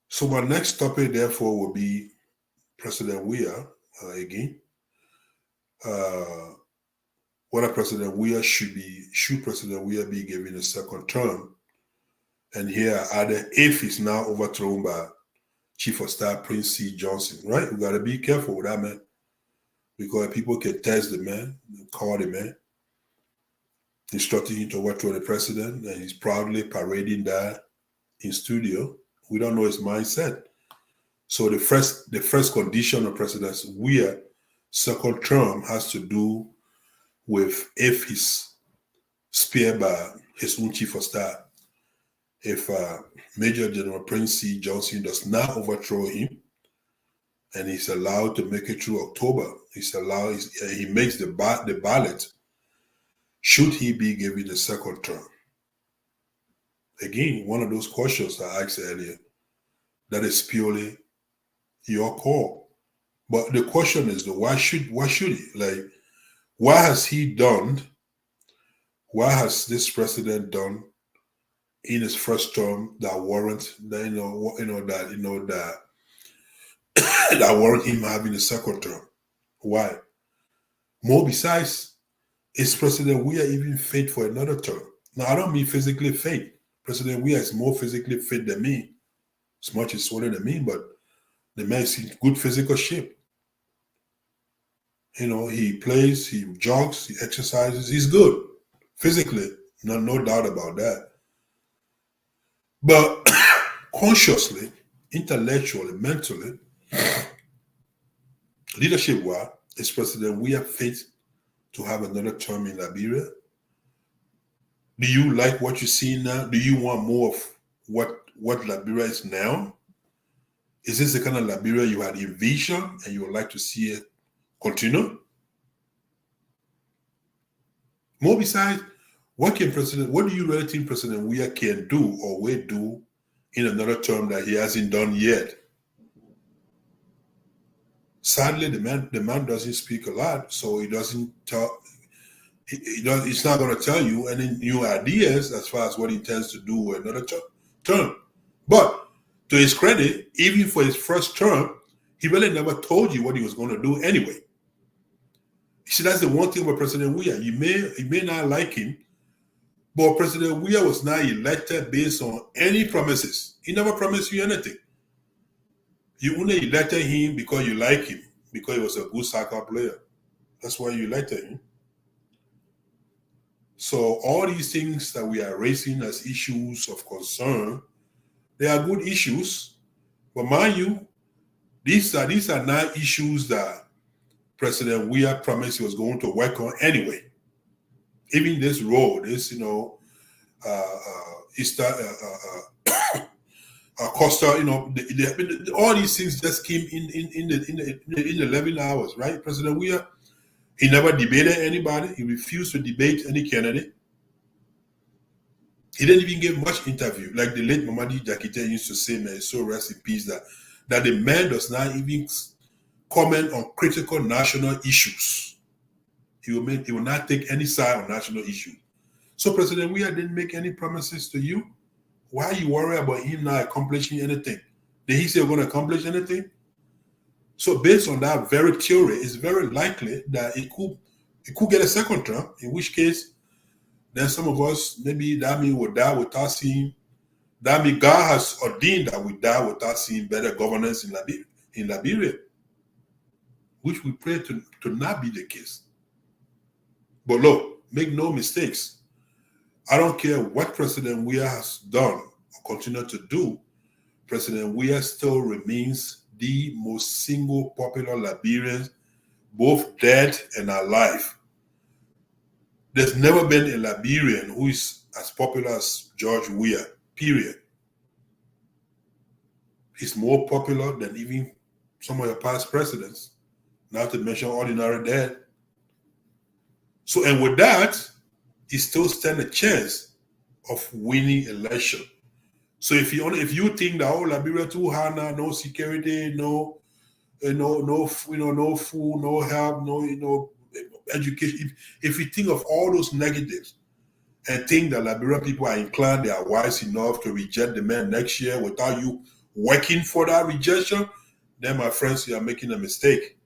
So my next topic, therefore, will be President Weah again. Whether President Weah should President Weah be given a second term? And here, either if he's now overthrown by Chief of Staff Prince C. Johnson, right? We got to be careful with that, man, because people can test the man, call the man, instructing him to overthrow the president, and he's proudly parading that in studio. We don't know his mindset. So the first condition of President Weah second term has to do with if he's spared by his own Chief of Staff. if Major General Prince C. Johnson does not overthrow him, and he's allowed to make it through October, he makes the ballot, should he be given a second term? Again, one of those questions I asked earlier, that is purely your call. But the question is, why should he? Like, what has he done? What has this president done in his first term that warrant that that warrant him having a second term? Why? More besides, is President Weah even fit for another term? Now, I don't mean physically fit. President Weah is more physically fit than me, as much as older than me, but the man is in good physical shape. He plays, he jogs, he exercises, he's good physically, no doubt about that. But consciously, intellectually, mentally, leadership-wise, is President Weah fit to have another term in Liberia? Do you like what you see now? Do you want more of what Liberia is now? Is this the kind of Liberia you had envisioned and you would like to see it continue? More besides, what do you really think President Weah can do or will do in another term that he hasn't done yet? Sadly, the man doesn't speak a lot, so he doesn't tell. He's not going to tell you any new ideas as far as what he intends to do with another term. But to his credit, even for his first term, he really never told you what he was going to do anyway. You see, that's the one thing about President Weah. You may not like him, but President Weah was not elected based on any promises. He never promised you anything. You only elected him because you like him, because he was a good soccer player. That's why you elected him. So all these things that we are raising as issues of concern, they are good issues. But mind you, these are not issues that President Weah promised he was going to work on anyway. Even this road, Costa, all these things just came in the 11 hours, right? President Weah, he never debated anybody. He refused to debate any candidate. He didn't even give much interview. Like the late Mamadi Jakite used to say, man, so rest in peace, that the man does not even comment on critical national issues. He will not take any side on national issues. So President Weah didn't make any promises to you. Why are you worried about him not accomplishing anything? Did he say he's going to accomplish anything? So based on that very theory, it's very likely that it could get a second term, in which case, then some of us, maybe that means we'll die without seeing, that means God has ordained that we die without seeing better governance in Liberia, which we pray to not be the case. But look, make no mistakes. I don't care what President Weah has done or continue to do, President Weah still remains the most single popular Liberian, both dead and alive. There's never been a Liberian who is as popular as George Weah, period. He's more popular than even some of your past presidents, not to mention ordinary dead. So, and with that, he still stands a chance of winning election. So if you think that Liberia too hard now, no security, no food, no help, no education. If you think of all those negatives and think that Liberian people are inclined, they are wise enough to reject the man next year without you working for that rejection, then my friends, you are making a mistake.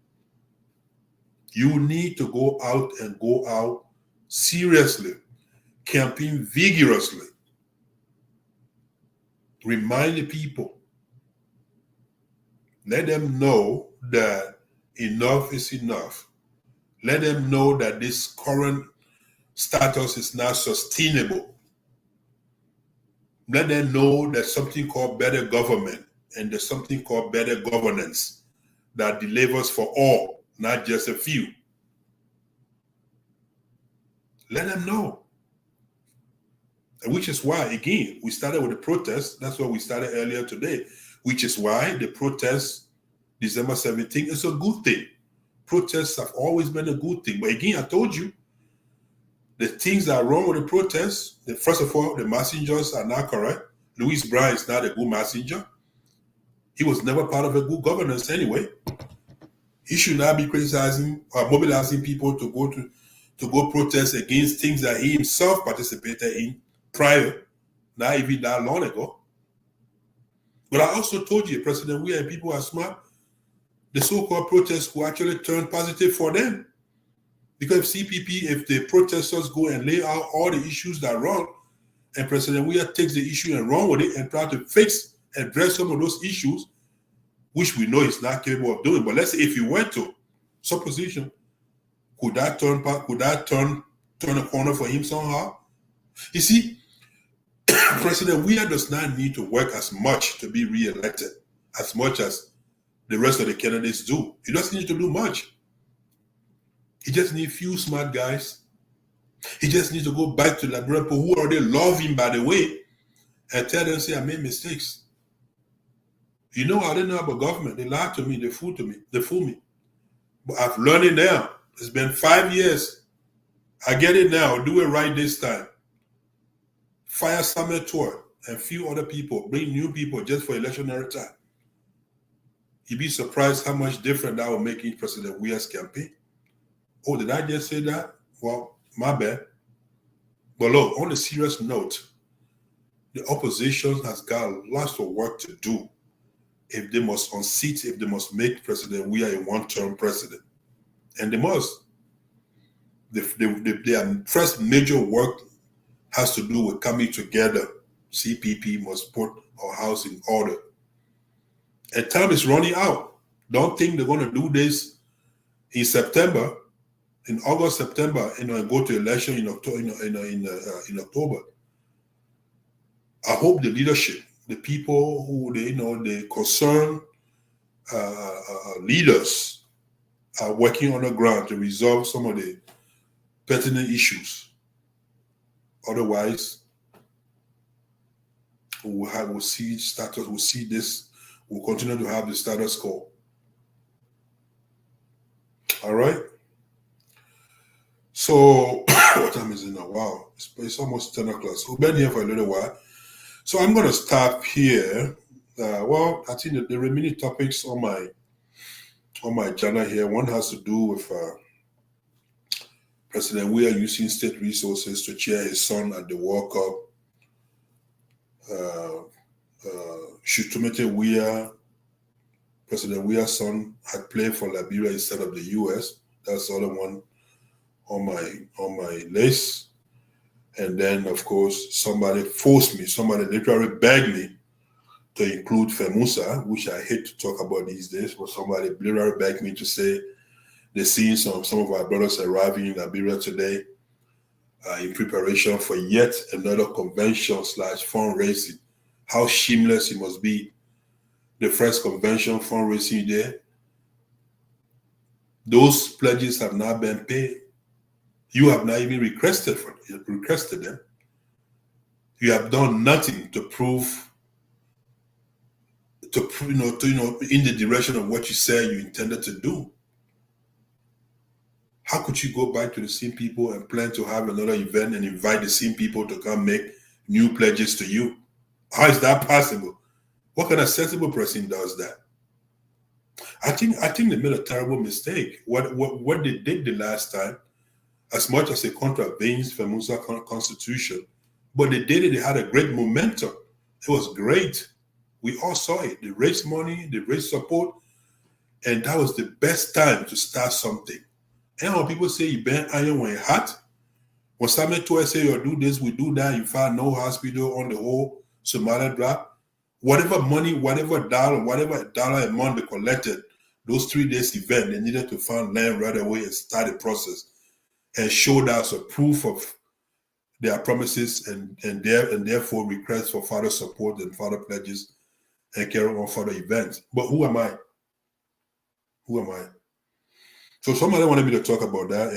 You need to go out seriously, campaign vigorously. Remind the people. Let them know that enough is enough. Let them know that this current status is not sustainable. Let them know there's something called better government and there's something called better governance that delivers for all, not just a few. Let them know. And which is why, again, we started with the protest. That's what we started earlier today, which is why the protest December 17th is a good thing. Protests have always been a good thing. But again, I told you, the things that are wrong with the protests, first of all, the messengers are not correct. Louis Brown is not a good messenger. He was never part of a good governance anyway. He should not be criticizing or mobilizing people to go protest against things that he himself participated in prior, not even that long ago. But I also told you, President Weah and people are smart. The so-called protests will actually turn positive for them. Because CPP, if the protesters go and lay out all the issues that are wrong, and President Weah takes the issue and run with it and try to address some of those issues, which we know he's not capable of doing. But let's say if he went to supposition, could that turn a corner for him somehow? You see, President Weah does not need to work as much to be re-elected, as much as the rest of the candidates do. He doesn't need to do much. He just needs a few smart guys. He just needs to go back to Liberia people who already love him, by the way, and tell them, say, I made mistakes. You know, I didn't know about government. They lied to me. They fooled me. But I've learned it now. It's been 5 years. I get it now. Do it right this time. Fire Samuel Tour and a few other people. Bring new people just for electionary time. You'd be surprised how much different that will make in President Weah's campaign. Oh, did I just say that? Well, my bad. But look, on a serious note, the opposition has got lots of work to do if they must unseat, if they must make President Weah a one-term president. And they must. Their first major work has to do with coming together. CPP must put our house in order. And time is running out. Don't think they're going to do this in September, in August, September, and go to election in October. I hope the leadership, the people who the concerned leaders are working on the ground to resolve some of the pertinent issues. Otherwise, we'll see this. We'll continue to have the status quo. All right. So what time is it now? Wow, it's almost 10 o'clock. So we've been here for a little while. So I'm going to stop here. Well, I think the remaining topics on my channel here, one has to do with President Weah using state resources to cheer his son at the World Cup. Shutumete Weah, President Weah's son, had played for Liberia instead of the U.S. That's the other one on my list. And then, of course, somebody literally begged me to include FEMUSA, which I hate to talk about these days, but somebody literally begged me to say they're seeing some of our brothers arriving in Liberia today in preparation for yet another convention / fundraising. How shameless it must be. The first convention fundraising there, those pledges have not been paid. You have not even requested them. You have done nothing to prove, in the direction of what you said you intended to do. How could you go back to the same people and plan to have another event and invite the same people to come make new pledges to you? How is that possible? What kind of sensible person does that? I think they made a terrible mistake. What they did the last time, as much as it contravenes FEMUSA constitution, but they did it, they had a great momentum. It was great. We all saw it. They raised money, they raised support, and that was the best time to start something. And when people say you burn iron when it's hot, when Samuel Toy say you do this, we do that, you find no hospital on the whole Somalia drop, whatever money, whatever dollar a month they collected, those 3 days event, they needed to find land right away and start the process and show that as a proof of their promises and therefore request for further support and further pledges and carry on further events. But who am I? So somebody wanted me to talk about that,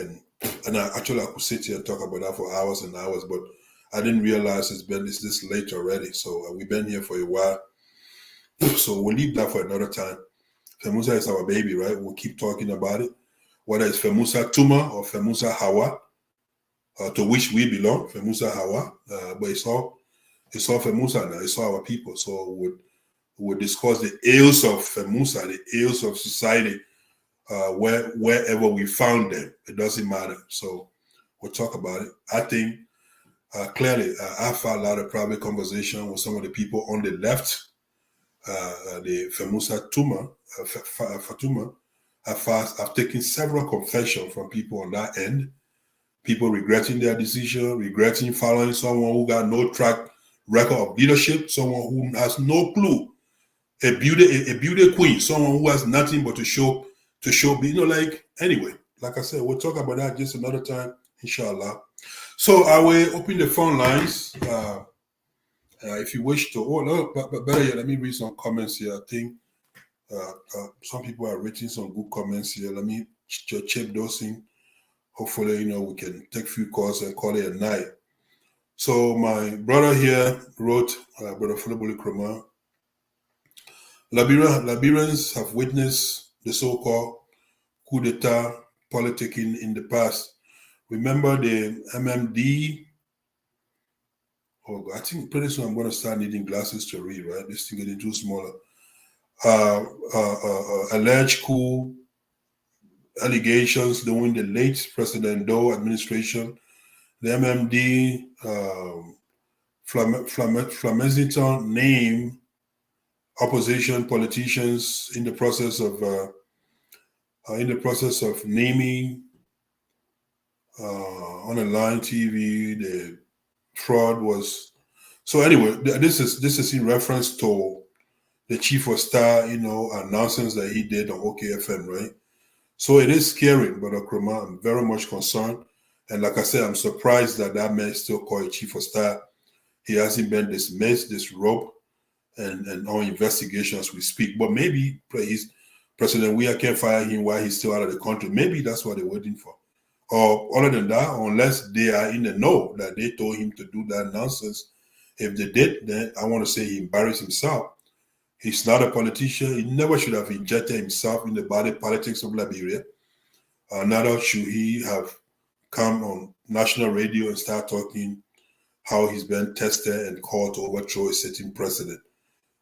and I could sit here and talk about that for hours and hours, but I didn't realize it's this late already. So we've been here for a while. So we'll leave that for another time. Femusa is our baby, right? We'll keep talking about it. Whether it's Femusa Tuma or Femusa Hawa, to which we belong, Femusa Hawa, but it's all Femusa now. It's all our people. So we'll discuss the ills of Femusa, the ills of society, wherever we found them. It doesn't matter. So we'll talk about it. I think clearly I've had a lot of private conversation with some of the people on the left. The Femusa Tuma, Fatuma, I've taken several confessions from people on that end. People regretting their decision, regretting following someone who got no track record of leadership, someone who has no clue, a beauty queen, someone who has nothing but to show, anyway, like I said, we'll talk about that just another time, inshallah. So I will open the phone lines. If you wish to, but better yet, let me read some comments here. I think some people are writing some good comments here. Let me check those in. Hopefully, we can take a few calls and call it a night. So my brother here wrote, Brother Fulabuli Kroma, Liberians have witnessed the so-called coup d'etat politicking in the past. Remember the MMD? Oh, I think pretty soon I'm going to start needing glasses to read, right? This thing getting too smaller. Alleged coup allegations during the late President Doe administration. The MMD Flamaziton named opposition politicians in the process of naming on a line TV. The fraud was so. Anyway, this is in reference to the chief of staff, nonsense that he did on OKFM, right? So it is scary, Brother Kroma. I'm very much concerned. And like I said, I'm surprised that man still called a chief of staff. He hasn't been dismissed, disrobed, and on investigation as we speak. But maybe President Weah can't fire him while he's still out of the country. Maybe that's what they're waiting for. Or other than that, unless they are in the know that they told him to do that nonsense. If they did, then I want to say he embarrassed himself. He's not a politician. He never should have injected himself in the body politics of Liberia. Neither should he have come on national radio and start talking how he's been tested and called to overthrow a sitting president.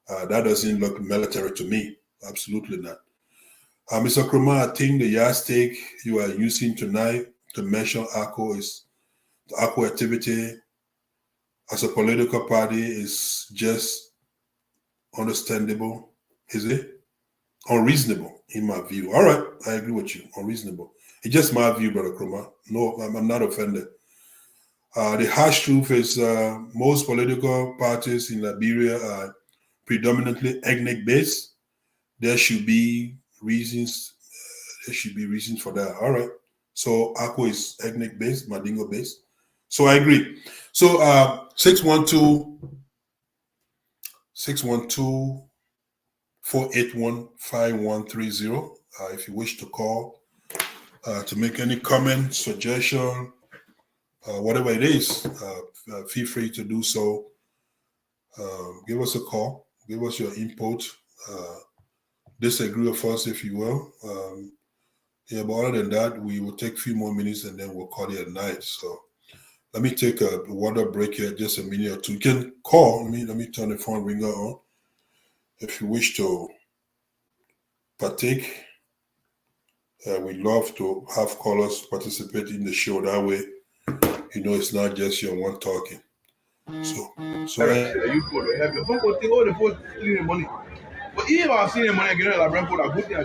That doesn't look military to me. Absolutely not. Mr. Kroma, I think the yardstick you are using tonight to mention ALCO is the ALCO activity as a political party is just understandable, is it? Unreasonable, in my view. All right, I agree with you. Unreasonable. It's just my view, Brother Kroma. No, I'm not offended. The harsh truth is most political parties in Liberia are predominantly ethnic-based. There should be reasons. For that. All right. So ALCO is ethnic-based, Mandingo-based. So I agree. So 612-481-5130. If you wish to call to make any comment, suggestion, whatever it is, feel free to do so. Give us a call. Give us your input. Disagree with us, if you will. But other than that, we will take a few more minutes and then we'll call it a night. So let me take a water break here, just a minute or two. You can call. Let me turn the phone ringer on. If you wish to partake, we'd love to have callers participate in the show. That way, it's not just your one talking. So you put the help. Some people think, the post stealing the money. But even I've seen the money again, like Brent put a good thing.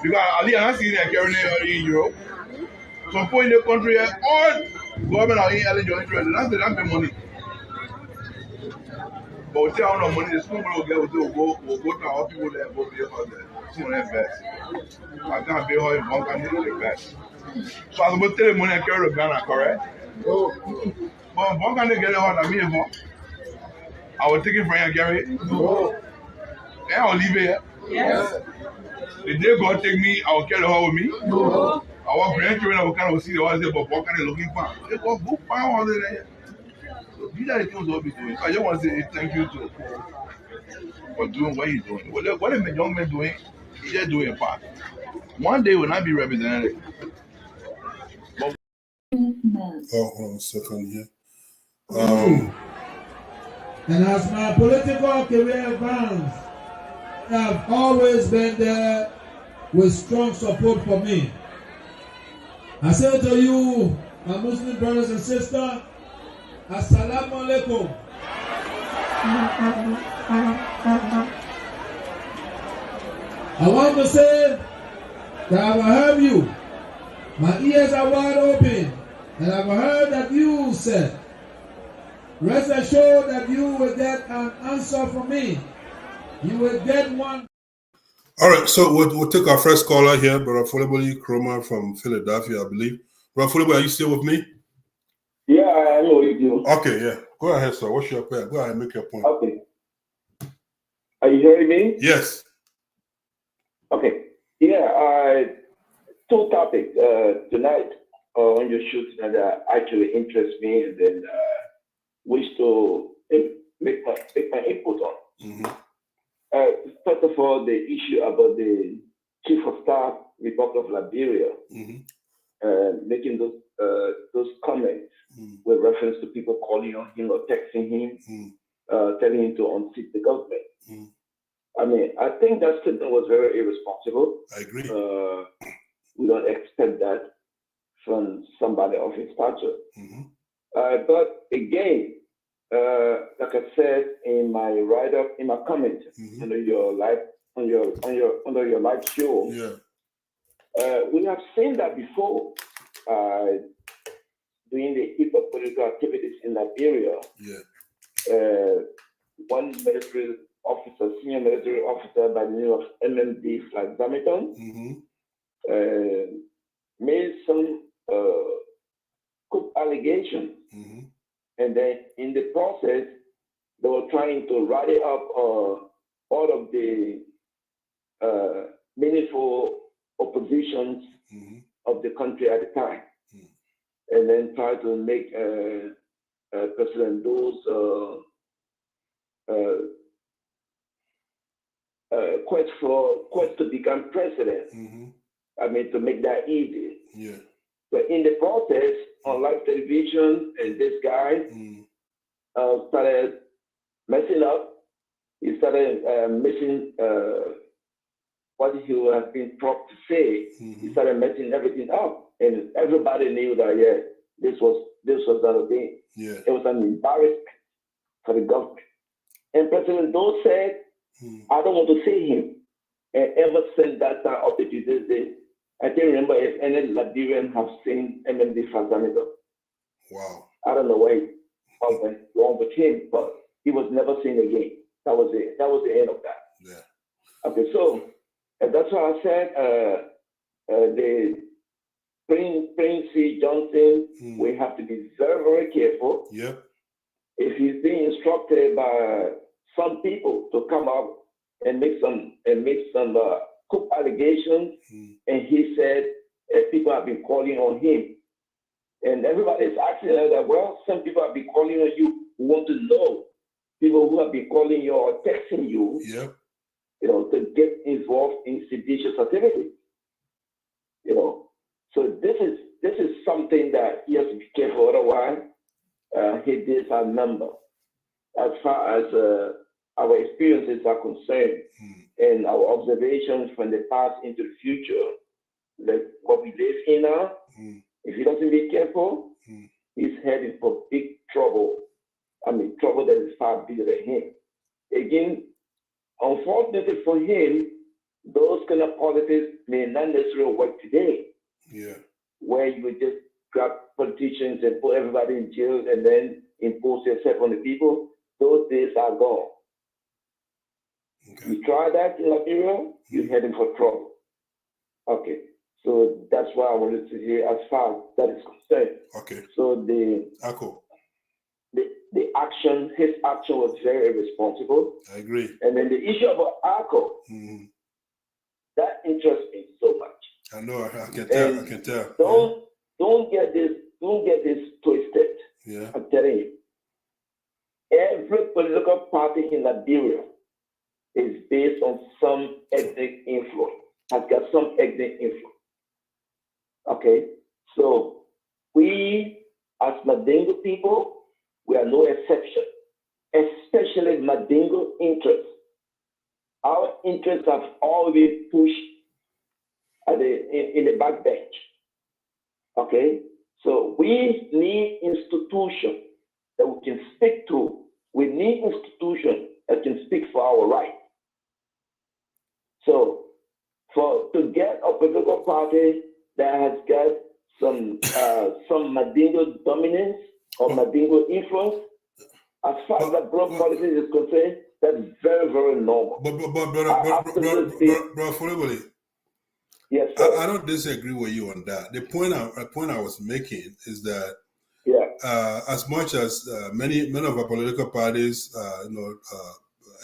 Because Ali and I see that carrying in Europe. Some people in the country, all government are in eligible interest. That's the money. But we tell no money, the small will go to our people there, go pay for the soon invest. I can't pay her in one country to invest. So I was going to tell the money I carry to Ghana, correct? No. But one country get it hard at me, I will take it from you, Gary. No. Then I'll leave it here. Yes. The day God take me, I will carry her with me. No. Our grandchildren will kind of see the ones there, but what kind of looking for? They go book pound there. So these are the things we'll be doing. So I just want to say thank you to for doing what he's doing. What the young man doing, he's just doing a part. One day will not be representative. Oh, hold on a second here. And as my political career advanced, they have always been there with strong support for me. I say to you, my Muslim brothers and sisters, Assalamu alaikum. I want to say that I've heard you. My ears are wide open, and I've heard that you said, rest assured that you will get an answer from me. You will get one. All right, so we'll take our first caller here, Brother Foleboli Chroma from Philadelphia, I believe. Brother Foleboli, are you still with me? Yeah, I know with you. Okay, yeah. Go ahead, sir. What's your point? Go ahead and make your point. Okay. Are you hearing me? Yes. Okay. Yeah, two topics tonight on your show that actually interest me and then wish to make my input on. Mm-hmm. First of all, the issue about the Chief of Staff, Republic of Liberia, mm-hmm. Making those comments with reference to people calling on him or texting him, telling him to unseat the government. I mean, I think that statement was very irresponsible. I agree. We don't expect that from somebody of his stature. Mm-hmm. But again, like I said in my write-up, in my comment under your live show, we have seen that before during the heat of political activities in Liberia. One military officer, senior military officer by the name of MMD Flag Zamiton, made some coup allegations. And then in the process, they were trying to rally up all of the meaningful oppositions of the country at the time. And then try to make President Doe's quest to become president. I mean, to make that easy. But in the process, on live television, and this guy started messing up. He started missing what he would have been taught to say. He started messing everything up, and everybody knew that this was not a thing. It was an embarrassment for the government. And President Doe said, "I don't want to see him." And ever since that time up to this day, I can't remember if any Liberian have seen MMD Fazanido. Wow. I don't know what went wrong with him, but he was never seen again. That was it. That was the end of that. Okay, so that's why I said the Prince C. Johnson, we have to be very, very careful. If he's being instructed by some people to come up and make some coup allegations, and he said people have been calling on him, and everybody is asking that. Well, some people have been calling on you who want to know people who have been calling you or texting you, to get involved in seditious activities. So this is something that he has to be careful. Otherwise, he did our number as far as our experiences are concerned, and our observations from the past into the future, like what we live in now. If he doesn't be careful, he's heading for big trouble. I mean, trouble that is far bigger than him. Again, unfortunately for him, those kind of politics may not necessarily work today. Where you would just grab politicians and put everybody in jail and then impose yourself on the people. Those days are gone. You try that in Liberia, you're heading for trouble. Okay, so that's why I wanted to hear as far as that is concerned. So the action, his action was very irresponsible. I agree. And then the issue about ALCOP, that interests me so much. I know, I can tell. Don't get this twisted. I'm telling you. Party in Liberia is based on some ethnic influence, has got some ethnic influence. Okay, so we as Mandingo people, we are no exception, especially Mandingo interests. Our interests have always pushed in the backbench. Okay, so we need institutions that we can speak to. We need institutions that can speak for our rights. So, to get a political party that has got some Mandingo dominance or Mandingo influence, as far as that broad politics is concerned, that's very, very normal. But Fulibuli, yes, I don't disagree with you on that. The point I was making is that as much as many of our political parties,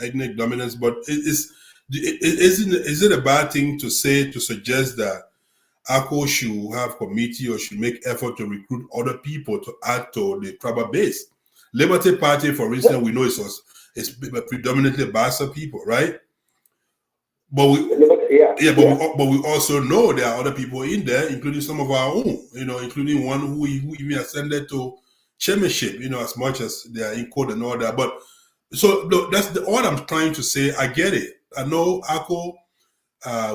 ethnic dominance, but is it a bad thing to suggest that ALCOP should have committee or should make effort to recruit other people to add to the tribal base? Liberty Party, for instance, we know it's predominantly Bassa people, right? But we also know there are other people in there, including some of our own, including one who even ascended to chairmanship, as much as they are in court and all that. But so that's all I'm trying to say. I get it. I know ALCOP,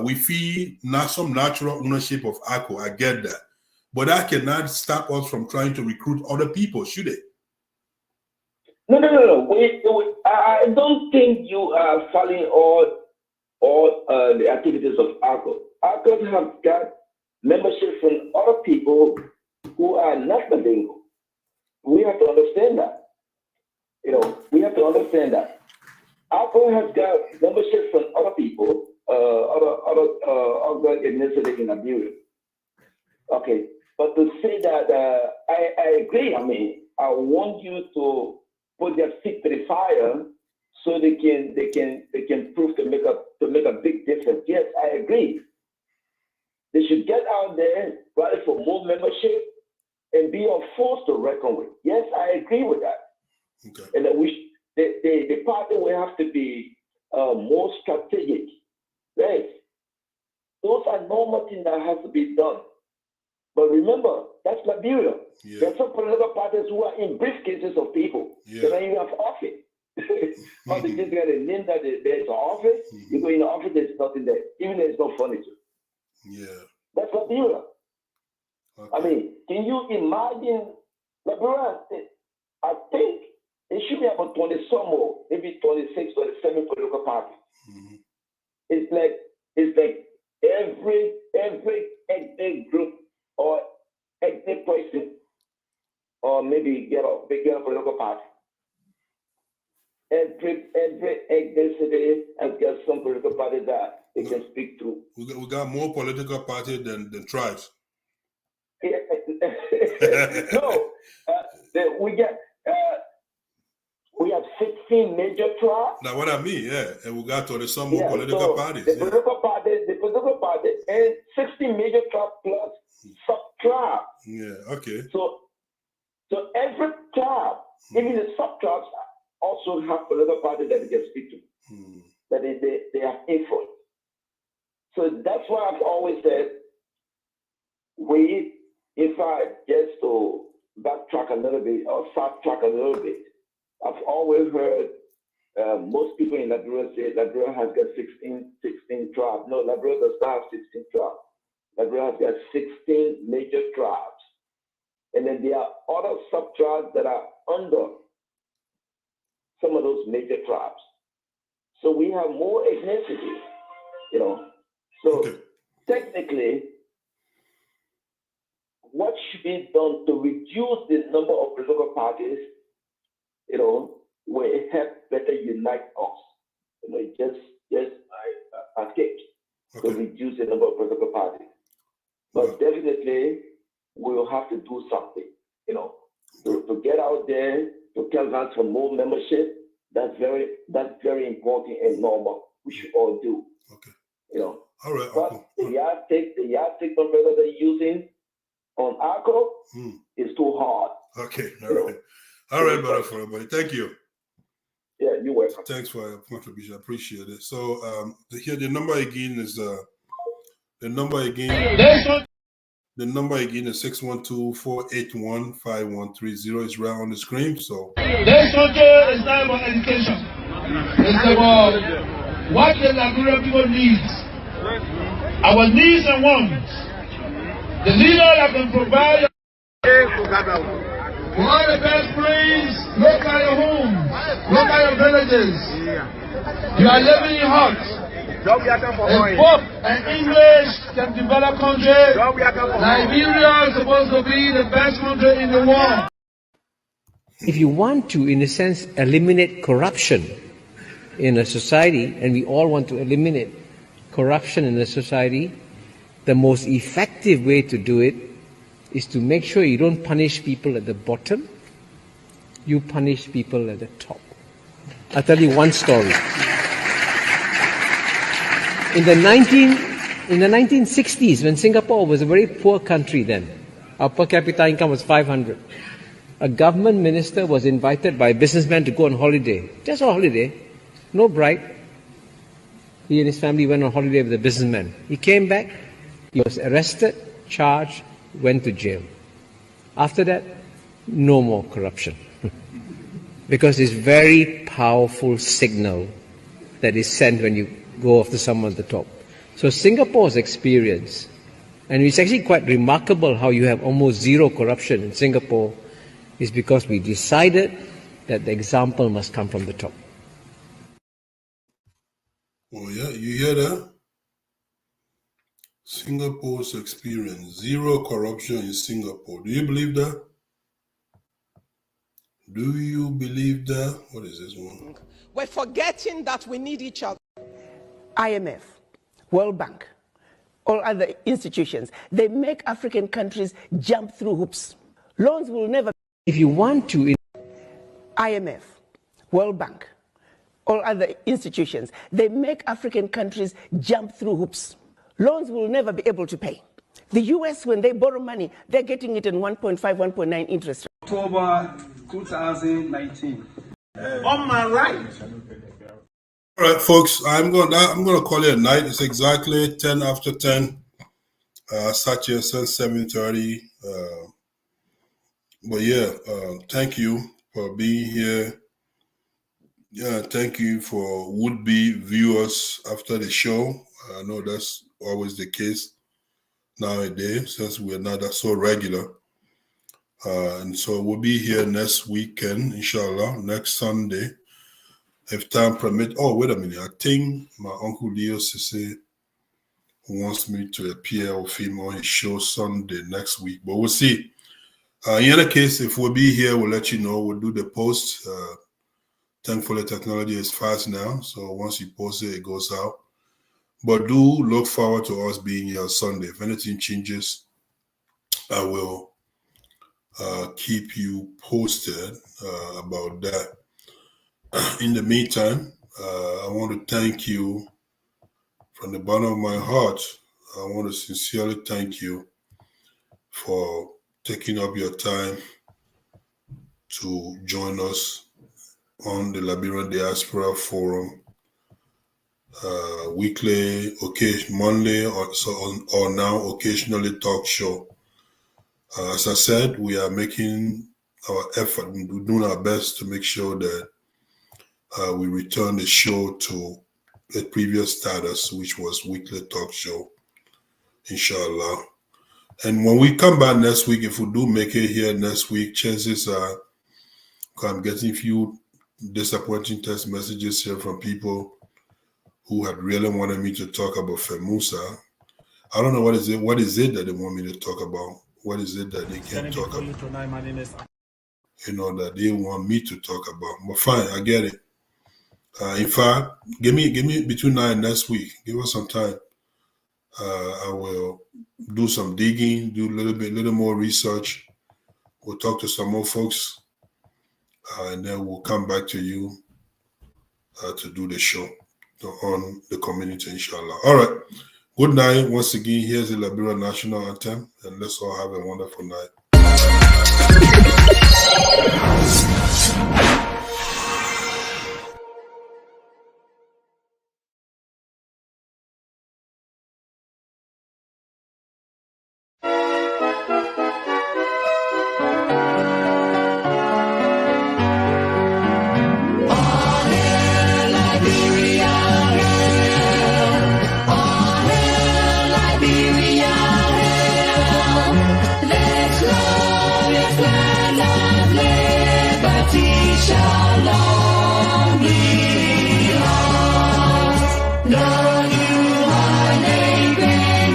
we feel some natural ownership of ALCOP. I get that. But that cannot stop us from trying to recruit other people, should it? No. I don't think you are following all the activities of ALCOP. ALCOP have got membership from other people who are not Mandingo. We have to understand that. We have to understand that. ALCOP has got membership from other people, other ethnicity in Liberia. Okay, but to say that I agree. I mean, I want you to put their feet to the fire so they can prove to make a big difference. Yes, I agree. They should get out there, rally for more membership, and be a force to reckon with. Yes, I agree with that. Okay. And that the party will have to be more strategic. Right? Those are normal things that have to be done. But remember, that's Liberia. Yeah. There are some political parties who are in briefcases of people. Yeah. They don't even have office. Or they just got a name that there's an office. You go in the office, there's nothing there. Even there's no furniture. Yeah. That's Liberia. Okay. I mean, can you imagine Liberia? I think it should be about 20 some more, maybe 26, 27 political parties. Mm-hmm. It's like every ethnic group or ethnic person, or maybe get a political party. Every ethnicity has got some political party that they can speak to. We got more political parties than tribes. No, we have 16 major tribes. Now what I mean, yeah, and we got some more political parties. The political party, and 16 major tribes plus sub-tribes. Yeah, okay. So every tribe, even the sub-tribes, also have political parties that they can speak to, that they have influence. So that's why I've always said, if I just to backtrack a little bit or sidetrack a little bit, I've always heard most people in Liberia say Liberia has got 16 tribes. No, Liberia does not have 16 tribes. Liberia has got 16 major tribes. And then there are other sub-tribes that are under some of those major tribes. So we have more ethnicity, So technically, what should be done to reduce the number of political parties, will help better unite us. Just I escaped to reduce the number of political parties. But definitely, we will have to do something, to get out there, to canvass for more membership. That's very important and normal. We should all do. Okay. All right. But the yardstick number that they're using on ALCOP is too hard. Okay. All right. All right, brother. Thank you. Yeah, you're welcome. Thanks for your contribution. I appreciate it. So here the number again is the number again is 612-481-5130. It's right on the screen. So This country is not about education. It's about what the Liberian people needs. Our needs and wants. The leader that can provide all the best praise, look at your homes, look at your villages. You are living in huts. A book and English can develop country. Liberia is supposed to be the best country in the world. If you want to, in a sense, eliminate corruption in a society, and we all want to eliminate corruption in a society, the most effective way to do it is to make sure you don't punish people at the bottom, you punish people at the top. I'll tell you one story. In the 1960s, when Singapore was a very poor country then, our per capita income was 500. A government minister was invited by a businessman to go on holiday. Just on holiday. No bride. He and his family went on holiday with the businessman. He came back. He was arrested, charged, went to jail. After that, no more corruption. Because it's a very powerful signal that is sent when you go after someone at the top. So Singapore's experience, and it's actually quite remarkable how you have almost zero corruption in Singapore, is because we decided that the example must come from the top. Oh yeah, you hear that? Singapore's experience, zero corruption in Singapore. Do you believe that? Do you believe that? What is this one? We're forgetting that we need each other. IMF, World Bank, all other institutions, they make African countries jump through hoops. Loans will never. If you want to, IMF, World Bank, all other institutions, they make African countries jump through hoops. Loans will never be able to pay. The US, when they borrow money, they're getting it in 1.5, 1.9 interest. October 2019. On my right. All right, folks, I'm gonna call it a night. It's exactly 10 after 10. Sat here since 7:30. But yeah, thank you for being here. Yeah, thank you for would-be viewers after the show. I know that's always the case nowadays since we're not so regular. And so we'll be here next weekend, inshallah, next Sunday, if time permits. Oh, wait a minute. I think my Uncle Leo Sisse wants me to appear with him on his show Sunday next week, but we'll see. In any case, if we'll be here, we'll let you know. We'll do the post. Thankfully, technology is fast now, so once you post it, it goes out. But do look forward to us being here Sunday. If anything changes, I will keep you posted about that. In the meantime, I want to thank you from the bottom of my heart. I want to sincerely thank you for taking up your time to join us on the Liberian Diaspora Forum weekly, Monday, or now occasionally talk show. As I said, we are making our effort, we're doing our best to make sure that we return the show to the previous status, which was weekly talk show, inshallah. And when we come back next week, if we do make it here next week, chances are I'm getting a few disappointing text messages here from people who had really wanted me to talk about FEMUSA. I don't know what is it that they want me to talk about. What is it that they can't talk about? You know, that they want me to talk about. But fine, I get it. In fact, give me between now and next week. Give us some time. I will do some digging, do a little more research. We'll talk to some more folks, and then we'll come back to you to do the show on the community, inshallah. All right. Good night. Once again, here's the Liberia National Anthem, and let's all have a wonderful night.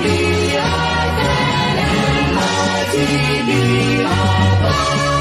the earth and mighty the earth.